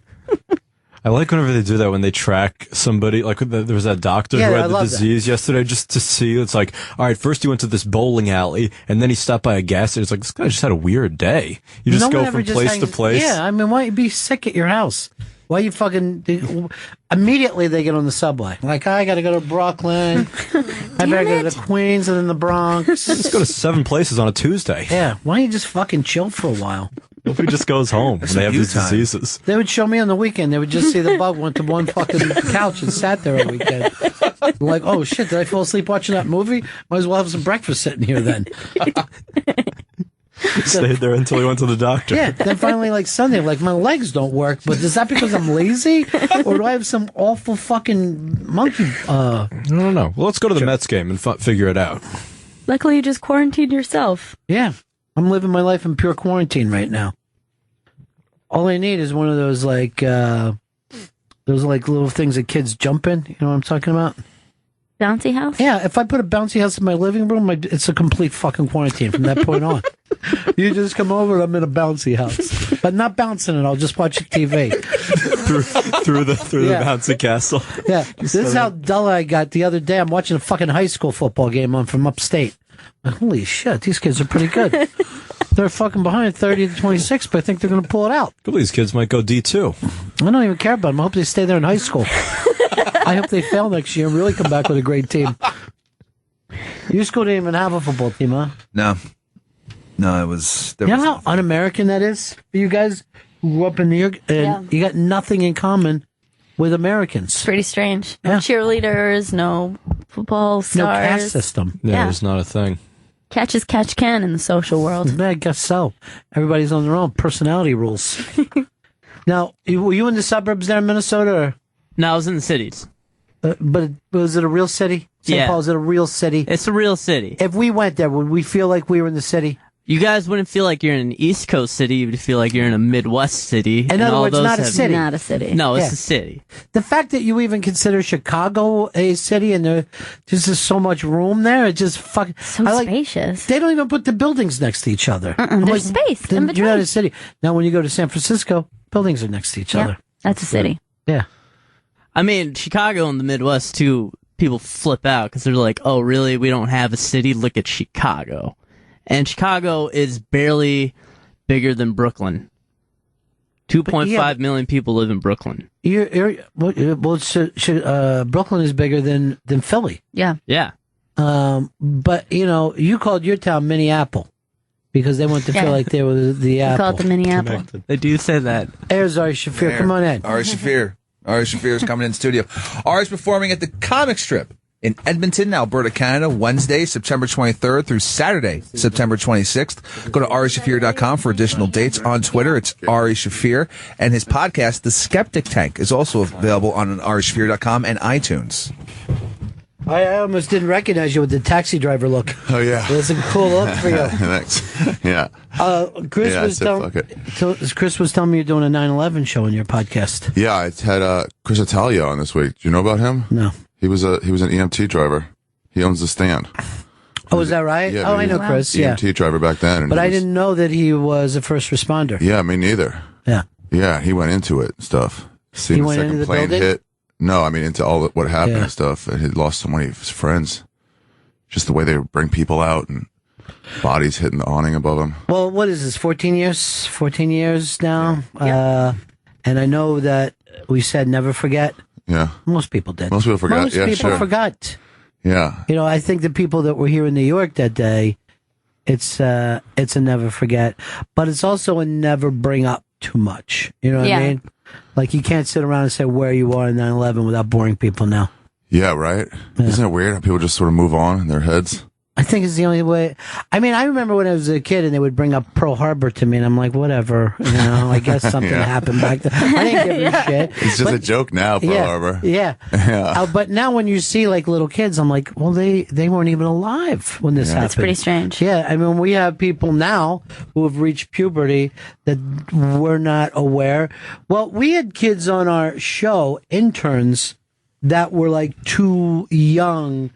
I like whenever they do that when they track somebody. Like there was that doctor who had the disease yesterday, just to see. It's like, all right, first he went to this bowling alley, and then he stopped by a gas station. It's like, this guy just had a weird day. You just go from place to place. Yeah, I mean, why don't you be sick at your house? Why you fucking... Immediately they get on the subway. Like, I got to go to Brooklyn. I better go to the Queens and then the Bronx. Let's go to 7 places on a Tuesday. Yeah, why don't you just fucking chill for a while? If he just goes home and they have these diseases. They would show me on the weekend. They would just see the bug went to one fucking couch and sat there all weekend. Like, oh shit, did I fall asleep watching that movie? Might as well have some breakfast sitting here then. Stayed there until he went to the doctor. Yeah, then finally, like Sunday, like my legs don't work, but is that because I'm lazy? Or do I have some awful fucking monkey? I don't know. Well, let's go to the Mets game and figure it out. Luckily, you just quarantined yourself. Yeah, I'm living my life in pure quarantine right now. All I need is one of those little things that kids jump in. You know what I'm talking about? Bouncy house? Yeah, if I put a bouncy house in my living room, it's a complete fucking quarantine from that point on. You just come over and I'm in a bouncy house. But not bouncing it, I'll just watch TV. through the bouncy castle. Yeah, this is how dull I got the other day. I'm watching a fucking high school football game on from upstate. Like, holy shit, these kids are pretty good. They're fucking behind 30-26, but I think they're going to pull it out. A couple of these kids might go D2. I don't even care about them. I hope they stay there in high school. I hope they fail next year and really come back with a great team. Your school didn't even have a football team, huh? No, it was... You know how un-American that is for you guys who grew up in New York? And you got nothing in common with Americans. Pretty strange. No cheerleaders, no football stars. No caste system. Yeah, there's not a thing. Catch as catch can in the social world. Yeah, I guess so. Everybody's on their own personality rules. Now, were you in the suburbs there in Minnesota? Or? No, I was in the cities. But was it a real city? St. Paul, is it a real city? It's a real city. If we went there, would we feel like we were in the city? You guys wouldn't feel like you're in an East Coast city. You would feel like you're in a Midwest city. In other words, not a city. Not a city. No, it's a city. The fact that you even consider Chicago a city and there's just so much room there, it just fucking... So spacious. They don't even put the buildings next to each other. There's space in between. You're not a city. Now, when you go to San Francisco, buildings are next to each other. That's a city. Yeah. I mean, Chicago and the Midwest, too, people flip out because they're like, oh, really? We don't have a city? Look at Chicago. And Chicago is barely bigger than Brooklyn. 2.5 million people live in Brooklyn. Brooklyn is bigger than Philly. Yeah. Yeah. But, you called your town Minneapolis because they want to feel like they were the apple. Call it the Minneapolis. They do say that. There's Ari Shaffir. Come on in. Ari Shaffir. Ari Shaffir is coming in studio. Ari's performing at the Comic Strip in Edmonton, Alberta, Canada, Wednesday, September 23rd through Saturday, September 26th. Go to arishafir.com for additional dates. On Twitter, it's Ari Shaffir. And his podcast, The Skeptic Tank, is also available on arishafir.com and iTunes. I almost didn't recognize you with the taxi driver look. Oh, yeah. That's a cool look for you. Thanks. Yeah. Chris was telling me you're doing a 9/11 show on your podcast. Yeah, I had Chris Italia on this week. Do you know about him? No. He was an EMT driver. He owns the Stand. Oh, is that right? Yeah, I know Chris. EMT driver back then. And but I didn't know that he was a first responder. Yeah, me neither. Yeah. Yeah, he went into it and stuff. Seen the second plane hit. No, I mean into all what happened and stuff. And he lost so many of his friends. Just the way they bring people out and Bodies hitting the awning above him. Well, what is this? 14 years? 14 years now. And I know that we said never forget. Yeah. Most people did. Most people forgot. Most Yeah, people sure. forgot. Yeah. You know, I think the people that were here in New York that day, it's a never forget, but it's also a never bring up too much. You know what I mean? Like, you can't sit around and say where you are in 9/11 without boring people now. Yeah, right? Isn't it weird how people just sort of move on in their heads? I think it's the only way. I mean, I remember when I was a kid and they would bring up Pearl Harbor to me, and I'm like, whatever. You know, I guess something happened back then. I didn't give a shit. It's just a joke now, Pearl Harbor. Yeah. But now when you see like little kids, I'm like, well, they weren't even alive when this happened. That's pretty strange. Yeah. I mean, we have people now who have reached puberty that were not aware. Well, we had kids on our show, interns, that were like too young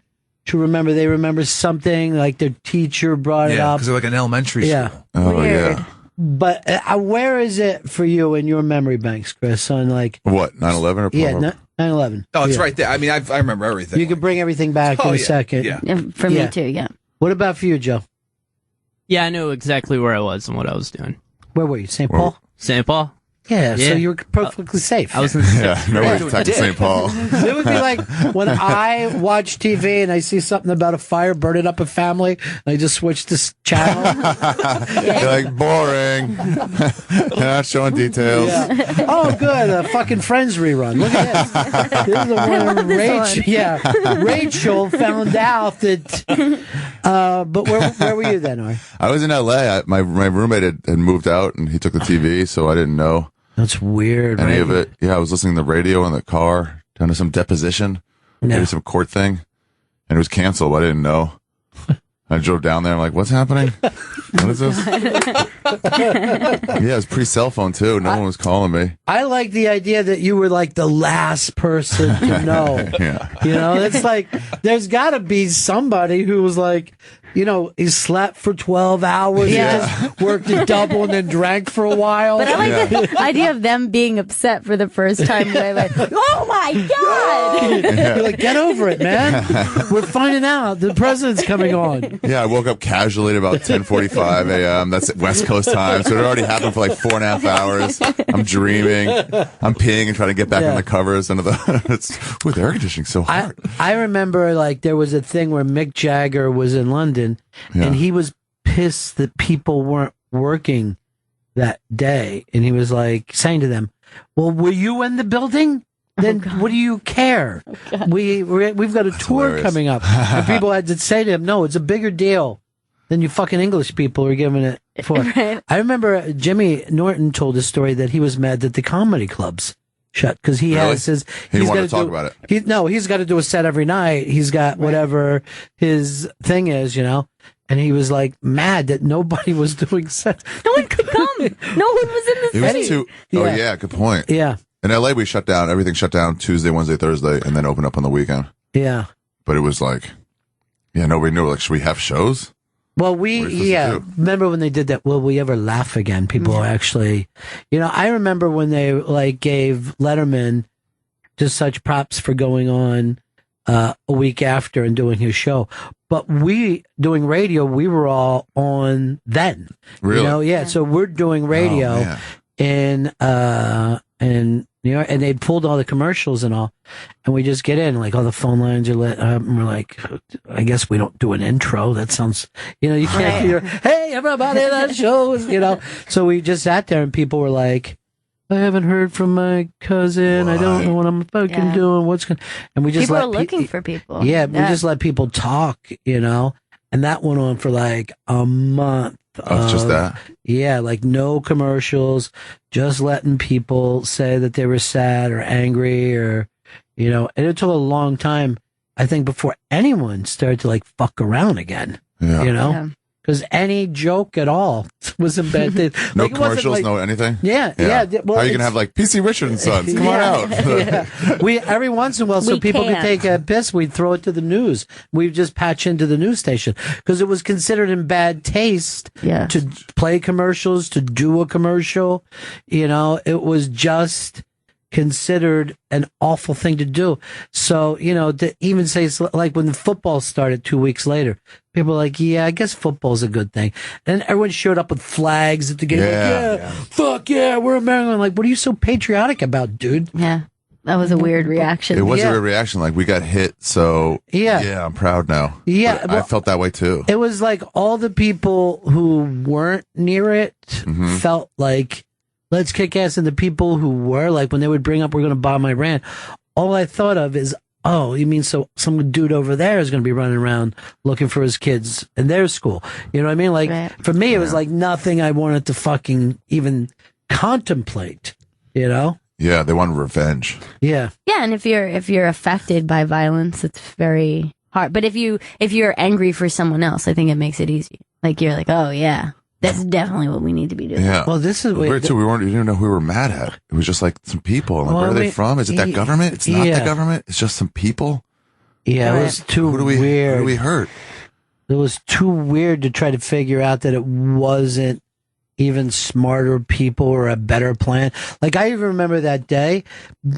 to remember. They remember something, like their teacher brought it up. because they're like an elementary school. Oh, Weird. yeah. But where is it for you in your memory banks, Chris? On like What, 9/11 or Pearl yeah, Harbor? 9/11. Oh, it's right there. I mean, I remember everything. You can bring everything back in a second. Yeah. For me too, yeah. What about for you, Joe? Yeah, I knew exactly where I was and what I was doing. Where were you? St. Paul? St. Paul? Yeah, so you were perfectly safe. I was in nobody attacked St. Paul. It would be like when I watch TV and I see something about a fire burning up a family, and I just switch this channel. You're like, boring. They're not showing details. Yeah. Oh, good. A fucking Friends rerun. Look at this. This is the one Rachel. Yeah, Rachel found out that. But where were you then, Ari? I was in L.A. My roommate had moved out, and he took the TV, so I didn't know That's weird. any right? of it. Yeah, I was listening to the radio in the car, down to some deposition, maybe some court thing, and it was canceled. But I didn't know. I drove down there. I'm like, what's happening? What is this? Yeah, it was pre-cell phone too. No one was calling me. I like the idea that you were like the last person to know. Yeah. You know, it's like there's got to be somebody who was like, you know, he slept for 12 hours, Yeah. and just worked a double, and then drank for a while. But I like the idea of them being upset for the first time. Where like, oh my god! You're like, get over it, man. We're finding out the president's coming on. Yeah, I woke up casually at about 10:45 a.m. That's West Coast time, so it already happened for like 4.5 hours. I'm dreaming, I'm peeing and trying to get back on the covers under the. The air conditioning's so hard. I remember like there was a thing where Mick Jagger was in London, and he was pissed that people weren't working that day, and he was like saying to them, "Well, were you in the building? Then what do you care? We've got a tour hilarious. coming up." And people had to say to him, "No, it's a bigger deal than you fucking English people are giving it for." Right. I remember Jimmy Norton told a story that he was mad that the comedy clubs shut because he Really? has his. He he's wanted gotta to talk do- about it. He's got to do a set every night. He's got whatever his thing is, you know. And he was like mad that nobody was doing sets. No one could come. No one was in the It city. was too. Oh yeah, good point. Yeah. In LA, we shut down. Everything shut down Tuesday, Wednesday, Thursday, and then opened up on the weekend. Yeah. But it was like, yeah, nobody knew. Like, should we have shows? Well, What are you supposed to do? remember when they did that? Will we ever laugh again? People actually, you know, I remember when they like gave Letterman just such props for going on a week after and doing his show. But we doing radio, we were all on then. Really? You know, yeah. So we're doing radio in New York, and they pulled all the commercials and all, and we just get in, like all the phone lines are lit up, and we're like, I guess we don't do an intro. That sounds, you know, you can't hear, hey, everybody, that shows, you know. So we just sat there, and people were like, I haven't heard from my cousin. I don't know what I'm fucking doing. What's going? And we just People let are looking for people. Yeah, we just let people talk, you know, and that went on for like a month. Oh, it's just that? Yeah, like no commercials, just letting people say that they were sad or angry or, you know, and it took a long time, I think, before anyone started to like fuck around again, Yeah. you know? Because any joke at all was invented. No Like, it wasn't commercials, like- no anything. Yeah, yeah. Well, How are you gonna it's- have like PC Richard and Sons? Come on out. Yeah. We every once in a while, so We people could can't. take a piss, we'd throw it to the news. We'd just patch into the news station because it was considered in bad taste to play commercials, to do a commercial. You know, it was just, considered an awful thing to do. So, to even say, like when the football started 2 weeks later, people were like, yeah, I guess football's a good thing. And everyone showed up with flags at the game. Fuck yeah, we're American. Like, what are you so patriotic about, dude? Yeah. That was a weird reaction. It was a weird reaction. Like, we got hit, so yeah, I'm proud now. Yeah, But I felt that way too. It was like all the people who weren't near it felt like, let's kick ass. And the people who were, like, when they would bring up, we're going to bomb Iran, all I thought of is, oh, you mean so some dude over there is going to be running around looking for his kids in their school? You know what I mean? Like, for me, it was like nothing I wanted to fucking even contemplate, Yeah, they wanted revenge. Yeah. Yeah, and if you're affected by violence, it's very hard. But if you're angry for someone else, I think it makes it easy. Like, you're like, oh yeah, that's definitely what we need to be doing. Yeah. Well, this is weird too. We didn't even know who we were mad at. It was just like some people. Like, where are they from? Is it that government? It's not the government. It's just some people. Yeah, it was too weird. Who do we hurt? It was too weird to try to figure out that it wasn't even smarter people or a better plan. Like, I even remember that day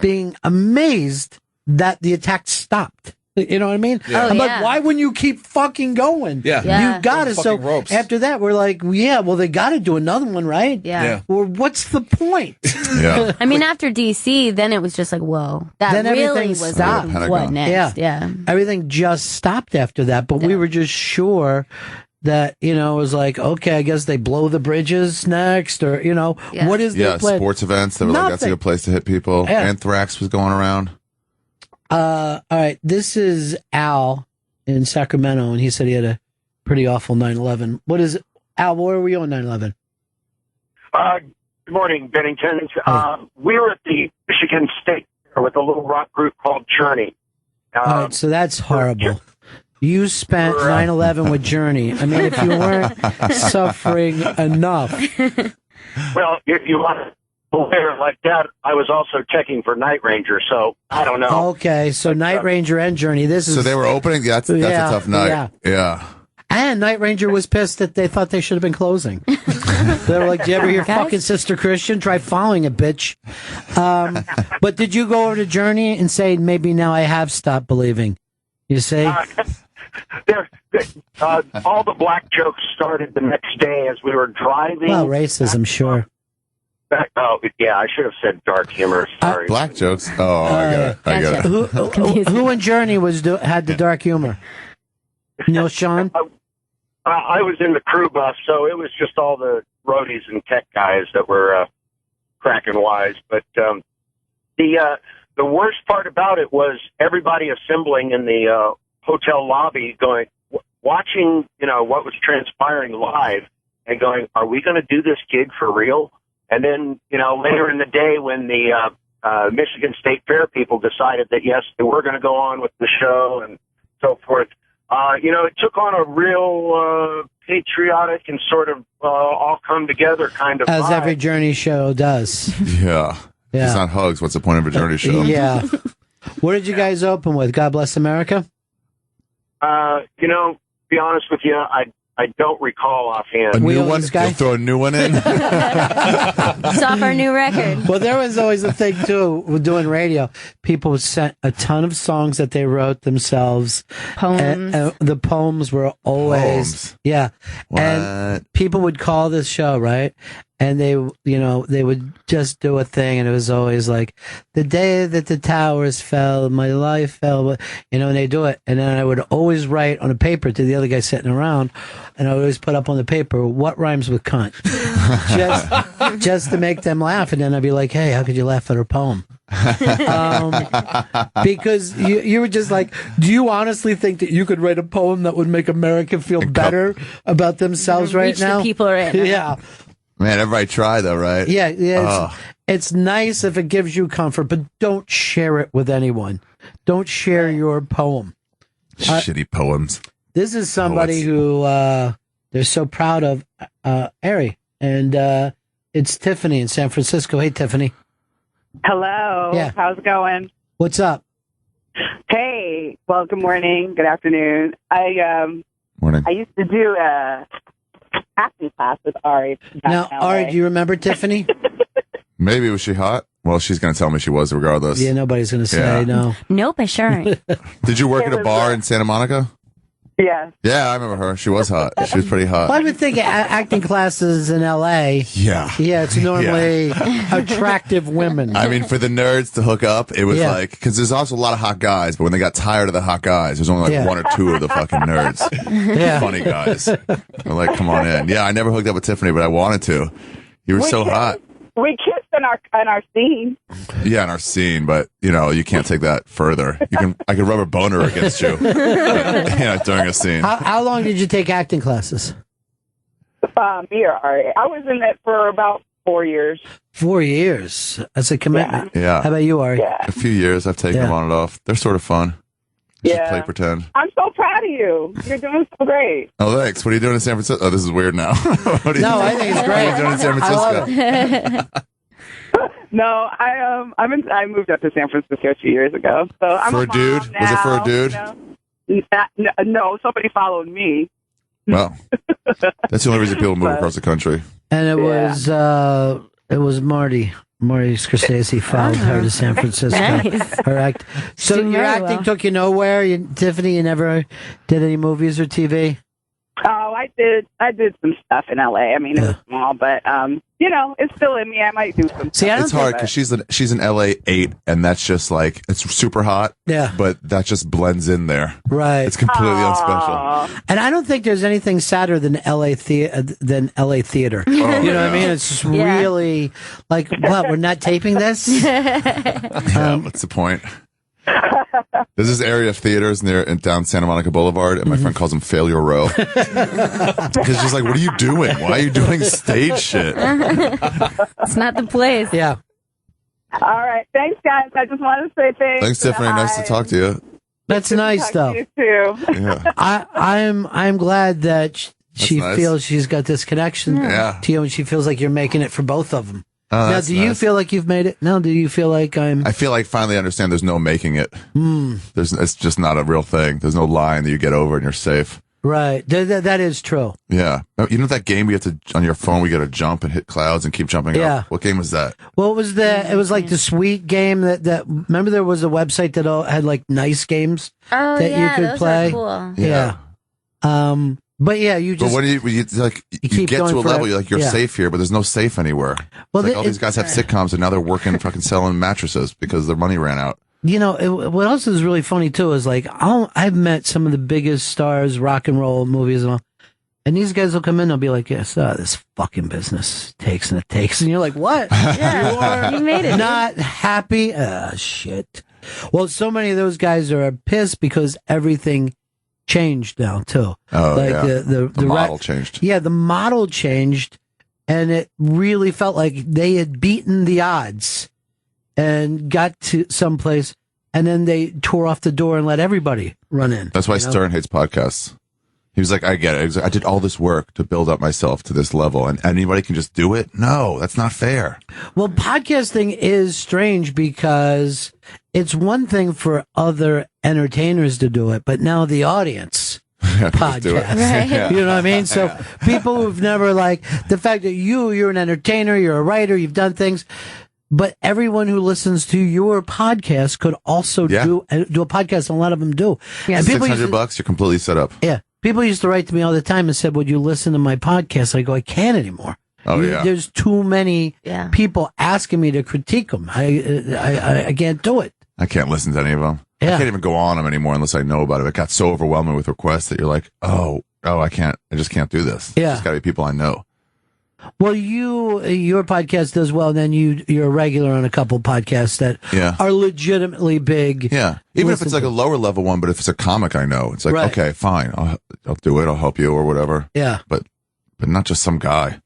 being amazed that the attack stopped. You know what I mean? Yeah. I'm like, why wouldn't you keep fucking going? Yeah. You got it. So ropes. after that, we're like, yeah, well, they got to do another one, right? Yeah. Well, what's the point? Yeah. I mean, after DC, then it was just like, whoa, that Then really everything was stopped. like, what next? Yeah. Everything just stopped after that, but we were just sure that, it was like, okay, I guess they blow the bridges next, or, what is their plan? Sports events. They were like, that's a good place to hit people. Yeah. Anthrax was going around. All right, this is Al in Sacramento, and he said he had a pretty awful 9/11. What is it? Al, where were you on 9/11? Good morning, Bennington. We were at the Michigan State with a little rock group called Journey. All right, so that's horrible. You spent 9/11 with Journey. I mean, if you weren't suffering enough. Well, if you want to layer like that, I was also checking for Night Ranger, so I don't know. Okay, so Night Ranger and Journey. So they were opening? That's a tough night. Yeah. And Night Ranger was pissed that they thought they should have been closing. They were like, do you ever hear fucking Sister Christian? Try following it, bitch. But did you go over to Journey and say, maybe now I have stopped believing? You say? All the black jokes started the next day as we were driving. Well, racism, sure. Oh, yeah, I should have said dark humor. Sorry. Black jokes? Oh, I got it. Who in Journey had the dark humor? Sean? I was in the crew bus, so it was just all the roadies and tech guys that were cracking wise. But the worst part about it was everybody assembling in the hotel lobby, watching what was transpiring live, and going, "Are we going to do this gig for real?" And then later in the day, when the Michigan State Fair people decided that yes, they were going to go on with the show and so forth. It took on a real patriotic and sort of all come together kind of as vibe. every Journey show does. Yeah. It's not hugs. What's the point of a Journey show? Yeah. What did you guys open with? God Bless America? Be honest with you, I don't recall offhand. A new one? You'll throw a new one in? It's off our new record. Well, there was always a thing, too, with doing radio. People sent a ton of songs that they wrote themselves. Poems. And the poems were always... Yeah. What? And people would call this show, right? And they would just do a thing, and it was always like, the day that the towers fell, my life fell, and they do it. And then I would always write on a paper to the other guy sitting around, and I would always put up on the paper, what rhymes with cunt? just to make them laugh. And then I'd be like, hey, how could you laugh at her poem? Because you were just like, do you honestly think that you could write a poem that would make America feel better about themselves right now? The people right now. Yeah. Man, everybody try though, right? Yeah. It's nice if it gives you comfort, but don't share it with anyone. Don't share your poem. Shitty poems. This is somebody who they're so proud of, Ari, and it's Tiffany in San Francisco. Hey, Tiffany. Hello. Yeah. How's it going? What's up? Hey. Well, good morning. Good afternoon. Morning. I used to do a acting class with Ari. Now, Ari, do you remember Tiffany? Maybe. Was she hot? Well, she's going to tell me she was regardless. Yeah, nobody's going to say no. Nope, I sure ain't. Did you work at a bar in Santa Monica? Yeah. Yeah, I remember her. She was hot. She was pretty hot. Well, I would think acting classes in L.A. Yeah. Yeah, it's normally attractive women. I mean, for the nerds to hook up, it was like, because there's also a lot of hot guys, but when they got tired of the hot guys, there's only like one or two of the fucking nerds. Funny guys. They're like, come on in. Yeah, I never hooked up with Tiffany, but I wanted to. You were so hot. We kissed in our scene. Yeah, in our scene, but you can't take that further. I could rub a boner against you. During a scene. How long did you take acting classes? Me or Ari? I was in it for about 4 years. 4 years. That's a commitment. Yeah. How about you, Ari? Yeah. A few years. I've taken them on and off. They're sort of fun. Just play pretend. I'm so proud of you. You're doing so great. Oh, thanks. What are you doing in San Francisco? Oh, this is weird now. I think it's great. What are you doing in San Francisco? No, I moved up to San Francisco 2 years ago. So I'm for a dude? Now, was it for a dude? No, somebody followed me. Well, that's the only reason people move across the country. And it was Marty. Marty Scorsese followed her to San Francisco. Nice. So Doing your very acting well. took you nowhere? Tiffany, you never did any movies or TV? Oh, I did some stuff in LA. I mean, it was small, but it's still in me. I might do some. See, it's hard because she's an LA 8, and that's just like it's super hot. Yeah, but that just blends in there. Right, it's completely unspecial. And I don't think there's anything sadder than LA theater. You know what I mean? It's just really like, what? We're not taping this. What's the point? There's this area of theaters down Santa Monica Boulevard, and my friend calls them Failure Row. Because she's like, what are you doing? Why are you doing stage shit? It's not the place. Yeah. All right. Thanks, guys. I just want to say thanks. Thanks, Tiffany. Nice to talk to you. That's nice, though. You too. Yeah. I'm glad that she nice. feels she's got this connection to you, and she feels like you're making it for both of them. Now, do you feel like you've made it? No, do you feel like I feel like finally understand there's no making it. It's just not a real thing. There's no line that you get over and you're safe. Right. That is true. Yeah. You know that game you have to, on your phone, we got to jump and hit clouds and keep jumping up? What game was that? Well, it was like the Sweet game that remember there was a website that had like nice games that you could those play. Are cool. Yeah. But yeah, you just. But when you get to a level, you're like, you're safe here, but there's no safe anywhere. Well, all these guys have sitcoms, and now they're working fucking selling mattresses because their money ran out. What else is really funny too is like I've met some of the biggest stars, rock and roll movies and all, and these guys will come in, they'll be like, "Yes, this fucking business takes and it takes," and you're like, "What? You made it. Not happy? Shit." Well, so many of those guys are pissed because everything changed now too. Oh, like yeah. The model changed. Yeah, the model changed, and it really felt like they had beaten the odds and got to someplace, and then they tore off the door and let everybody run in. That's why Stern hates podcasts. He was like, I get it. He was like, I did all this work to build up myself to this level, and anybody can just do it? No, that's not fair. Well, podcasting is strange because it's one thing for other entertainers to do it, but now the audience podcast. Right. You know what I mean? So people who've never the fact that you're an entertainer, you're a writer, you've done things, but everyone who listens to your podcast could also do a podcast. And a lot of them do. Yeah, and people $600, you're completely set up. Yeah. People used to write to me all the time and said, would you listen to my podcast? I go, I can't anymore. Oh, yeah. There's too many people asking me to critique them. I can't do it. I can't listen to any of them. Yeah. I can't even go on them anymore unless I know about it. It got so overwhelming with requests that you're like, oh, I just can't do this. Yeah. It's got to be people I know. Well, your podcast does well, and then you're a regular on a couple podcasts that are legitimately big. Yeah. Even if it's like a lower level one, but if it's a comic I know, it's like, okay, fine. I'll do it. I'll help you or whatever. Yeah. But not just some guy.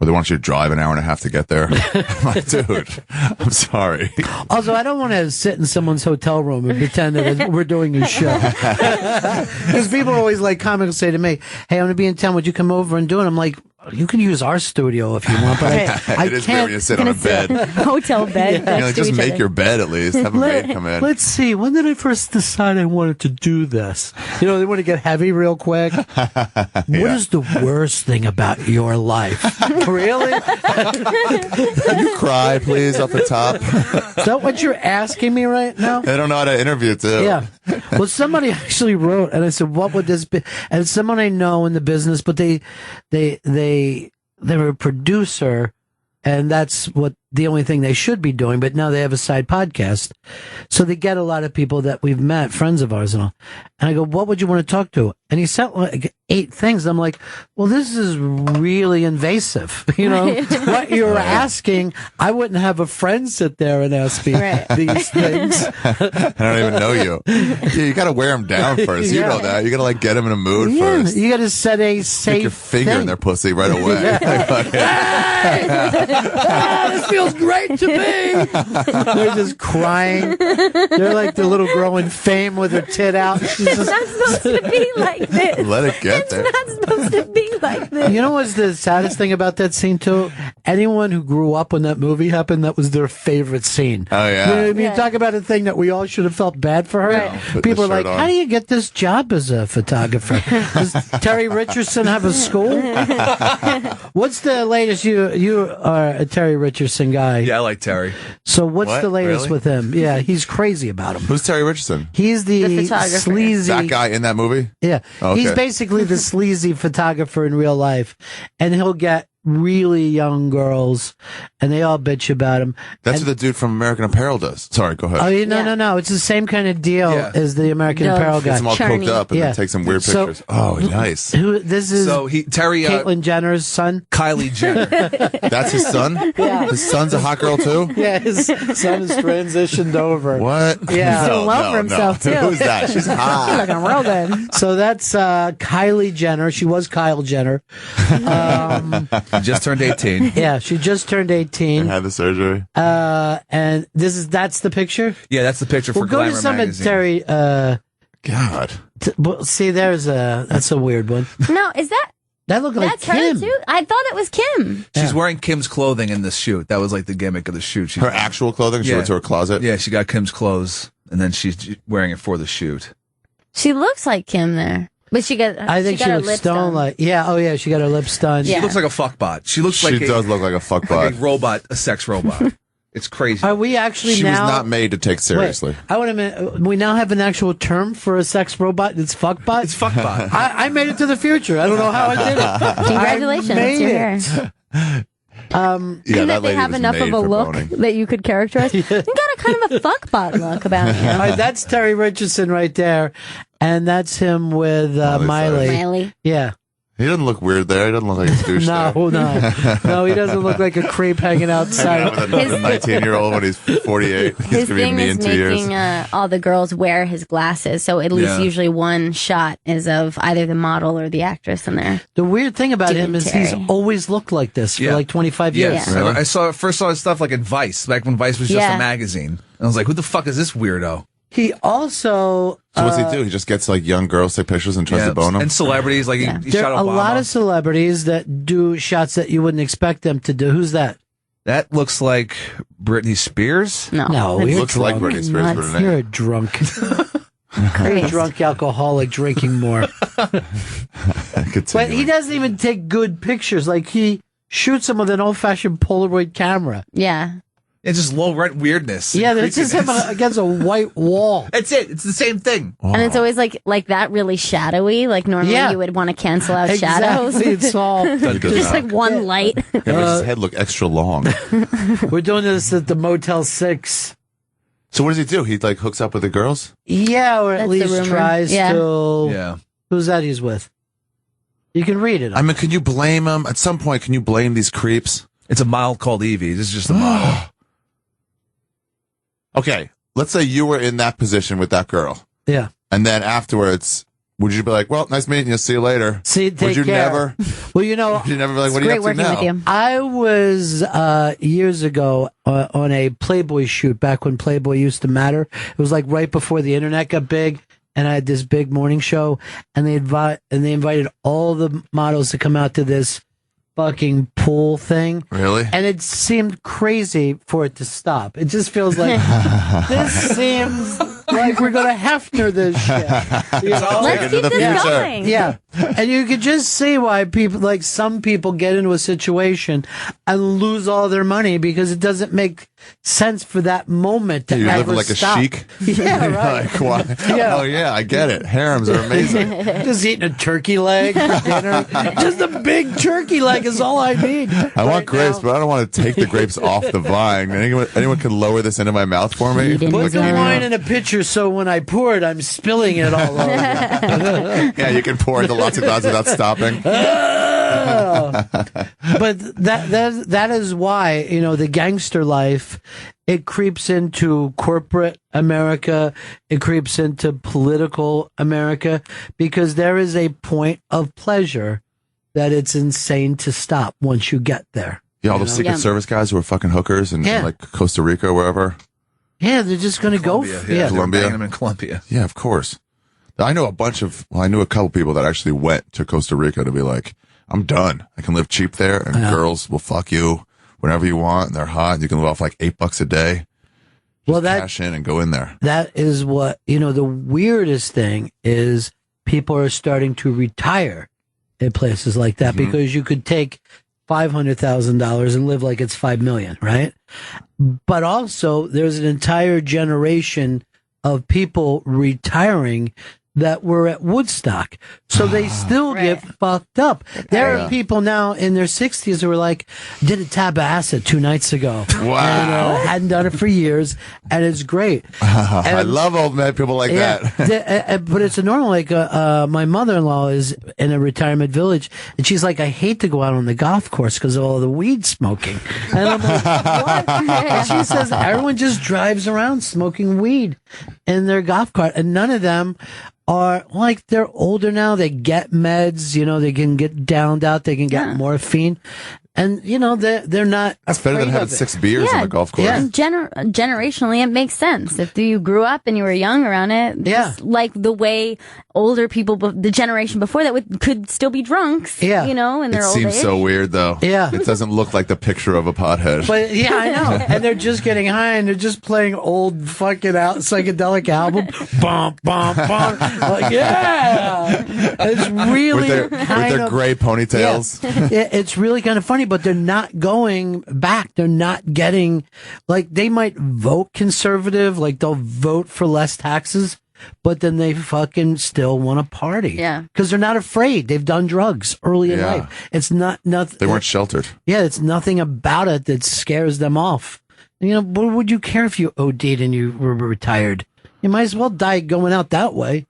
Or they want you to drive an hour and a half to get there. I'm like, dude, I'm sorry. Also, I don't want to sit in someone's hotel room and pretend that we're doing a show. Because people are always comics say to me, hey, I'm going to be in town. Would you come over and do it? I'm like, you can use our studio if you want, but I It is weird can't. when you sit on a bed. Hotel bed. You know, just make your bed at least. Have a maid come in. Let's see. When did I first decide I wanted to do this? You know, they want to get heavy real quick. What is the worst thing about your life? Really? Can you cry, please, off the top? Is that what you're asking me right now? I don't know how to interview too. Yeah. Well, somebody actually wrote, and I said, "What would this be?" And someone I know in the business, but they were a producer, and that's what the only thing they should be doing. But now they have a side podcast, so they get a lot of people that we've met, friends of ours, and all. And I go, "What would you want to talk to?" And he sent like 8 things. I'm like, "Well, this is really invasive." You know, what you're asking, I wouldn't have a friend sit there and ask me these things. I don't even know you. Yeah, you got to wear them down first. You know that. You got to like get them in a mood first. You got to set a safe. Stick your finger in their pussy right away. This feels great to me. They're just crying. They're like the little girl in Fame with her tit out. She's It's not supposed to be like this. Let it get there. It's not supposed to be like this. You know what's the saddest thing about that scene too? Anyone who grew up when that movie happened, that was their favorite scene. Oh yeah. You know what I mean? You talk about a thing that we all should have felt bad for her. Right. People are like, on. "How do you get this job as a photographer? Does Terry Richardson have a school?" What's the latest? You are a Terry Richardson guy. Yeah, I like Terry. So what's What? the latest Really? with him? Yeah, he's crazy about him. Who's Terry Richardson? He's the photographer. sleazy. That guy in that movie? Yeah. Okay. He's basically the sleazy photographer in real life. And he'll get really young girls, and they all bitch about him. That's what the dude from American Apparel does. Sorry, go ahead. Oh, no. It's the same kind of deal as the American Apparel guy. Gets them all coked up and then take some weird So- pictures. Oh, nice. This is Terry Caitlyn Jenner's son. Kylie Jenner. That's his son? Yeah. His son's a hot girl too? Yeah, his son has transitioned over. What? Yeah. He's doing well for himself, too. Who's that? She's He's hot. looking real good. So that's Kylie Jenner. She was Kyle Jenner. Just turned 18. Yeah, she just turned 18. Had the surgery. And that's the picture? Yeah, that's the picture for Well, go Glamour to some magazine. of Terry. God. See, that's a weird one. No, is that looked like that's Kim. her too? I thought it was Kim. She's wearing Kim's clothing in this shoot. That was like the gimmick of the shoot. Her actual clothing? She went to her closet? Yeah, she got Kim's clothes, and then she's wearing it for the shoot. She looks like Kim there, but she got. I think she got her looks lips stone done. like. Yeah, oh yeah, she got her lips done. She looks like a fuckbot. She looks She like does look like a fuckbot. like a robot, a sex robot. It's crazy. Are we actually She now? was not made to take seriously. Wait, I want to admit, we now have an actual term for a sex robot. It's fuckbot. It's fuckbot. I made it to the future. I don't know how I did it. Congratulations, I made you're it. here. Yeah, and that that they lady have was enough made of a for look boning. that you could characterize. You got a kind of a fuckbot look about you. All right, that's Terry Richardson right there, and that's him with Miley. Miley. Yeah. He doesn't look weird there. He doesn't look like a douche No, no, he doesn't look like a creep hanging outside. with a 19-year-old when he's 48. He's His going to be thing me is in 2 years. making all the girls wear his glasses, so at least Yeah. usually one shot is of either the model or the actress in there. The weird thing about him is he's Terry. always looked like this for like 25 years. Yeah. I first saw his stuff like in Vice, back when Vice was just Yeah. a magazine. And I was like, who the fuck is this weirdo? He also. So what's he do? He just gets like young girls take pictures and tries to bone them? And celebrities, like he There shot are a Obama. lot of celebrities that do shots that you wouldn't expect them to do. Who's that? That looks like Britney Spears. No, It you're looks like drunk. Britney Spears, but it ain't. You're a drunk. You're a drunk alcoholic drinking more. But he doesn't even take good pictures. Like he shoots them with an old-fashioned Polaroid camera. Yeah. It's just low rent weirdness. Yeah, it's just him against a white wall. That's it. It's the same thing. And it's always like that really shadowy. Like normally Yeah. you would want to cancel out Exactly. shadows. It's all just like one light. Yeah, but his head look extra long. We're doing this at the Motel 6. So what does he do? He like hooks up with the girls? Yeah, or at That's the least rumor. tries Yeah. to. Yeah. Who's that he's with? You can read it. I mean, can you blame him? At some point, can you blame these creeps? It's a model called Evie. This is just a model. Okay, let's say you were in that position with that girl. Yeah. And then afterwards, would you be like, well, nice meeting you, see you later? See, would take you care. never? Well, you know, Would you never be like, what are you up to now? I was years ago on a Playboy shoot back when Playboy used to matter. It was like right before the internet got big, and I had this big morning show, and they invited all the models to come out to this fucking pool thing. Really? And it seemed crazy for it to stop. It just feels like this seems like we're going to Hefner this shit. You know? Let's keep this going. Yeah. And you could just see why people, like some people get into a situation and lose all their money because it doesn't make sense for that moment to You're ever living like stop. a sheik. Yeah, You're right. like, why? Yeah. Oh yeah, I get it. Harems are amazing. Just eating a turkey leg for dinner. Just a big turkey leg is all I need. I want grapes, but I don't want to take the grapes off the vine. Anyone can lower this into my mouth for me? Put the wine in a pitcher so when I pour it, I'm spilling it all over. Yeah, you can pour into lots of glasses without stopping. But that is why, you know, the gangster life, it creeps into corporate America, it creeps into political America, because there is a point of pleasure that it's insane to stop once you get there. Yeah, all those Secret Service guys who are fucking hookers in like Costa Rica or wherever. Yeah, they're just going to go for Yeah, Colombia. banging them in Colombia. Yeah, of course. I know I knew a couple people that actually went to Costa Rica to be like, I'm done. I can live cheap there, and girls will fuck you whenever you want, and they're hot, and you can live off like $8 a day. Well, Just cash in and go in there. That is what, you know, the weirdest thing is people are starting to retire at places like that because you could take $500,000 and live like it's $5 million, right? But also there's an entire generation of people retiring that were at Woodstock. So they still get fucked up. There are people now in their 60s who are like, did a tab of acid 2 nights ago. Wow. And hadn't done it for years. And it's great. I love old men, people like that. But it's a normal, like, my mother-in-law is in a retirement village, and she's like, I hate to go out on the golf course because of all the weed smoking. And I'm like, what? And she says, everyone just drives around smoking weed in their golf cart, and none of them are like, they're older now. They get meds, you know, they can get downed out, they can get morphine. And, you know, they're not. That's better than having 6 beers on the golf course. Yeah, generationally, it makes sense. If you grew up and you were young around it, just like the way older people, the generation before that could still be drunks, you know, in their It old age. seems so weird, though. Yeah. It doesn't look like the picture of a pothead. But yeah, I know. And they're just getting high and they're just playing old fucking psychedelic album. Bump, bump, bump. Like, yeah. It's really with their gray ponytails. Yeah, it's really kind of funny, but they're not going back. They're not getting, like, they might vote conservative, like they'll vote for less taxes, but then they fucking still want to party. Yeah. Because they're not afraid. They've done drugs early in life. It's not nothing. They weren't sheltered. Yeah, it's nothing about it that scares them off. You know, what would you care if you OD'd and you were retired? You might as well die going out that way.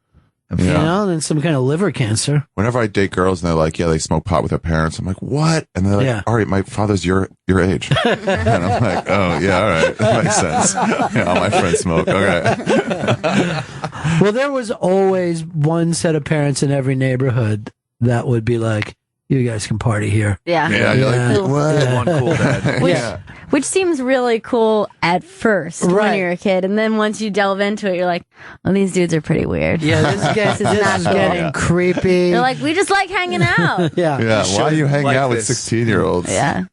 You know, than some kind of liver cancer. Whenever I date girls and they're like, yeah, they smoke pot with their parents, I'm like, what? And they're like, all right, my father's your age. And I'm like, oh, yeah, all right. That makes sense. Yeah, all my friends smoke. Okay. Well, there was always one set of parents in every neighborhood that would be like, you guys can party here. Yeah. Yeah, you're like, what? Yeah. One cool dad. Which seems really cool at first when you're a kid, and then once you delve into it, you're like, "Well, these dudes are pretty weird." Yeah, this is getting creepy. They're like, "We just like hanging out." Yeah, why are you hanging like out this. with 16-year-olds? Yeah.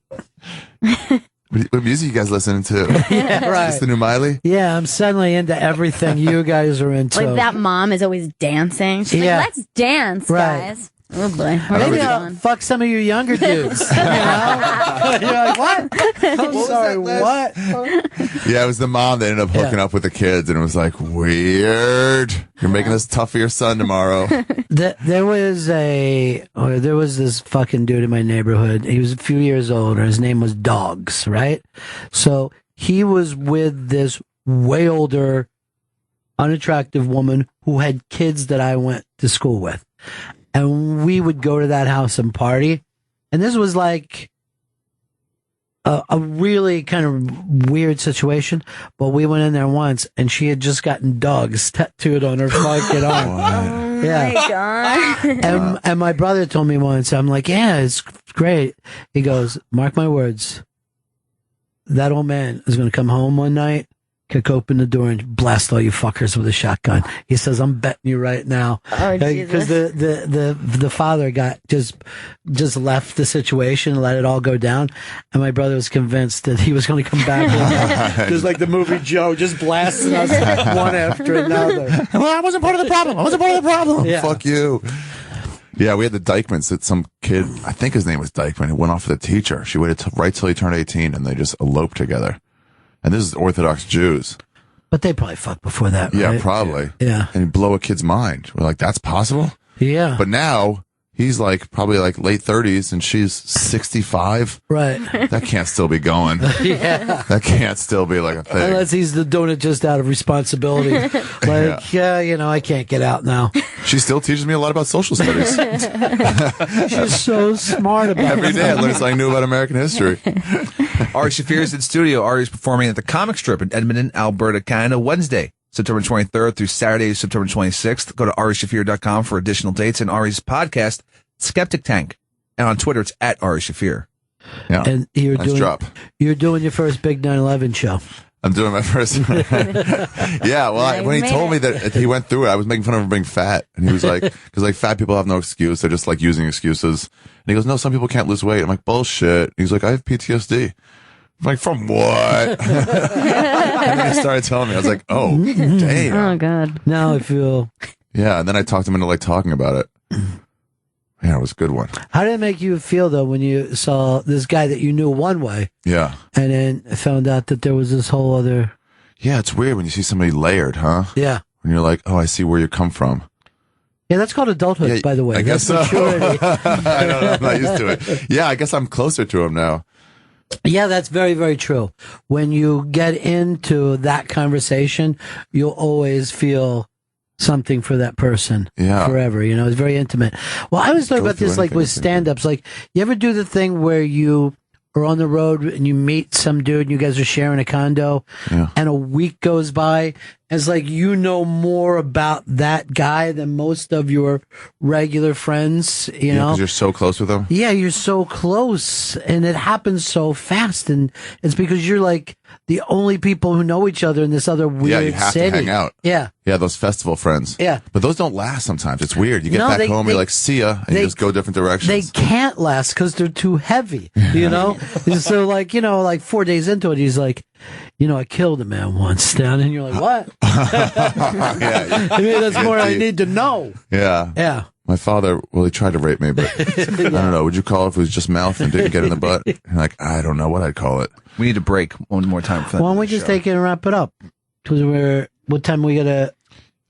What music you guys listening to? Yeah, right. Is this the new Miley? Yeah, I'm suddenly into everything you guys are into. Like that mom is always dancing. She's like, "Let's dance, guys." Oh boy, Maybe I'll fuck some of you younger dudes. You know? You're like, what? I'm sorry, what? Yeah, it was the mom that ended up hooking up with the kids, and it was like, weird. You're making this tough for your son tomorrow. There was this fucking dude in my neighborhood. He was a few years older. His name was Dogs, right? So he was with this way older, unattractive woman who had kids that I went to school with. And we would go to that house and party. And this was like a really kind of weird situation. But we went in there once and she had just gotten dogs tattooed on her fucking arm. Oh my god. And my brother told me once, I'm like, yeah, it's great. He goes, mark my words. That old man is going to come home one night kick open the door and blast all you fuckers with a shotgun. He says, I'm betting you right now. Oh, Because the father just left the situation and let it all go down. And my brother was convinced that he was going to come back. Just like the movie Joe, just blasting us one after another. Well, I wasn't part of the problem. I wasn't part of the problem. Yeah. Fuck you. Yeah, we had the Dykmans that some kid, I think his name was Dykman, who went off with a teacher. She waited right till he turned 18 and they just eloped together. And this is Orthodox Jews. But they probably fucked before that, Yeah, right? probably. Yeah. And blow a kid's mind. We're like, that's possible? Yeah. But now, he's probably late 30s and she's 65. Right. That can't still be going. Yeah. That can't still be a thing. Unless he's doing it just out of responsibility. I can't get out now. She still teaches me a lot about social studies. She's so smart about it. Every day I learn something new about American history. Ari Shafir is in studio. Ari is performing at the Comic Strip in Edmonton, Alberta, Canada, Wednesday, September 23rd through Saturday, September 26th. Go to arishafir.com for additional dates and Ari's podcast, Skeptic Tank. And on Twitter, it's at Ari Shafir. Yeah. And you're doing your first big 9/11 show. I'm doing my first. Yeah, well, when he told me that he went through it, I was making fun of him being fat, and he was like, because fat people have no excuse; they're just using excuses. And he goes, "No, some people can't lose weight." I'm like, "Bullshit." He's like, "I have PTSD." I'm like, "From what?" And then he started telling me, I was like, "Oh, damn." Oh God. Now I feel. Yeah, and then I talked him into talking about it. Yeah, it was a good one. How did it make you feel though when you saw this guy that you knew one way? Yeah. And then found out that there was this whole other. Yeah, it's weird when you see somebody layered, huh? Yeah. When you're like, "Oh, I see where you come from." Yeah, that's called adulthood, by the way. I guess That's so. maturity. I don't know. I'm not used to it. Yeah, I guess I'm closer to him now. Yeah, that's very, very true. When you get into that conversation, you'll always feel something for that person forever. It's very intimate. Well, I was talking about this with stand-ups. You ever do the thing where you are on the road and you meet some dude and you guys are sharing a condo and a week goes by? It's you know more about that guy than most of your regular friends, you know? Because you're so close with them? Yeah, you're so close, and it happens so fast, and it's because you're the only people who know each other in this other weird city. Yeah, you have to hang out. Yeah. Yeah, those festival friends. Yeah. But those don't last sometimes. It's weird. You get back home, you're like, "See ya," and you just go different directions. They can't last because they're too heavy, you know? So, 4 days into it, he's like, "I killed a man once down," and you're like, "What?" That's more I need to know. Yeah. Yeah. My father, he tried to rape me, but I don't know. Would you call it if it was just mouth and didn't get in the butt? And I don't know what I'd call it. We need to break one more time for that. Why don't we just take it and wrap it up? Because what time we gotta...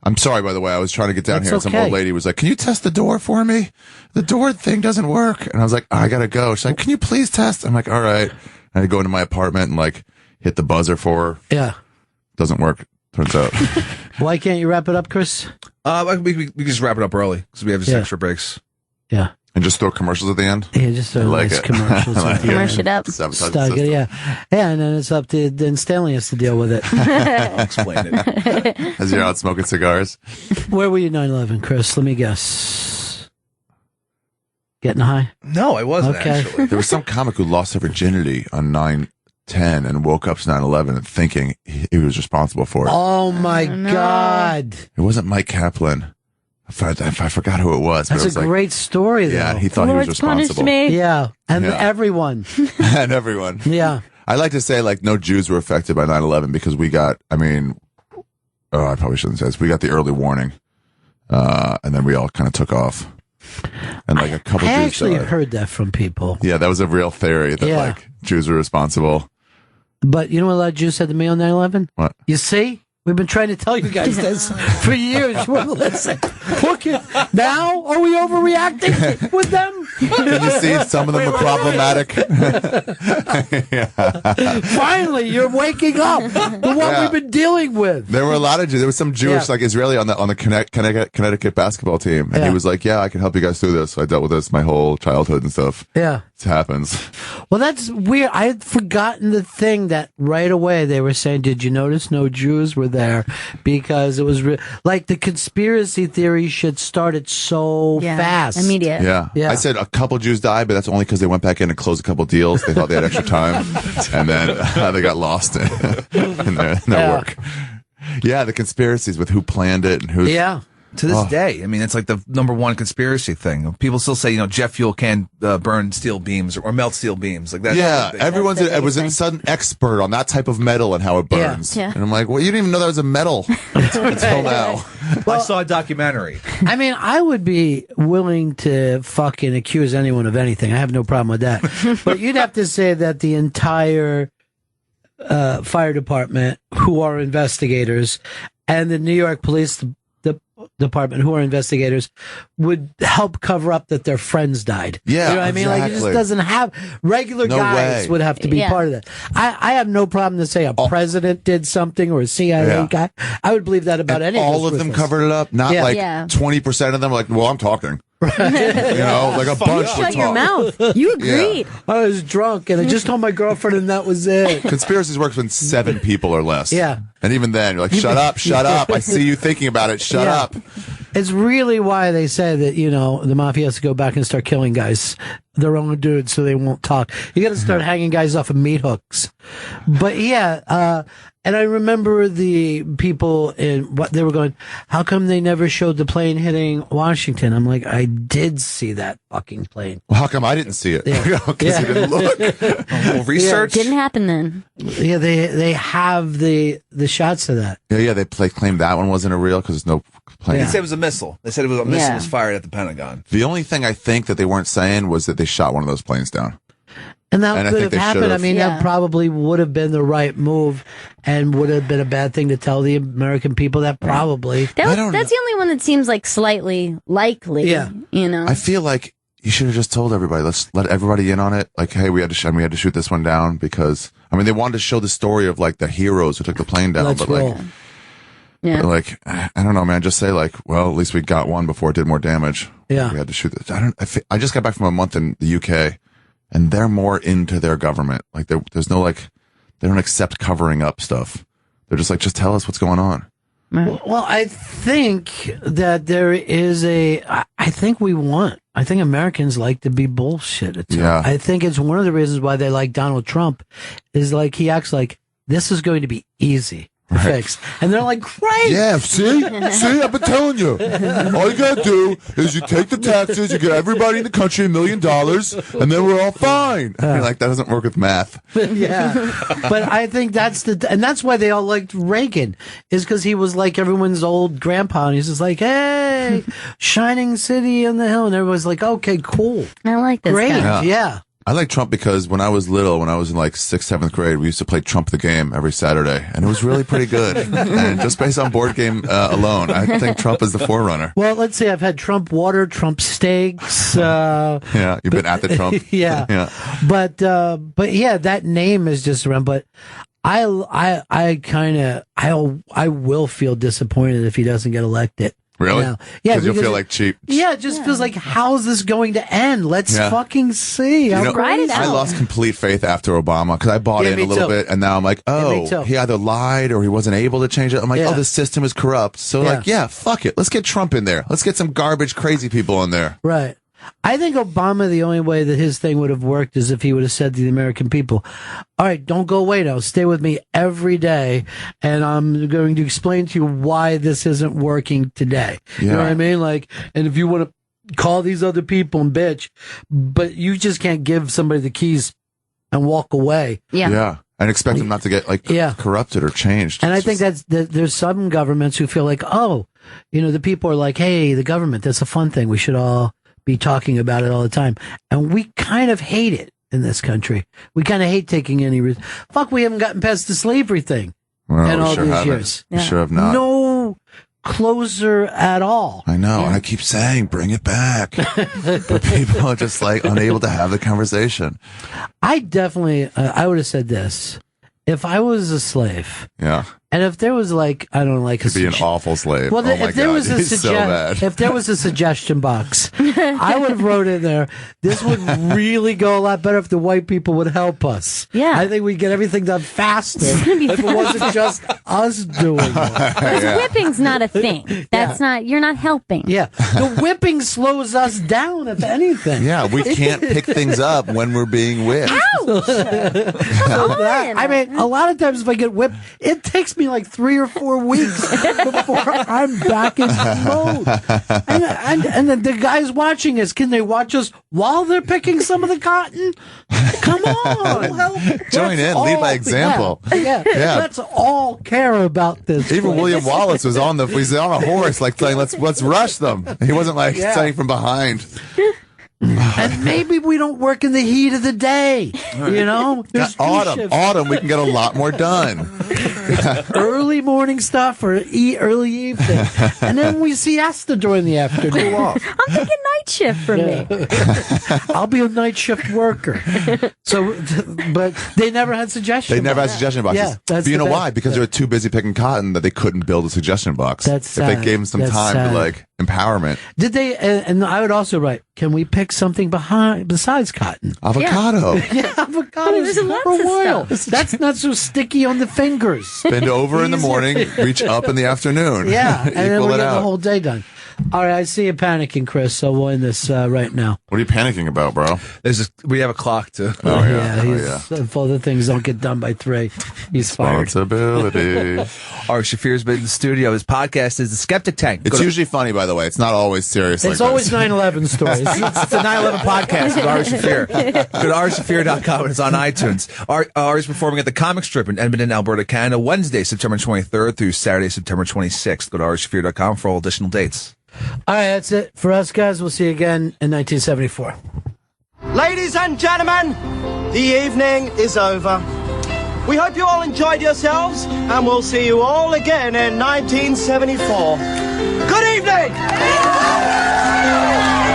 I'm sorry, by the way. I was trying to get down here, and some okay. old lady was like, "Can you test the door for me? The door thing doesn't work." And I was like, "I gotta go." She's like, "Can you please test?" I'm like, "All right." And I go into my apartment and hit the buzzer for her. Yeah. Doesn't work, turns out. Why can't you wrap it up, Chris? We can just wrap it up early because we have just extra breaks. Yeah. And just throw commercials at the end? Yeah, just throw nice commercials at the end. Commerce it up. Start it, yeah, and then it's up to Stanley has to deal with it. I'll explain it. As you're out smoking cigars. Where were you 9/11, Chris? Let me guess. Getting high? No, I wasn't actually. There was some comic who lost their virginity on 9/10 and woke up to 9/11 and thinking he was responsible for it. Oh my God! It wasn't Mike Kaplan. I forgot who it was. That's but it was a great story, though. Yeah, he thought he was responsible. Yeah, and everyone. And everyone. Yeah. I like to say, no Jews were affected by 9/11 because we got, I probably shouldn't say this. We got the early warning, and then we all kind of took off. And a couple I Jews actually died. heard that from people. Yeah, that was a real theory that, Jews were responsible. But you know what a lot of Jews said to me on 9/11? What? You see? We've been trying to tell you guys this for years. You wouldn't listen. Look it. Now, are we overreacting with them? Can you see some of them are problematic? Finally, you're waking up to what we've been dealing with. There were a lot of Jews. There was some Jewish, Israeli on the Connecticut basketball team. And he was like, "Yeah, I can help you guys through this." So I dealt with this my whole childhood and stuff. Yeah. It happens. Well, that's weird. I had forgotten the thing that right away they were saying, "Did you notice no Jews were there because it was like the conspiracy theory shit started so fast. Immediate. Yeah. I said a couple Jews died, but that's only because they went back in and closed a couple deals. They thought they had extra time, and then they got lost in their work. Yeah, the conspiracies with who planned it and who. Yeah. To this day, I mean, it's like the number one conspiracy thing. People still say, jet fuel can burn steel beams or melt steel beams. Like that. Yeah, everyone's a sudden expert on that type of metal and how it burns. Yeah. And I'm like, well, you didn't even know that was a metal until now. I saw a documentary. I mean, I would be willing to fucking accuse anyone of anything. I have no problem with that. But you'd have to say that the entire fire department, who are investigators, and the New York Police Department, who are investigators, would help cover up that their friends died. Yeah, you know what I mean? Like, it just doesn't have regular guys would have to be part of that. I have no problem to say a president did something or a CIA guy. I would believe that about any. All of them covered it up. Not like 20% of them. Like, well, I'm talking. Like a bunch. Shut your mouth. You agreed. I was drunk and I just told my girlfriend, and that was it. Conspiracies works when 7 people or less. Yeah. And even then, you're like, shut up, shut up. I see you thinking about it. Shut up. It's really why they say that, the mafia has to go back and start killing guys, their own dudes, so they won't talk. You got to start hanging guys off of meat hooks. But and I remember the people in what they were going, how come they never showed the plane hitting Washington? I'm like, I did see that fucking plane. Well, how come I didn't see it? Because he didn't look. Research didn't happen then. Yeah, they have the shots of that. Yeah, they claimed that one wasn't a real because there's no plane. They said it was a missile. They said it was a missile was fired at the Pentagon. The only thing I think that they weren't saying was that they shot one of those planes down. And that could have happened. I mean, that probably would have been the right move and would have been a bad thing to tell the American people. That probably. That's the only one that seems like slightly likely. Yeah. I feel like you should have just told everybody. Let's let everybody in on it. Like, hey, we had to shoot this one down because, I mean, they wanted to show the story of like the heroes who took the plane down. But like, I don't know, man. Just say like, well, at least we got one before it did more damage. Yeah. We had to shoot this. I just got back from a month in the UK. And they're more into their government. Like, there's no, like, they don't accept covering up stuff. They're just like, just tell us what's going on. Well, I think that there is I think Americans like to be bullshitted. Yeah. I think it's one of the reasons why they like Donald Trump is like, he acts like this is going to be easy. Fixed. And they're like, great. Yeah, see, I've been telling you. All you gotta do is you take the taxes, you get everybody in the country $1 million, and then we're all fine. You're like, that doesn't work with math. Yeah. But I think that's why they all liked Reagan, is because he was like everyone's old grandpa, and he's just like, hey, shining city on the hill, and everyone's like, okay, cool. I like this Great. guy. Yeah. I like Trump because when I was little, when I was in like 6th, 7th grade, we used to play Trump the Game every Saturday, and it was really pretty good. And just based on board game alone, I think Trump is the forerunner. Well, let's see. I've had Trump water, Trump steaks. Yeah, you've been at the Trump. Yeah. But yeah, that name is just around. But I will feel disappointed if he doesn't get elected. Really? Yeah, because you'll feel like cheap. Yeah, it just feels like, how's this going to end? Let's fucking see. I lost complete faith after Obama because I bought in a little bit, and now I'm like, he either lied or he wasn't able to change it. I'm like, the system is corrupt. So fuck it. Let's get Trump in there. Let's get some garbage, crazy people in there. Right. I think Obama, the only way that his thing would have worked is if he would have said to the American people, all right, don't go away now. Stay with me every day, and I'm going to explain to you why this isn't working today. Yeah. You know what I mean? Like, and if you want to call these other people and bitch, but you just can't give somebody the keys and walk away. Yeah. And expect them not to get corrupted or changed. And I think there's some governments who feel like, the people are like, hey, the government, that's a fun thing. We should all be talking about it all the time. And we kind of hate it in this country. We kind of hate taking any risk. Fuck, we haven't gotten past the slavery thing in all these years. We sure have not. No closer at all. I know. And I keep saying, bring it back. But people are just like unable to have the conversation. I definitely, I would have said this. If I was a slave, And if there was like, I don't know, like He'd be an awful slave. Well, oh my if there God, was a he's so bad. if there was a suggestion box, I would have wrote in there. This would really go a lot better if the white people would help us. Yeah, I think we'd get everything done faster if it wasn't just us doing it. Because whipping's not a thing. That's not. You're not helping. Yeah, the whipping slows us down, if anything. Yeah, we can't pick things up when we're being whipped. I mean, a lot of times if I get whipped, it takes me like 3 or 4 weeks before I'm back in mode. And the guys watching us, can they watch us while they're picking some of the cotton? Come on. Join in, lead by example. Yeah. Let's all care about this. Even place. William Wallace was on a horse, like saying, let's rush them. He wasn't like saying from behind. And maybe we don't work in the heat of the day. You know, there's autumn, we can get a lot more done. Early morning stuff or early evening, and then we siesta during the afternoon. I'm thinking night shift for me. I'll be a night shift worker. So, but they never had suggestions. They never had suggestion boxes. Yeah, but you know why? Because they were too busy picking cotton that they couldn't build a suggestion box. That's sad. If they gave them some time to like empowerment. Did they? And I would also write, can we pick something besides cotton? Avocado. Yeah, avocado. There's lots of stuff. That's not so sticky on the fingers. Bend over in the morning, reach up in the afternoon. Yeah, and then we Equal it get the out. whole day done. All right, I see you panicking, Chris, so we'll end this right now. What are you panicking about, bro? We have a clock to. Oh, yeah. If other things don't get done by 3, he's fired. Responsibility. Ari Shafir's been in the studio. His podcast is The Skeptic Tank. It's usually funny, by the way. It's not always serious. It's like always this. 9/11 stories. It's the 9/11 podcast with Ari Shafir. Go to arishafir.com and it's on iTunes. Ari's performing at the Comic Strip in Edmonton, Alberta, Canada, Wednesday, September 23rd through Saturday, September 26th. Go to arishafir.com for all additional dates. All right, that's it for us, guys. We'll see you again in 1974. Ladies and gentlemen, the evening is over. We hope you all enjoyed yourselves, and we'll see you all again in 1974. Good evening!